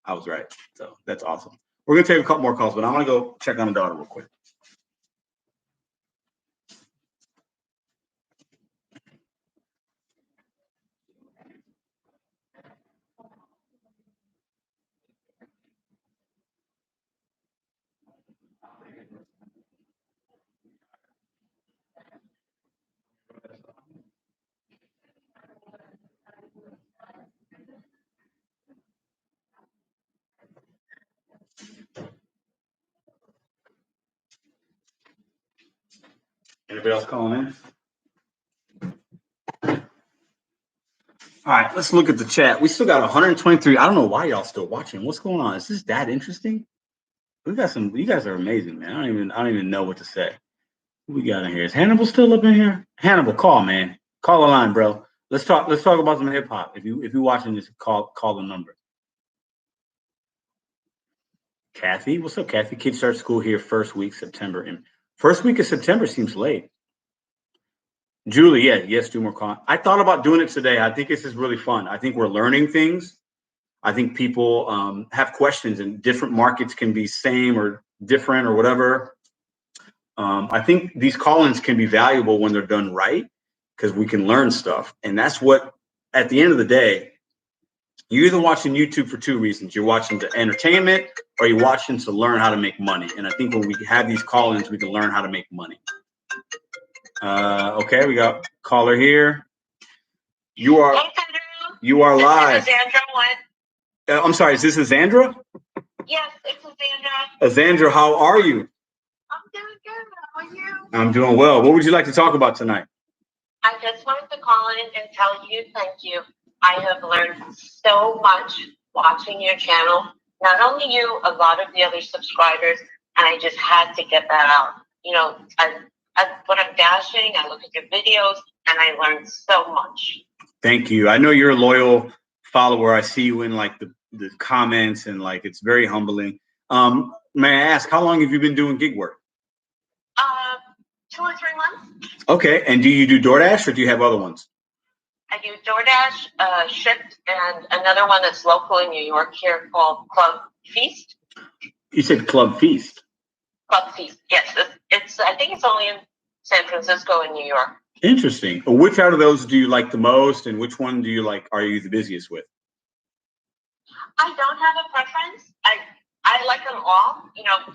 I was right. So that's awesome. We're gonna take a couple more calls, but I want to go check on the daughter real quick. Anybody else calling in? All right, let's look at the chat. We still got 123. I don't know why y'all still watching. What's going on? Is this that interesting? We got some. You guys are amazing, man. I don't even know what to say. Who we got in here? Is Hannibal still up in here? Hannibal, call, man. Call the line, bro. Let's talk about some hip hop. If you're watching this, call the number. Kathy, what's up, Kathy? Kids start school here first week September. And first week of September seems late. Julie, yes, do more calling. I thought about doing it today. I think this is really fun. I think we're learning things. I think people have questions, and different markets can be same or different or whatever. I think these call-ins can be valuable when they're done right, because we can learn stuff. And that's what, at the end of the day, you're either watching YouTube for two reasons. You're watching the entertainment, or you're watching to learn how to make money. And I think when we have these call-ins, we can learn how to make money. Okay, we got caller here. You are live. This is Zandra. I'm sorry, is this Zandra? Yes, it's Zandra. Zandra, how are you? I'm doing good. How are you? I'm doing well. What would you like to talk about tonight? I just wanted to call in and tell you thank you. I have learned so much watching your channel. Not only you, a lot of the other subscribers, and I just had to get that out. You know, when I'm dashing, I look at your videos, and I learned so much. Thank you. I know you're a loyal follower. I see you in like the comments, and like it's very humbling. May I ask, how long have you been doing gig work? 2 or 3 months. Okay, and do you do DoorDash, or do you have other ones? I do DoorDash, Shipped, and another one that's local in New York here called Club Feast. You said Club Feast? Club Feast, yes. I think it's only in San Francisco and New York. Interesting. Which out of those do you like the most, and which one are you the busiest with? I don't have a preference. I like them all. You know,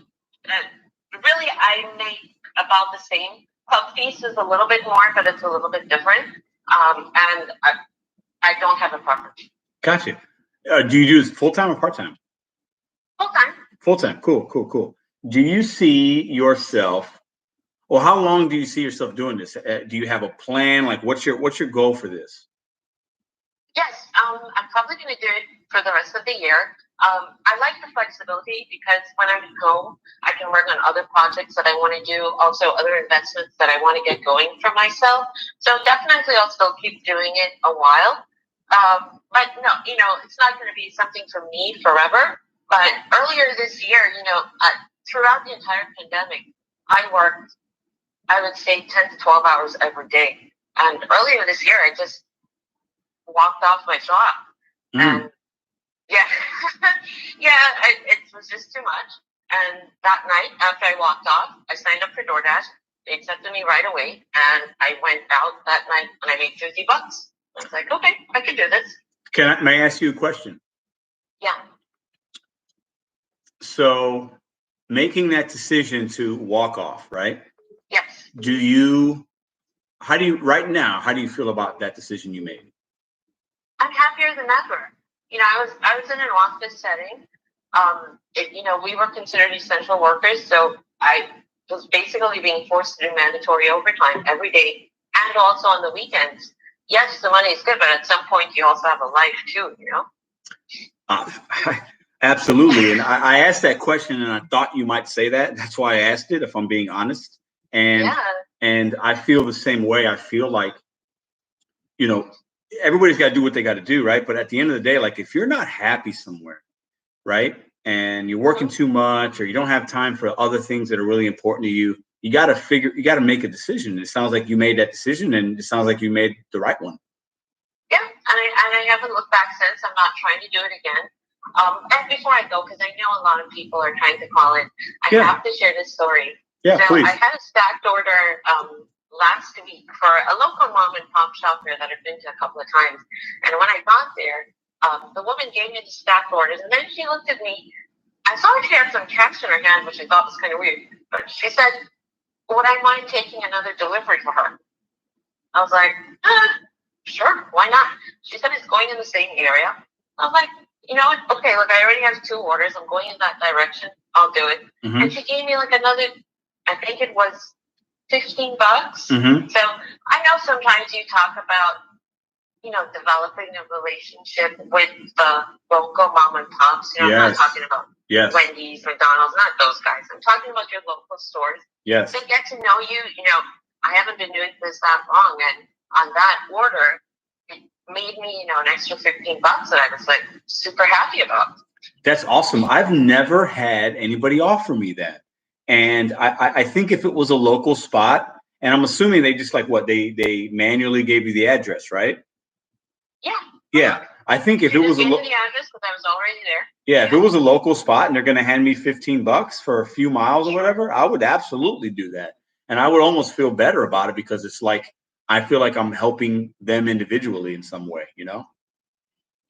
really, I make about the same. Club Feast is a little bit more, but it's a little bit different. And I don't have a preference. Gotcha. Do you do this full-time or part-time? Full-time. Full-time. Cool. Do you see yourself, or how long do you see yourself doing this? Do you have a plan? Like, what's your goal for this? Yes, I'm probably going to do it for the rest of the year. I like the flexibility because when I'm home, I can work on other projects that I want to do, also other investments that I want to get going for myself. So definitely I'll still keep doing it a while. But no, you know, it's not going to be something for me forever. But earlier this year, you know, throughout the entire pandemic, I worked, I would say 10 to 12 hours every day. And earlier this year, I just walked off my job. And yeah, it was just too much. And that night, after I walked off, I signed up for DoorDash. They accepted me right away. And I went out that night and I made $50. I was like, okay, I can do this. May I ask you a question? Yeah. So making that decision to walk off, right? Yes. How do you feel about that decision you made? I'm happier than ever. You know, I was in an office setting. You know, we were considered essential workers, so I was basically being forced to do mandatory overtime every day and also on the weekends. Yes, the money is good, but at some point you also have a life too, you know? Absolutely. And I asked that question and I thought you might say that. That's why I asked it, if I'm being honest. And I feel the same way. I feel like, you know, everybody's got to do what they got to do, right? But at the end of the day, like if you're not happy somewhere, right, and you're working too much or you don't have time for other things that are really important to you, you got to make a decision. It sounds like you made that decision and it sounds like you made the right one. Yeah, and I haven't looked back since. I'm not trying to do it again. And before I go, because I know a lot of people are trying to call in, I have to share this story. Yeah, so please. I had a stacked order last week for a local mom and pop shop here that I've been to a couple of times. And when I got there, the woman gave me the stacked orders, and then she looked at me. I saw she had some cash in her hand, which I thought was kind of weird. But she said, would I mind taking another delivery for her? I was like, sure, why not? She said it's going in the same area. I was like, you know what? Okay, look, I already have 2 orders. I'm going in that direction. I'll do it. Mm-hmm. And she gave me like another, I think it was $15. Mm-hmm. So I know sometimes you talk about, you know, developing a relationship with the local mom and pops. You know, I'm not talking about Wendy's, McDonald's, not those guys. I'm talking about your local stores. Yes. They get to know you. You know, I haven't been doing this that long, and on that order, it made me, you know, an extra $15 that I was like super happy about. That's awesome. I've never had anybody offer me that. And I think if it was a local spot, and I'm assuming they just like what they manually gave you the address, right? Yeah. Yeah. I think if it was the address because I was already there. Yeah, if it was a local spot and they're going to hand me $15 for a few miles or whatever, I would absolutely do that. And I would almost feel better about it because it's like I feel like I'm helping them individually in some way, you know?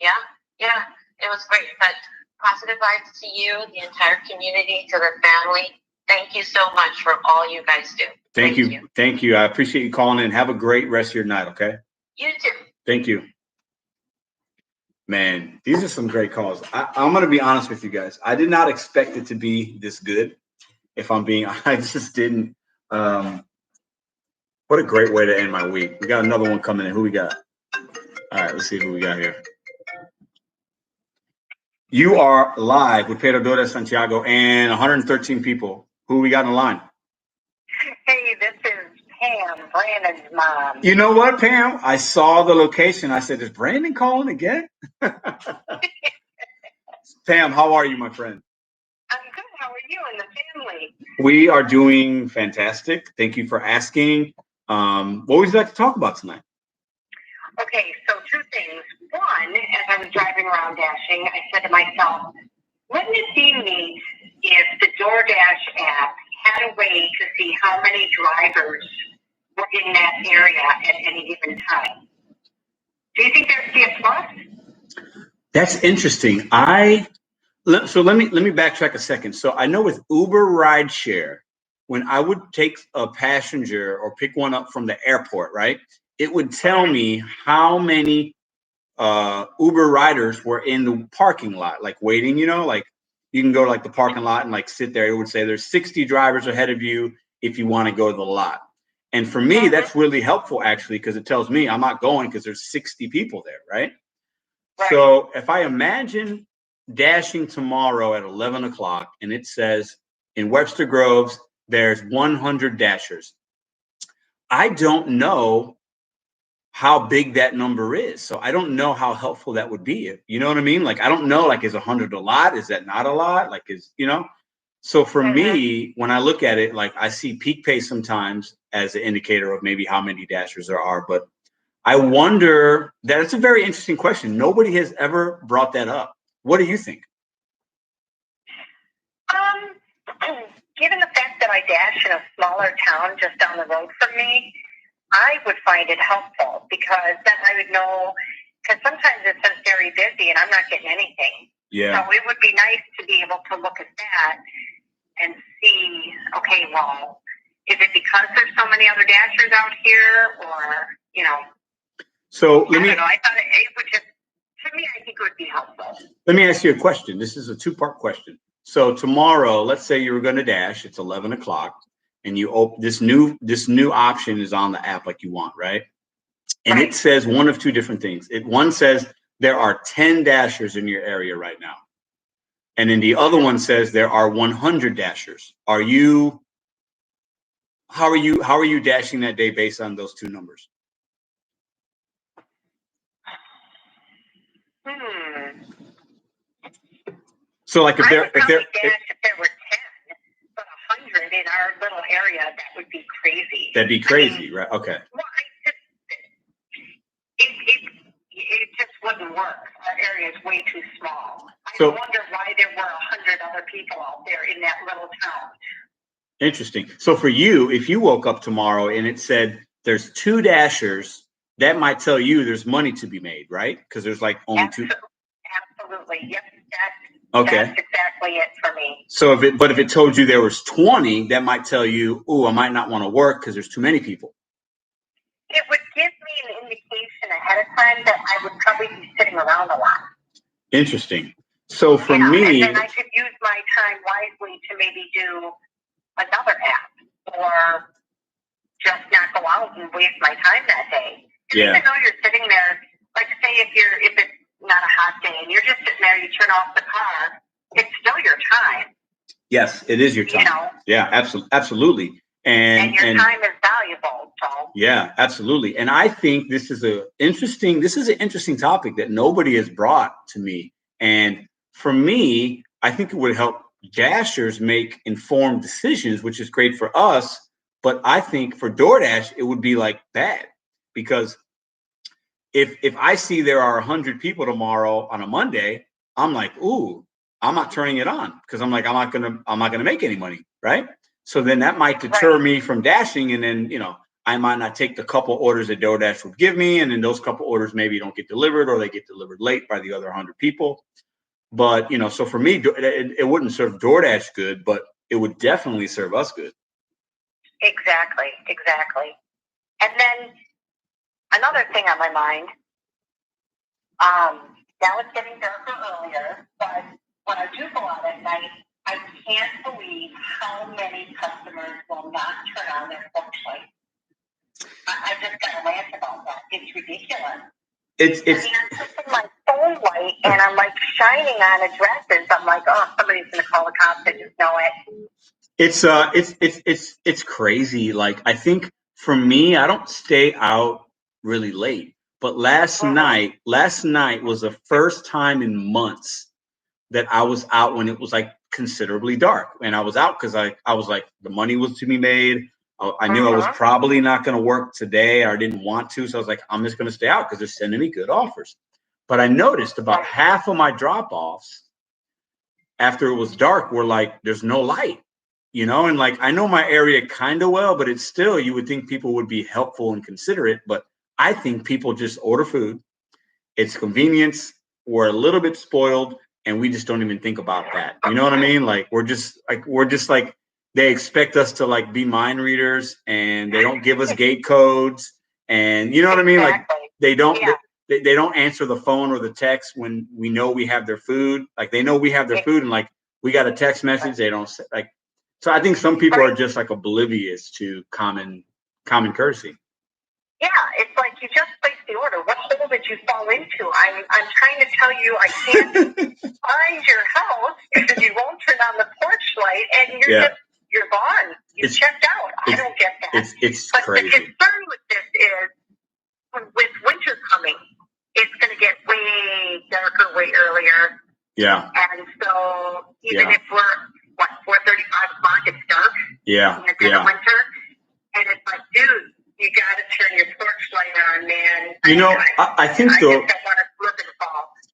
Yeah, it was great. But positive vibes to you, the entire community, to the family. Thank you so much for all you guys do. Thank you. Thank you. I appreciate you calling in. Have a great rest of your night, okay? You too. Thank you. Man, these are some great calls. I'm going to be honest with you guys. I did not expect it to be this good. If I'm being, I just didn't. What a great way to end my week. We got another one coming in. Who we got? All right, let's see who we got here. You are live with Pedro Santiago and 113 people. Who we got in the line? Hey, this is Pam, Brandon's mom. You know what, Pam? I saw the location. I said, is Brandon calling again? Pam, how are you, my friend? I'm good. How are you and the family? We are doing fantastic. Thank you for asking. What would you like to talk about tonight? Okay, so 2 things. One, as I was driving around dashing, I said to myself, wouldn't it be neat if the DoorDash app had a way to see how many drivers were in that area at any given time? Do you think that would be a plus? That's interesting. So let me backtrack a second. So I know with Uber rideshare, when I would take a passenger or pick one up from the airport, right, it would tell me how many Uber riders were in the parking lot, like waiting, you know, like you can go to like the parking lot and like sit there. It would say there's 60 drivers ahead of you if you want to go to the lot. And for me, that's really helpful, actually, because it tells me I'm not going because there's 60 people there, right? So if I imagine dashing tomorrow at 11 o'clock and it says in Webster Groves, there's 100 dashers. I don't know how big that number is. So I don't know how helpful that would be. You know what I mean? Like, I don't know, like, is 100 a lot? Is that not a lot? Like, you know? So for me, when I look at it, like I see peak pace sometimes as an indicator of maybe how many dashers there are. But I wonder, that's a very interesting question. Nobody has ever brought that up. What do you think? Given the fact that I dash in a smaller town just down the road from me, I would find it helpful because then I would know, because sometimes it's just very busy and I'm not getting anything. Yeah. So it would be nice to be able to look at that and see, okay, well, is it because there's so many other dashers out here or, you know? So I don't know. I thought it would just, to me, I think it would be helpful. Let me ask you a question. This is a 2-part question. So tomorrow, let's say you were going to dash, it's 11 o'clock. And you open this new option is on the app like you want, right? And it says one of 2 different things. One says there are 10 dashers in your area right now. And then the other one says there are 100 dashers. How are you dashing that day based on those two numbers? So like if there were 10, but 100 in our little area, that would be crazy. That'd be crazy, right? Okay. Well, it just wouldn't work. Our area is way too small. I wonder why there were 100 other people out there in that little town. Interesting. So for you, if you woke up tomorrow and it said there's 2 dashers, that might tell you there's money to be made, right? Because there's like only 2. Absolutely. Yep. Okay. That's exactly it for me. So if it told you there was 20, that might tell you, oh, I might not want to work because there's too many people. It would give me an indication ahead of time that I would probably be sitting around a lot. Interesting. So for me, and then I could use my time wisely to maybe do another app or just not go out and waste my time that day. Yeah. Even though you're sitting there, like say if it's not a hot day and you're just sitting there, you turn off the car, it's still your time. Yes, it is your time. Yeah, absolutely. And your time is valuable. So. Yeah, absolutely. And I think this is an interesting topic that nobody has brought to me. And for me, I think it would help dashers make informed decisions, which is great for us. But I think for DoorDash, it would be like bad, because if I see there are 100 people tomorrow on a Monday, I'm like, ooh, I'm not turning it on, because I'm like, I'm not gonna make any money, right? So then that might deter me from dashing, and then I might not take the couple orders that DoorDash would give me, and then those couple orders maybe don't get delivered, or they get delivered late by the other 100 people. But so for me, it wouldn't serve DoorDash good, but it would definitely serve us good. Exactly. And then another thing on my mind, now it's getting darker earlier, but when I do go out at night, I can't believe how many customers will not turn on their porch light. I just got a rant about that. It's ridiculous. I'm pushing my phone light and I'm like shining on addresses. I'm like, oh, somebody's gonna call the cops. I just know it. It's crazy. Like, I think for me, I don't stay out really late. But last night was the first time in months that I was out when it was like considerably dark. And I was out because I was like, the money was to be made. I knew I was probably not going to work today, or I didn't want to. So I was like, I'm just going to stay out because they're sending me good offers. But I noticed about half of my drop-offs after it was dark were like, there's no light, and like, I know my area kind of well, but it's still, you would think people would be helpful and considerate. But I think people just order food. It's convenience. We're a little bit spoiled, and we just don't even think about that. You know what I mean? Like, we're just like, they expect us to like be mind readers, and they don't give us gate codes, and you know what I mean? Like, they don't answer the phone or the text when we know we have their food. Like, they know we have their food, and like, we got a text message. They don't like. So I think some people are just like oblivious to common courtesy. Yeah, it's like you just placed the order. What hole did you fall into? I'm trying to tell you I can't find your house because you won't turn on the porch light, and you're gone. You checked out. I don't get that. It's but crazy. The concern with this is, with winter coming, it's going to get way darker way earlier. Yeah. And so even if we're 4:35 o'clock, it's dark. Yeah. In the dead of winter, and it's like, dude, you got to turn your porch light on, man. I think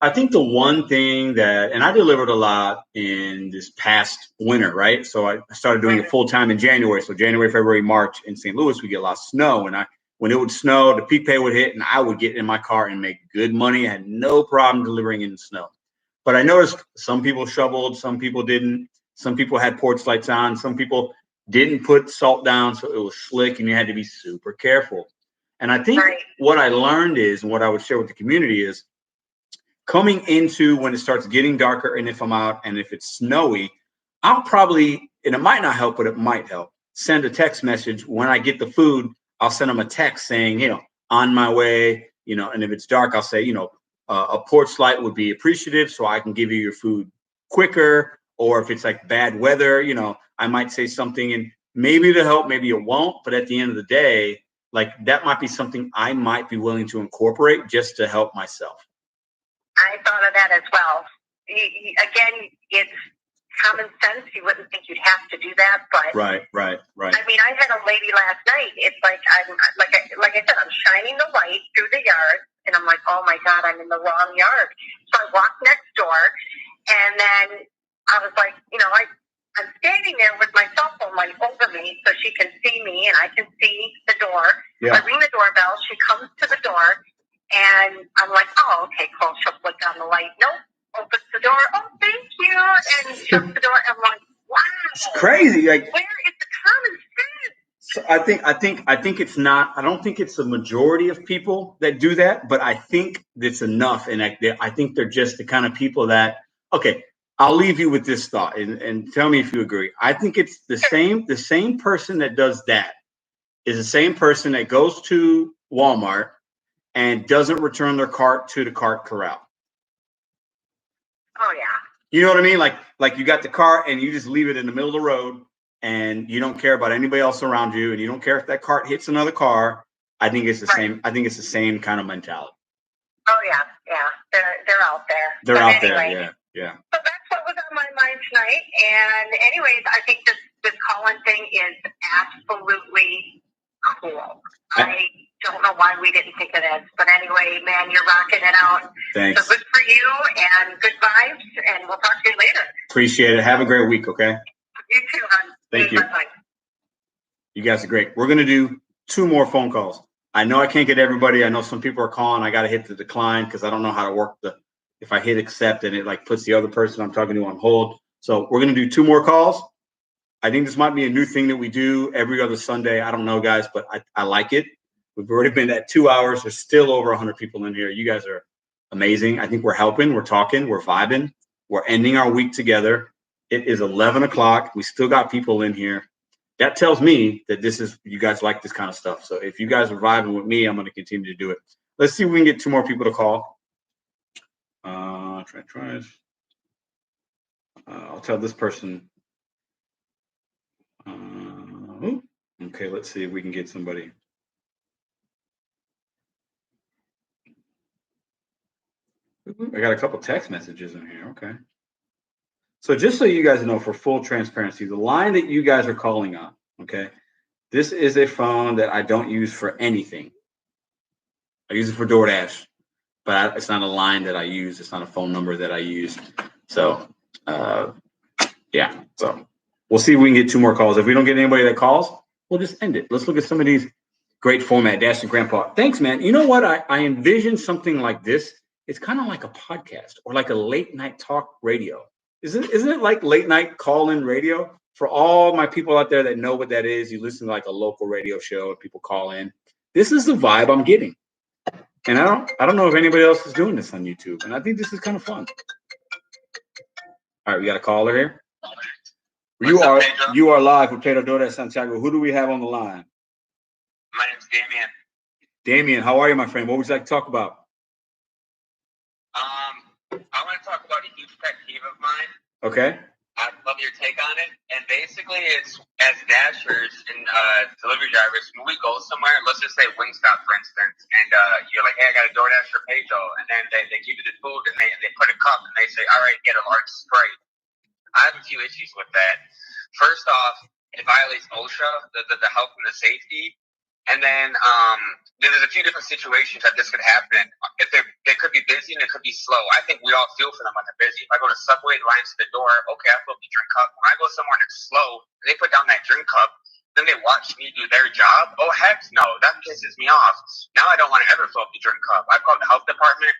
I think the one thing that, and I delivered a lot in this past winter, right? So I started doing it full time in January. So January, February, March in St. Louis, we get a lot of snow. And when it would snow, the peak pay would hit, and I would get in my car and make good money. I had no problem delivering in the snow. But I noticed some people shoveled, some people didn't. Some people had porch lights on. Some people didn't put salt down, so it was slick, and you had to be super careful. And I think what I learned is, and what I would share with the community is, coming into when it starts getting darker, and if I'm out and if it's snowy, I'll probably, and it might not help, but it might help, send a text message. When I get the food, I'll send them a text saying, on my way, and if it's dark, I'll say, a porch light would be appreciative so I can give you your food quicker, or if it's like bad weather, you know, I might say something and maybe it'll help, maybe it won't. But at the end of the day, like that might be something I might be willing to incorporate just to help myself. I thought of that as well. Again, it's common sense. You wouldn't think you'd have to do that, but right. I mean, I had a lady last night. It's like I'm like I said, I'm shining the light through the yard, and I'm like, oh my God, I'm in the wrong yard. So I walked next door, and then I was like, you know, I'm standing there with my cell phone like over me, so she can see me and I can see the door. Yeah. I ring the doorbell. She comes to the door, and I'm like, oh, okay, cool. She'll flick on the light. Nope. Opens the door. Oh, thank you. And shuts the door. I'm like, wow. It's crazy. Like, where is the common sense? So I think it's not. I don't think it's the majority of people that do that, but I think it's enough. And I think they're just the kind of people that. Okay, I'll leave you with this thought, and tell me if you agree. I think it's the same person that does that is the same person that goes to Walmart and doesn't return their cart to the cart corral. Oh, yeah. You know what I mean? Like you got the cart and you just leave it in the middle of the road and you don't care about anybody else around you and you don't care if that cart hits another car. I think it's the same. I think it's the same kind of mentality. Oh, yeah. Yeah. They're out there. They're out there. Yeah. So that's what was on my mind tonight. And anyways, I think this call-in thing is absolutely cool. I don't know why we didn't think of this, but anyway, man, you're rocking it out. Thanks. So good for you and good vibes, and we'll talk to you later. Appreciate it. Have a great week, okay? You too, hon. Thank you. Bye-bye. You guys are great. We're going to do 2 more phone calls. I know I can't get everybody. I know some people are calling. I got to hit the decline because I don't know how to work if I hit accept and it like puts the other person I'm talking to on hold. So we're going to do 2 more calls. I think this might be a new thing that we do every other Sunday. I don't know, guys, but I like it. We've already been at 2 hours. There's still over 100 people in here. You guys are amazing. I think we're helping. We're talking. We're vibing. We're ending our week together. It is 11 o'clock. We still got people in here. That tells me that you guys like this kind of stuff. So if you guys are vibing with me, I'm going to continue to do it. Let's see if we can get 2 more people to call. Try. I'll tell this person. Okay, let's see if we can get somebody. I got a couple text messages in here. Okay. So just so you guys know, for full transparency, the line that you guys are calling on, okay, this is a phone that I don't use for anything. I use it for DoorDash, but it's not a line that I use. It's not a phone number that I use. So, yeah. So we'll see if we can get 2 more calls. If we don't get anybody that calls, we'll just end it. Let's look at some of these great format. Dash and Grandpa. Thanks, man. You know what? I envision something like this. It's kind of like a podcast or like a late night talk radio. Isn't it like late night call-in radio? For all my people out there that know what that is, you listen to like a local radio show and people call in. This is the vibe I'm getting. And I don't know if anybody else is doing this on YouTube. And I think this is kind of fun. All right, we got a caller here. You are live with Pedro DoorDash Santiago. Who do we have on the line? My name's Damien. Damien, how are you, my friend? What would you like to talk about? I want to talk about a huge pet peeve of mine. Okay. I'd love your take on it. And basically, it's as dashers and delivery drivers, when we go somewhere, let's just say Wingstop, for instance, and you're like, hey, I got a DoorDash for Pedro. And then they give you the food and they put a cup and they say, all right, get a large Sprite. I have a few issues with that. First off, it violates OSHA, the health and the safety. And then there's a few different situations that this could happen. If they could be busy and it could be slow. I think we all feel for them when they're busy. If I go to Subway, the line's to the door, okay, I fill up the drink cup. When I go somewhere and it's slow, and they put down that drink cup, then they watch me do their job. Oh, heck no, that pisses me off. Now I don't want to ever fill up the drink cup. I've called the health department,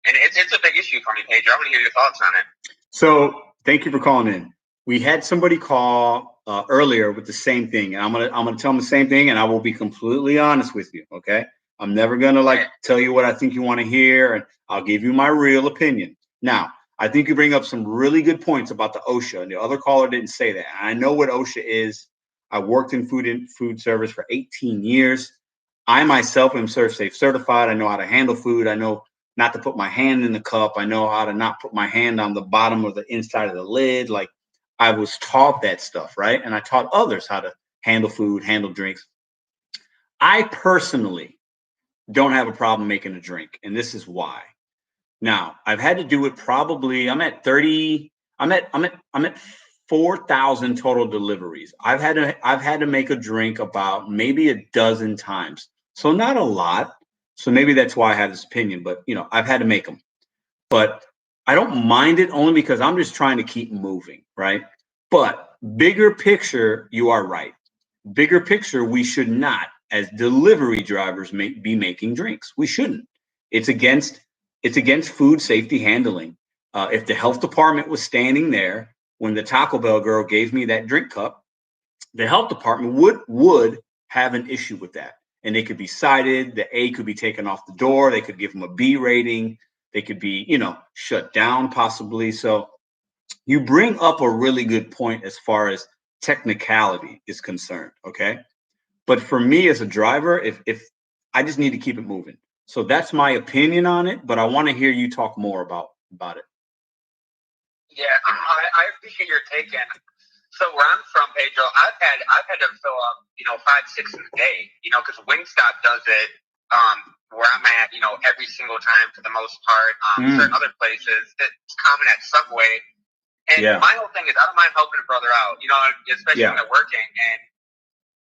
and it's a big issue for me, Pedro. I want to hear your thoughts on it. So thank you for calling in. We had somebody call earlier with the same thing, and I'm gonna tell them the same thing, and I will be completely honest with you. Okay, I'm never gonna tell you what I think you want to hear, and I'll give you my real opinion. Now, I think you bring up some really good points about the OSHA, and the other caller didn't say that. I know what OSHA is. I worked in food service for 18 years. I myself am ServSafe certified. I know how to handle food. I know not to put my hand in the cup. I know how to not put my hand on the bottom or the inside of the lid. Like, I was taught that stuff, right? And I taught others how to handle food, handle drinks. I personally don't have a problem making a drink, and this is why. Now, I've had to do it probably, I'm at 4,000 total deliveries. I've had to make a drink about maybe a dozen times. So not a lot. So maybe that's why I have this opinion, but you know, I've had to make them. But I don't mind it only because I'm just trying to keep moving, right? But bigger picture, you are right. Bigger picture, we should not, as delivery drivers, be making drinks. We shouldn't. It's against food safety handling. If the health department was standing there when the Taco Bell girl gave me that drink cup, the health department would have an issue with that. And they could be cited. The A could be taken off the door. They could give them a B rating. They could be, you know, shut down possibly. So you bring up a really good point as far as technicality is concerned. Okay. But for me as a driver, if I just need to keep it moving. So that's my opinion on it. But I want to hear you talk more about it. Yeah, I appreciate your take. And so where I'm from, Pedro, I've had to fill up, you know, 5, 6 in a day, you know, because Wingstop does it where I'm at, you know, every single time for the most part. Certain other places, it's common at Subway. And my whole thing is I don't mind helping a brother out, you know, especially when they're working. And,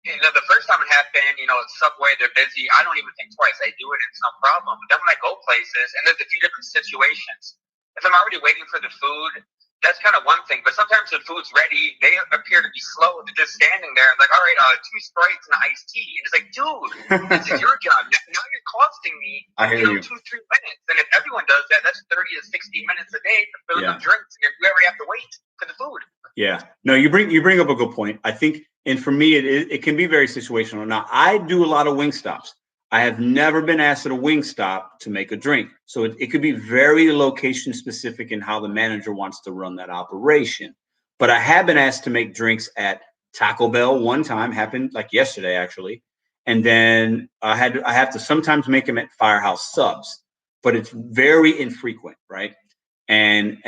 you know, the first time it happened, you know, at Subway, they're busy. I don't even think twice. I do it, it's no problem. But then when I go places, and there's a few different situations. If I'm already waiting for the food, that's kind of one thing. But sometimes the food's ready. They appear to be slow. They're just standing there. Like, all right, 2 Sprites and an iced tea. And it's like, dude, this is your job. Now you're costing me, you know, 2-3 minutes. And if everyone does that, that's 30 to 60 minutes a day to fill up drinks. And you already have to wait for the food. Yeah. No, you bring up a good point. I think, and for me, it can be very situational. Now, I do a lot of Wingstops. I have never been asked at a Wingstop to make a drink. So it could be very location specific in how the manager wants to run that operation. But I have been asked to make drinks at Taco Bell one time, happened like yesterday, actually. And then I have to sometimes make them at Firehouse Subs, but it's very infrequent, right? And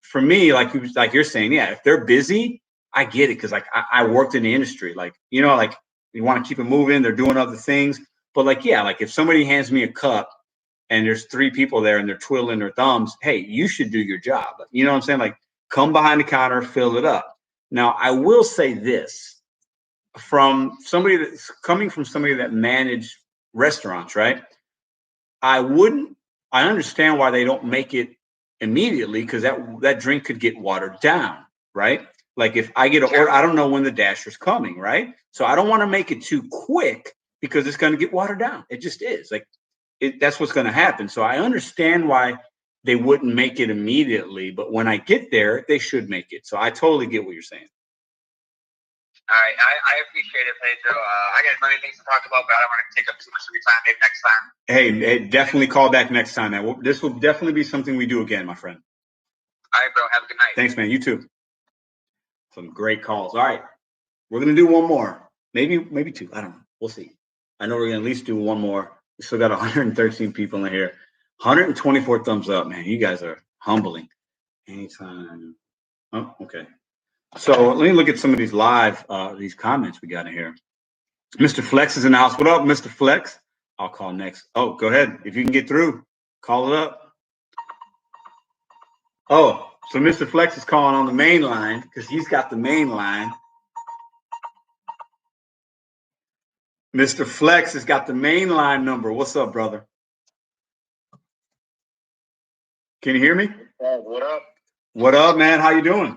for me, like you're saying, yeah, if they're busy, I get it. Cause like I worked in the industry, like, you know, like you want to keep it moving. They're doing other things. But like, yeah, like if somebody hands me a cup and there's 3 people there and they're twiddling their thumbs, hey, you should do your job. You know what I'm saying? Like, come behind the counter, fill it up. Now, I will say this from somebody that's coming from somebody that managed restaurants, right? I understand why they don't make it immediately because that drink could get watered down, right? Like if I get an order, I don't know when the dasher's coming, right? So I don't want to make it too quick because it's going to get watered down. It just is like that's what's going to happen. So I understand why they wouldn't make it immediately, but when I get there, they should make it. So I totally get what you're saying. All right, I appreciate it, Pedro. I got many things to talk about, but I don't want to take up too much of your time. Maybe next time. Hey, definitely call back next time, man. This will definitely be something we do again, my friend. All right, bro. Have a good night. Thanks, man. You too. Some great calls. All right, we're gonna do one more, maybe 2. I don't know. We'll see. I know we're gonna at least do one more. We still got 113 people in here. 124 thumbs up, man. You guys are humbling. Anytime. Oh, okay. So let me look at some of these these comments we got in here. Mr. Flex is in the house. What up, Mr. Flex? I'll call next. Oh, go ahead. If you can get through, call it up. Oh, so Mr. Flex is calling on the main line because he's got the main line. Mr. Flex has got the main line number. What's up, brother? Can you hear me? What up? What up, man? How you doing?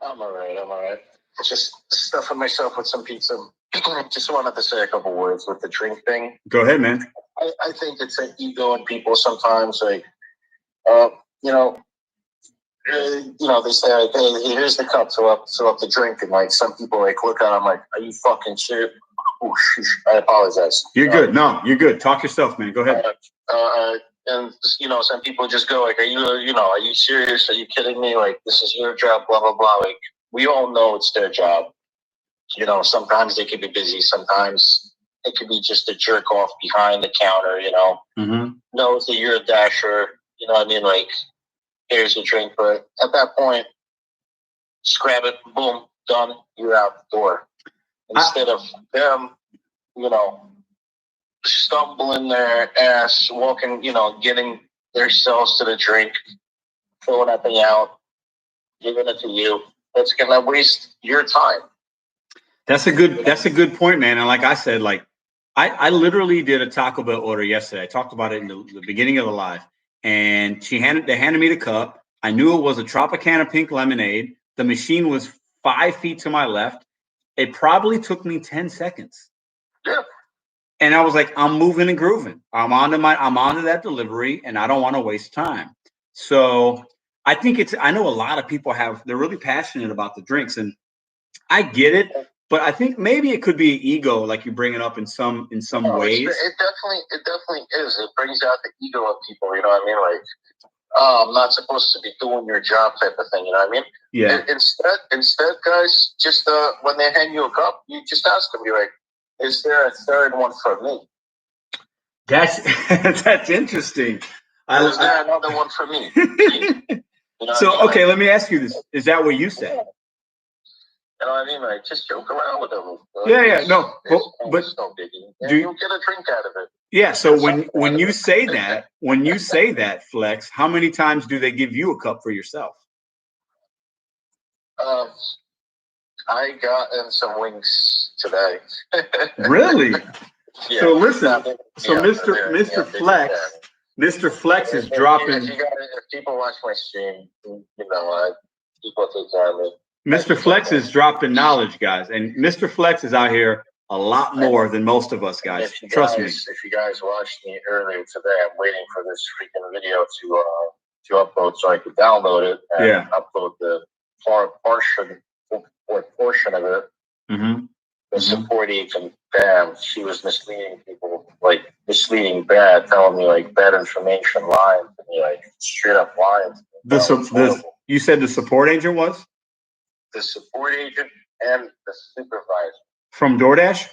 I'm all right. Just stuffing myself with some pizza. Just wanted to say a couple words with the drink thing. Go ahead, man. I think it's an ego in people sometimes. Like, they say, like, hey, here's the cup, fill up the drink. And like some people like look at it, I'm like, are you fucking shit? Oh, I apologize. You're good. No, you're good. Talk yourself, man. Go ahead. And some people just go like, are you serious? Are you kidding me? Like, this is your job, blah, blah, blah. Like, we all know it's their job. Sometimes they can be busy. Sometimes it could be just a jerk off behind the counter, you know, knows that you're a dasher, you know what I mean? Like, here's a drink. But at that point, just grab it, boom, done, you're out the door. Instead of them, you know, stumbling their ass, walking, you know, getting themselves to the drink, throwing that thing out, giving it to you. That's gonna waste your time. That's a good point, man. And like I said, like I literally did a Taco Bell order yesterday. I talked about it in the beginning of the live, and they handed me the cup. I knew it was a Tropicana pink lemonade. The machine was 5 feet to my left. It probably took me 10 seconds. Yeah. And I was like, I'm moving and grooving. I'm onto that delivery, and I don't want to waste time. So I think I know a lot of people they're really passionate about the drinks, and I get it. But I think maybe it could be ego, like you bring it up in some ways. It definitely is. It brings out the ego of people. You know what I mean? Like, oh, I'm not supposed to be doing your job, type of thing. You know what I mean? Yeah. Instead, guys, just when they hand you a cup, you just ask them. You're like, "Is there a third one for me?" That's interesting. Is there another one for me? You know so okay, let me ask you this: is that what you say? You know what I mean? Like, just joke around with them. No, but no biggie. And you'll get a drink out of it. Yeah. So when you say that, Flex, how many times do they give you a cup for yourself? I got in some wings today. Really? Yeah. So listen. Mr. Flex is dropping. If people watch my stream, you know, people take care of me. Mr. Flex is dropping knowledge, guys, and Mr. Flex is out here a lot more than most of us, guys. Trust me. If you guys watched me earlier today, I'm waiting for this freaking video to upload so I could download it and upload the portion of it. The support agent, damn, she was misleading people, like misleading bad, telling me like bad information, lying to me, like straight up lying to me. You said the support agent was? The support agent and the supervisor. From DoorDash?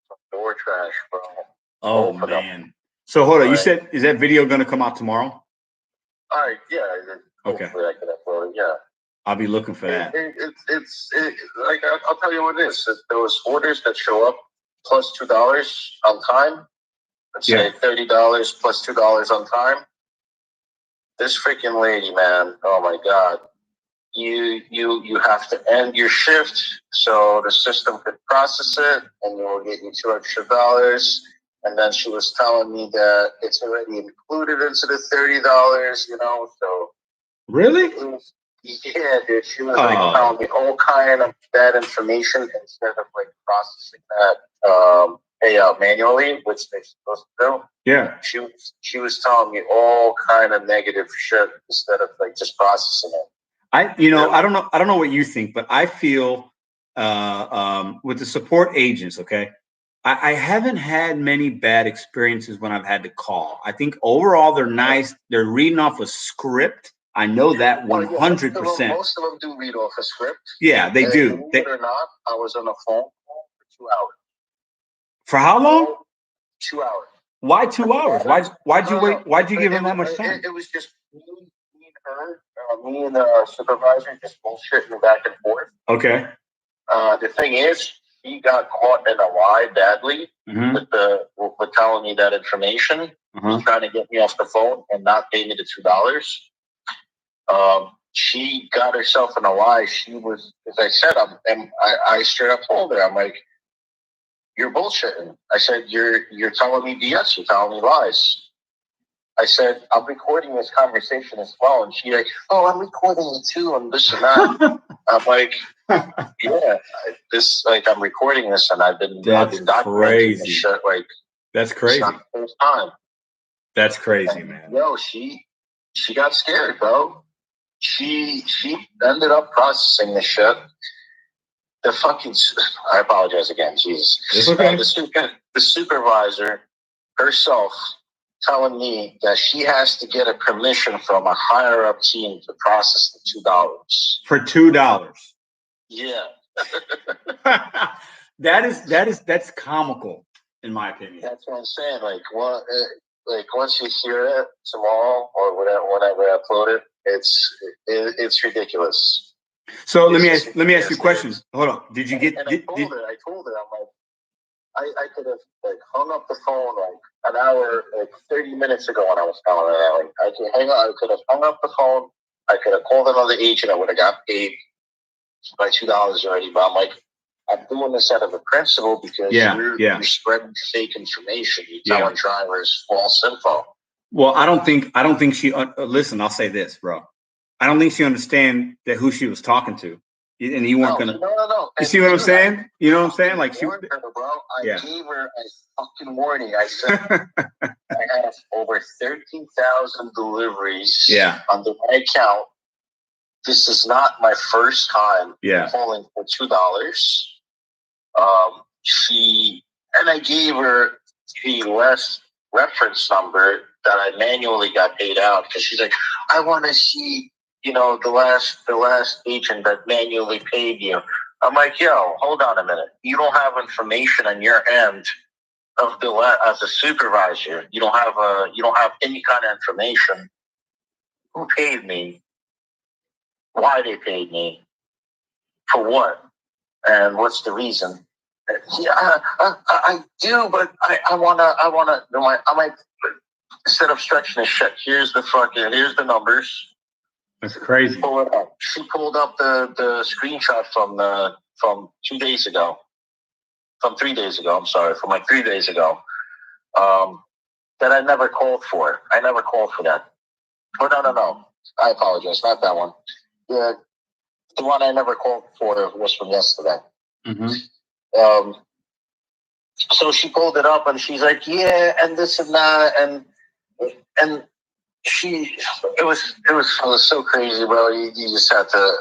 From DoorDash, bro. Oh, man. So hold on. You said, is that video going to come out tomorrow? All right. Yeah. Okay. I can upload it. Yeah. I'll be looking for that. It's like, I'll tell you what it is. Those orders that show up plus $2 on time, let's say $30 plus $2 on time. This freaking lady, man. Oh, my God. You have to end your shift so the system could process it, and it will get you $2 extra. And then she was telling me that it's already included into the $30, you know. So really, yeah, dude. She was like telling me all kind of bad information instead of like processing that payout manually, which they're supposed to do. Yeah, she was telling me all kind of negative shit instead of like just processing it. I don't know what you think, but I feel with the support agents, okay, I haven't had many bad experiences when I've had to call. I think overall they're nice. They're reading off a script. I know that 100%. Most of them do read off a script. Yeah, they do. Believe it or not, I was on the phone for 2 hours. For how long? 2 hours. Why 2 hours? Why'd you wait? Why'd you give him that much time? It was just me and the supervisor just bullshitting back and forth. Okay. The thing is, he got caught in a lie badly with telling me that information. He's trying to get me off the phone and not pay me the $2. She got herself in a lie. She was, as I said, I straight up told her, I'm like, you're bullshitting. I said, you're telling me BS. You're telling me lies. I said, I'm recording this conversation as well. And she's like, oh, I'm recording it too, and this and that. I'm like, yeah, I'm recording this, and I've been documenting this shit. Like, that's crazy. It's not the first time. That's crazy, man. Yo, she got scared, bro. She ended up processing the shit. The fucking, I apologize again, Jesus. It's okay. The supervisor herself telling me that she has to get a permission from a higher up team to process the $2. For $2. Yeah. That's comical. in my opinion. That's what I'm saying. Like once you hear it tomorrow or whenever I upload it, it's ridiculous. So let me ask you a question. Hold on. Did you get? And I told her, I'm like, I could have like hung up the phone like an hour, like 30 minutes ago when I was calling her. Like I could have hung up the phone. I could have called another agent. I would have got paid my $2 already. But I'm like, I'm doing this out of a principle because you're spreading fake information. You're telling drivers false info. Well, I don't think she. Listen, I'll say this, bro. I don't think she understand that who she was talking to, and you weren't gonna. No. You see what I'm saying? You know what I'm saying? Like she. Her, bro. I gave her a fucking warning. I said I have over 13,000 deliveries under my account. This is not my first time calling for $2. And I gave her the last reference number that I manually got paid out because she's like, I want to see, the last agent that manually paid you. I'm like, yo, hold on a minute. You don't have information on your end of as a supervisor. You don't have any kind of information. Who paid me? Why they paid me? For what? And what's the reason? Yeah, I do, but I wanna. I'm like, instead of stretching the shit, here's the numbers. That's crazy. Pull it up. She pulled up the screenshot from 2 days ago, from 3 days ago. I'm sorry, from like 3 days ago. That I never called for. I never called for that. Oh no. I apologize. Not that one. The one I never called for was from yesterday. Mm-hmm. So she pulled it up and she's like, yeah, and this and that, and it was so crazy, bro. You just had to.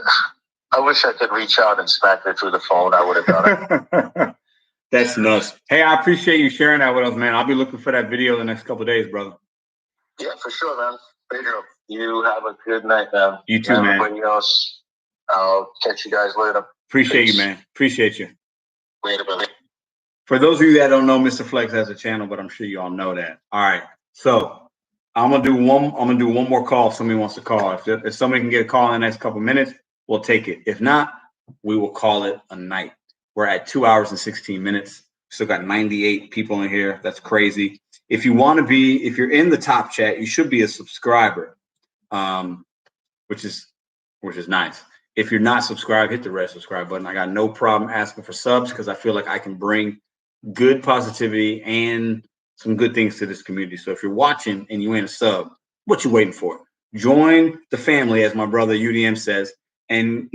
I wish I could reach out and smack her through the phone. I would have done it. That's nuts. Hey, I appreciate you sharing that with us, man. I'll be looking for that video the next couple of days, brother. Yeah, for sure, man. Pedro, you have a good night, man. You too, man. Everybody else, I'll catch you guys later. Appreciate you, man. Appreciate you. Later, brother. For those of you that don't know, Mr. Flex has a channel, but I'm sure you all know that. All right, so I'm gonna do one more call if somebody wants to call. If somebody can get a call in the next couple of minutes, we'll take it. If not, we will call it a night. We're at 2 hours and 16 minutes. Still got 98 people in here. That's crazy. If you want to be, if you're in the top chat, you should be a subscriber, which is nice. If you're not subscribed, hit the red subscribe button. I got no problem asking for subs because I feel like I can bring good positivity and some good things to this community. So if you're watching and you ain't a sub, what you waiting for? Join the family, as my brother UDM says, and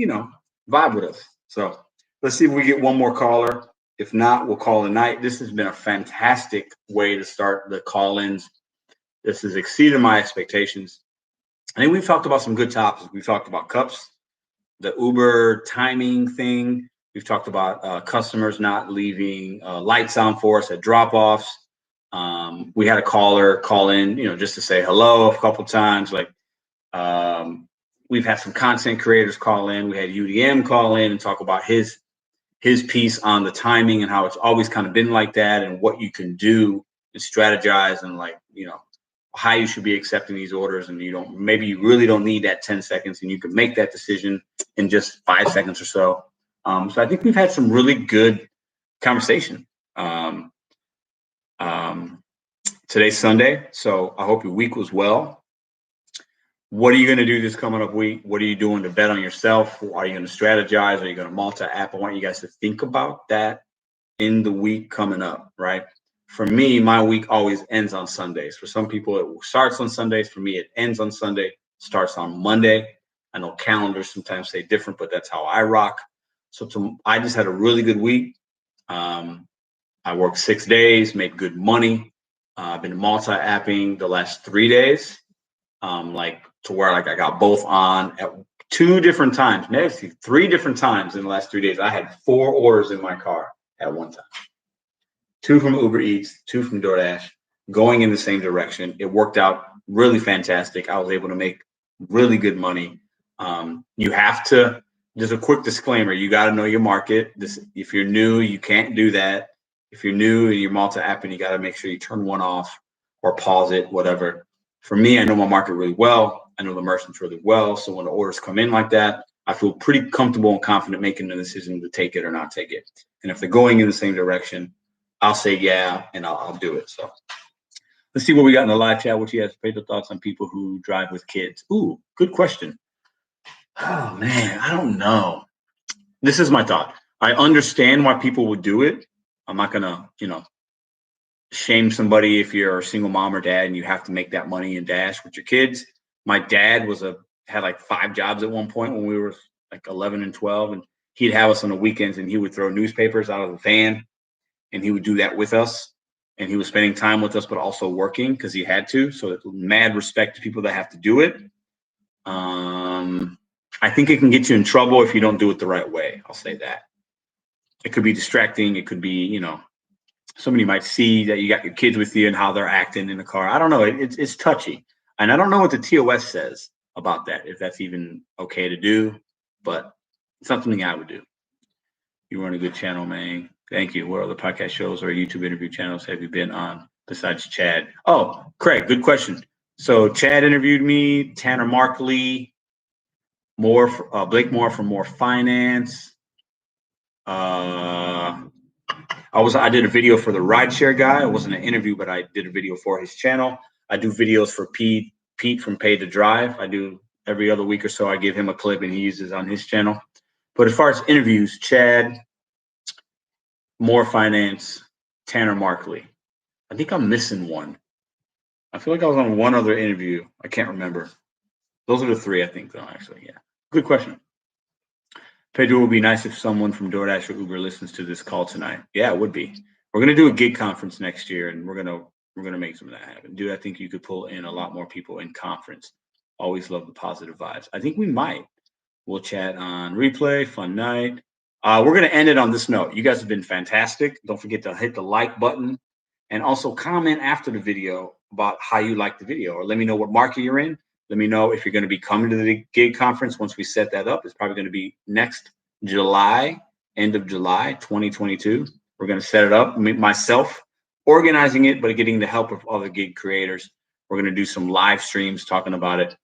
vibe with us. So let's see if we get one more caller. If not, we'll call it a night. This has been a fantastic way to start the call-ins. This has exceeded my expectations. I think we've talked about some good topics. We've talked about cups, the Uber timing thing. We've talked about customers not leaving lights on for us at drop-offs. We had a caller call in, just to say hello a couple times. Like we've had some content creators call in. We had UDM call in and talk about his piece on the timing and how it's always kind of been like that and what you can do and strategize and how you should be accepting these orders. And maybe you really don't need that 10 seconds and you can make that decision in just 5 seconds or so. So I think we've had some really good conversation. Today's Sunday, so I hope your week was well. What are you going to do this coming up week? What are you doing to bet on yourself? Are you going to strategize? Are you going to multi-app? I want you guys to think about that in the week coming up, right? For me, my week always ends on Sundays. For some people, it starts on Sundays. For me, it ends on Sunday, starts on Monday. I know calendars sometimes say different, but that's how I rock. So I just had a really good week. I worked 6 days, made good money. I've been multi-apping the last 3 days, to where I got both on at 2 different times. Maybe 3 different times in the last 3 days. I had 4 orders in my car at one time. 2 from Uber Eats, 2 from DoorDash, going in the same direction. It worked out really fantastic. I was able to make really good money. You have to, just a quick disclaimer, you got to know your market. If you're new, you can't do that. If you're new and you're multi-apping, you got to make sure you turn one off or pause it, whatever. For me, I know my market really well. I know the merchants really well. So when the orders come in like that, I feel pretty comfortable and confident making the decision to take it or not take it. And if they're going in the same direction, I'll say yeah, and I'll do it. So let's see what we got in the live chat. What you have, Pedro, thoughts on people who drive with kids? Ooh, good question. Oh, man, I don't know. This is my thought. I understand why people would do it. I'm not going to, shame somebody if you're a single mom or dad and you have to make that money and dash with your kids. My dad had like 5 jobs at one point when we were like 11 and 12, and he'd have us on the weekends and he would throw newspapers out of the van and he would do that with us. And he was spending time with us, but also working because he had to. So mad respect to people that have to do it. I think it can get you in trouble if you don't do it the right way. I'll say that. It could be distracting. It could be, somebody might see that you got your kids with you and how they're acting in the car. I don't know. It's touchy. And I don't know what the TOS says about that, if that's even okay to do, but it's not something I would do. You run a good channel, man. Thank you. What other podcast shows or YouTube interview channels have you been on besides Chad? Oh, Craig, good question. So Chad interviewed me, Tanner Markley, Blake Moore from More Finance. I did a video for the rideshare guy. It wasn't an interview, but I did a video for his channel. I do videos for Pete from Pay to Drive. I do every other week or so. I give him a clip and he uses on his channel. But as far as interviews, Chad, More Finance, Tanner Markley. I think I'm missing one. I feel like I was on one other interview. I can't remember. Those are the 3, I think, though, actually. Yeah. Good question. Pedro, it would be nice if someone from DoorDash or Uber listens to this call tonight. Yeah, it would be. We're going to do a GiG conference next year, and we're going to make some of that happen. Dude, I think you could pull in a lot more people in conference. Always love the positive vibes. I think we might. We'll chat on replay. Fun night. We're going to end it on this note. You guys have been fantastic. Don't forget to hit the like button and also comment after the video about how you like the video, or let me know what market you're in. Let me know if you're going to be coming to the GiG conference once we set that up. It's probably going to be next July, end of July, 2022. We're going to set it up. Myself organizing it, but getting the help of other GiG creators. We're going to do some live streams talking about it.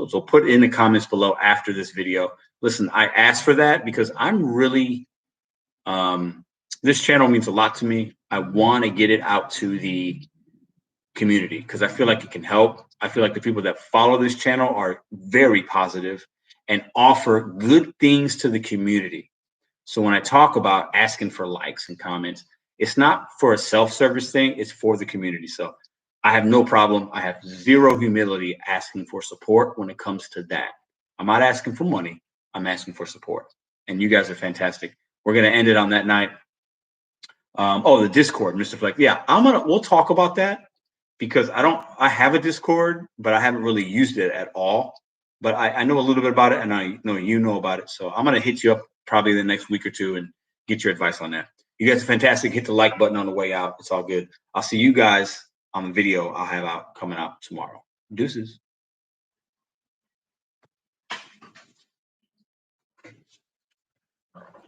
So put in the comments below after this video. Listen, I asked for that because I'm really, this channel means a lot to me. I want to get it out to the community because I feel like it can help. I feel like the people that follow this channel are very positive and offer good things to the community. So when I talk about asking for likes and comments, it's not for a self-service thing, it's for the community. So I have no problem. I have zero humility asking for support when it comes to that. I'm not asking for money. I'm asking for support. And you guys are fantastic. We're going to end it on that night. The Discord, Mr. Fleck. Yeah, we'll talk about that because I have a Discord, but I haven't really used it at all. But I know a little bit about it and I know you know about it. So I'm going to hit you up probably the next week or two and get your advice on that. You guys are fantastic. Hit the like button on the way out. It's all good. I'll see you guys on the video I'll have coming out tomorrow. Deuces.